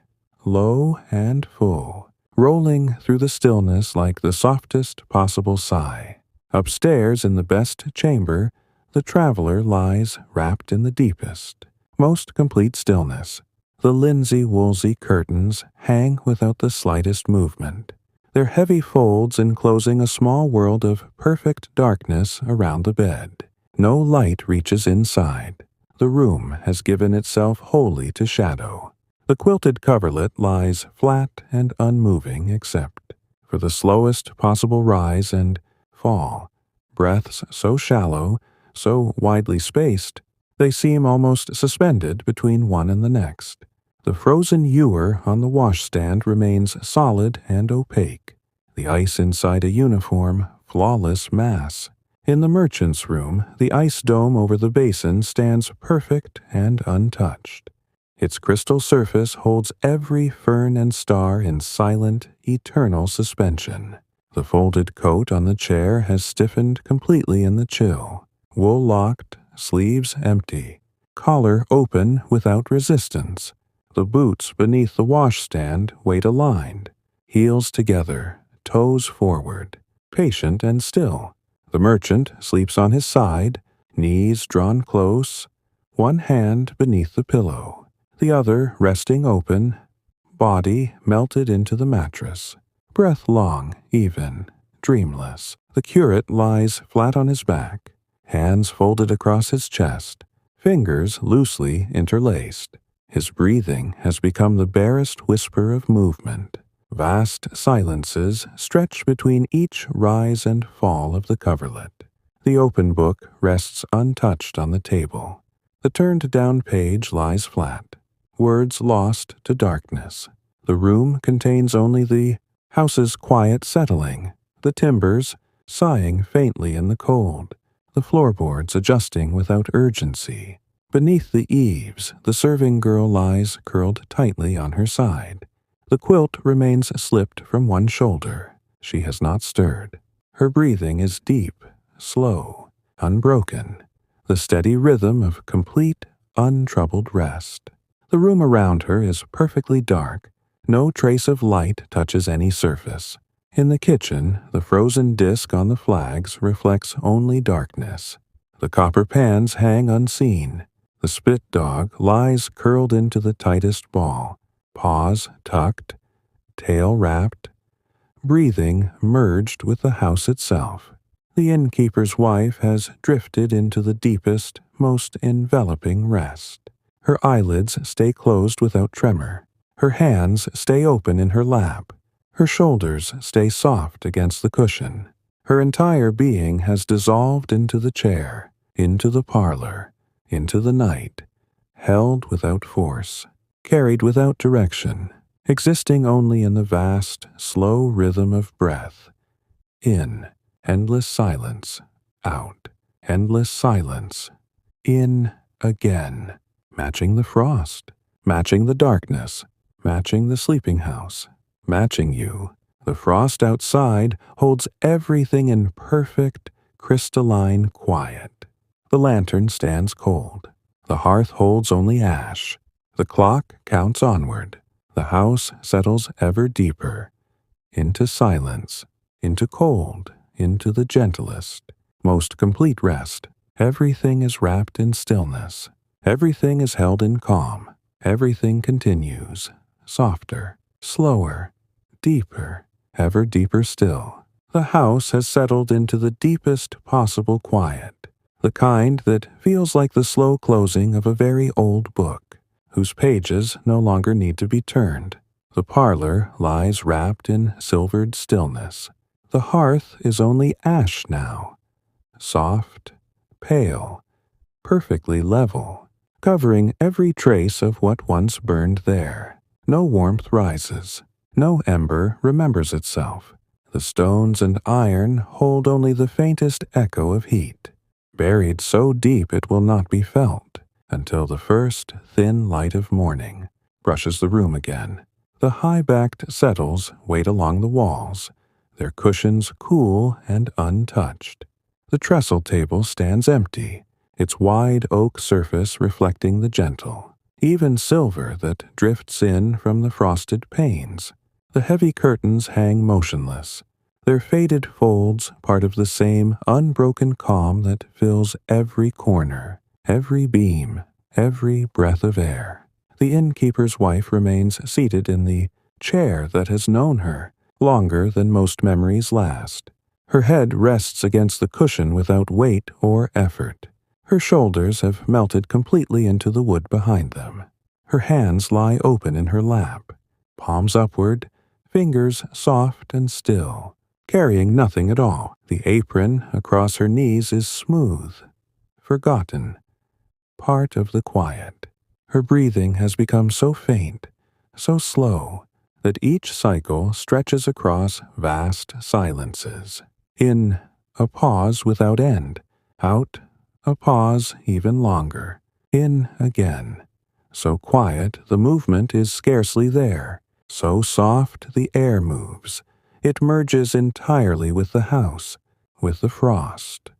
low and full, rolling through the stillness like the softest possible sigh. Upstairs in the best chamber, the traveler lies wrapped in the deepest, most complete stillness. The linsey-woolsey curtains hang without the slightest movement, their heavy folds enclosing a small world of perfect darkness around the bed. No light reaches inside. The room has given itself wholly to shadow. The quilted coverlet lies flat and unmoving except for the slowest possible rise and fall, breaths so shallow, so widely spaced, they seem almost suspended between one and the next. The frozen ewer on the washstand remains solid and opaque, the ice inside a uniform, flawless mass. In the merchant's room, the ice dome over the basin stands perfect and untouched. Its crystal surface holds every fern and star in silent, eternal suspension. The folded coat on the chair has stiffened completely in the chill, wool locked, sleeves empty, collar open without resistance. The boots beneath the washstand wait aligned, heels together, toes forward, patient and still. The merchant sleeps on his side, knees drawn close, one hand beneath the pillow, the other resting open, body melted into the mattress, breath long, even, dreamless. The curate lies flat on his back, hands folded across his chest, fingers loosely interlaced. His breathing has become the barest whisper of movement. Vast silences stretch between each rise and fall of the coverlet. The open book rests untouched on the table. The turned-down page lies flat, words lost to darkness. The room contains only the house's quiet settling, the timbers sighing faintly in the cold, the floorboards adjusting without urgency. Beneath the eaves, the serving girl lies curled tightly on her side. The quilt remains slipped from one shoulder. She has not stirred. Her breathing is deep, slow, unbroken, the steady rhythm of complete, untroubled rest. The room around her is perfectly dark. No trace of light touches any surface. In the kitchen, the frozen disk on the flags reflects only darkness. The copper pans hang unseen. The spit dog lies curled into the tightest ball, paws tucked, tail wrapped, breathing merged with the house itself. The innkeeper's wife has drifted into the deepest, most enveloping rest. Her eyelids stay closed without tremor. Her hands stay open in her lap. Her shoulders stay soft against the cushion. Her entire being has dissolved into the chair, into the parlor, into the night, held without force, carried without direction, existing only in the vast, slow rhythm of breath. In, endless silence. Out, endless silence. In, again, matching the frost, matching the darkness, matching the sleeping house, matching you. The frost outside holds everything in perfect, crystalline quiet. The lantern stands cold. The hearth holds only ash. The clock counts onward. The house settles ever deeper, into silence, into cold, into the gentlest, most complete rest. Everything is wrapped in stillness. Everything is held in calm. Everything continues, softer, slower, deeper, ever deeper still. The house has settled into the deepest possible quiet, the kind that feels like the slow closing of a very old book, whose pages no longer need to be turned. The parlor lies wrapped in silvered stillness. The hearth is only ash now, soft, pale, perfectly level, covering every trace of what once burned there. No warmth rises. No ember remembers itself. The stones and iron hold only the faintest echo of heat, buried so deep it will not be felt, until the first thin light of morning brushes the room again. The high-backed settles wait along the walls, their cushions cool and untouched. The trestle table stands empty, its wide oak surface reflecting the gentle, even silver that drifts in from the frosted panes. The heavy curtains hang motionless, their faded folds part of the same unbroken calm that fills every corner, every beam, every breath of air. The innkeeper's wife remains seated in the chair that has known her longer than most memories last. Her head rests against the cushion without weight or effort. Her shoulders have melted completely into the wood behind them. Her hands lie open in her lap, palms upward, fingers soft and still, carrying nothing at all. The apron across her knees is smooth, forgotten, part of the quiet. Her breathing has become so faint, so slow, that each cycle stretches across vast silences. In, a pause without end. Out, a pause even longer. In again. So quiet the movement is scarcely there. So soft the air moves. It merges entirely with the house, with the frost,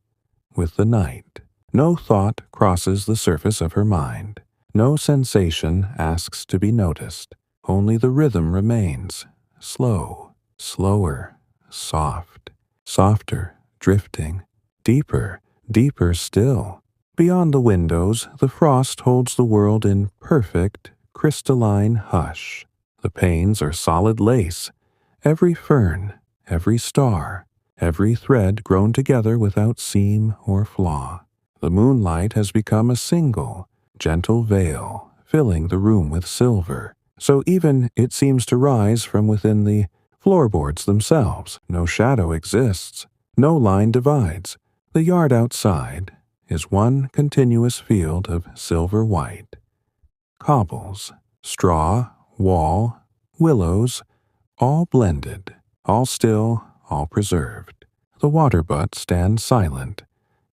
with the night. No thought crosses the surface of her mind. No sensation asks to be noticed. Only the rhythm remains, slow, slower, soft, softer, drifting, deeper, deeper still. Beyond the windows, the frost holds the world in perfect, crystalline hush. The panes are solid lace, every fern, every star, every thread grown together without seam or flaw. The moonlight has become a single, gentle veil, filling the room with silver, so even it seems to rise from within the floorboards themselves. No shadow exists, no line divides. The yard outside is one continuous field of silver white. Cobbles, straw, wall, willows, all blended, all still, all preserved. The water butt stands silent,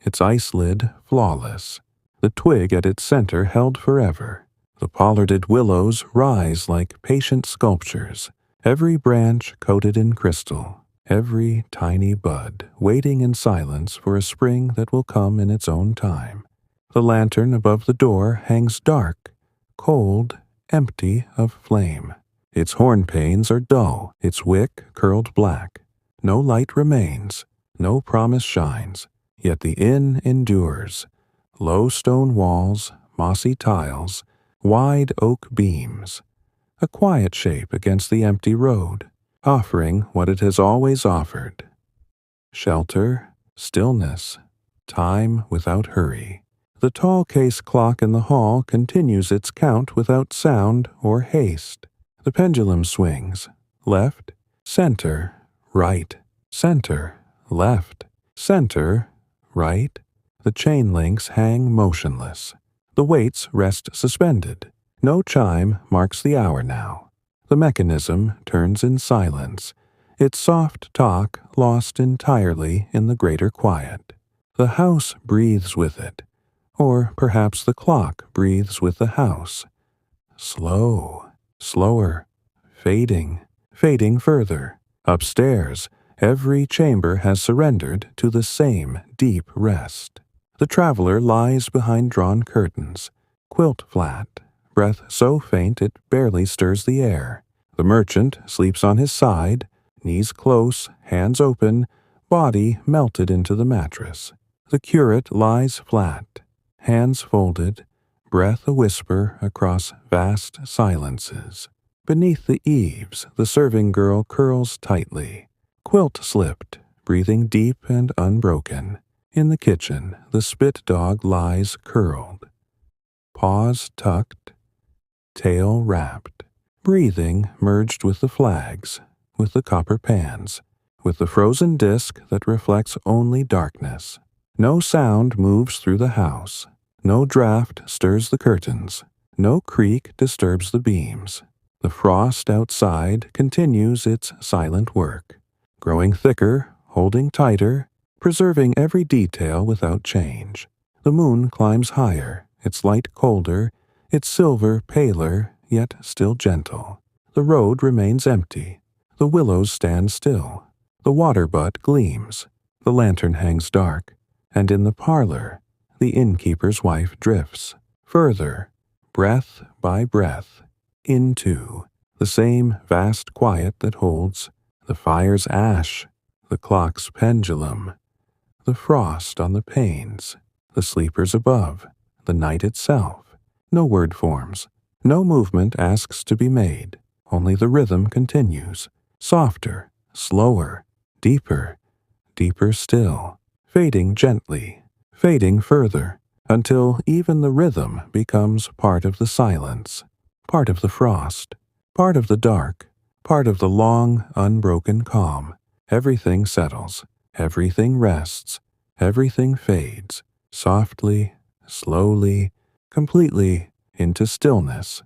its ice lid flawless, the twig at its center held forever. The pollarded willows rise like patient sculptures, every branch coated in crystal, every tiny bud waiting in silence for a spring that will come in its own time. The lantern above the door hangs dark, cold, empty of flame. Its horn panes are dull, its wick curled black. No light remains, no promise shines, yet the inn endures. Low stone walls, mossy tiles, wide oak beams. A quiet shape against the empty road, offering what it has always offered. Shelter, stillness, time without hurry. The tall case clock in the hall continues its count without sound or haste. The pendulum swings, left, center, right, center, left, center, right. The chain links hang motionless. The weights rest suspended. No chime marks the hour now. The mechanism turns in silence, its soft talk lost entirely in the greater quiet. The house breathes with it, or perhaps the clock breathes with the house. Slow, slower, fading, fading further. Upstairs, every chamber has surrendered to the same deep rest. The traveler lies behind drawn curtains, quilt flat, breath so faint it barely stirs the air. The merchant sleeps on his side, knees close, hands open, body melted into the mattress. The curate lies flat, hands folded, breath a whisper across vast silences. Beneath the eaves, the serving girl curls tightly, quilt slipped, breathing deep and unbroken. In the kitchen, the spit dog lies curled, paws tucked, tail wrapped, breathing merged with the flags, with the copper pans, with the frozen disk that reflects only darkness. No sound moves through the house. No draught stirs the curtains. No creak disturbs the beams. The frost outside continues its silent work, growing thicker, holding tighter, preserving every detail without change. The moon climbs higher, its light colder, its silver paler, yet still gentle. The road remains empty. The willows stand still. The water butt gleams. The lantern hangs dark, and in the parlor, the innkeeper's wife drifts, further, breath by breath, into the same vast quiet that holds the fire's ash, the clock's pendulum, the frost on the panes, the sleepers above, the night itself. No word forms, no movement asks to be made, only the rhythm continues, softer, slower, deeper, deeper still, fading gently, fading further, until even the rhythm becomes part of the silence, part of the frost, part of the dark, part of the long, unbroken calm. Everything settles, everything rests, everything fades, softly, slowly, completely into stillness,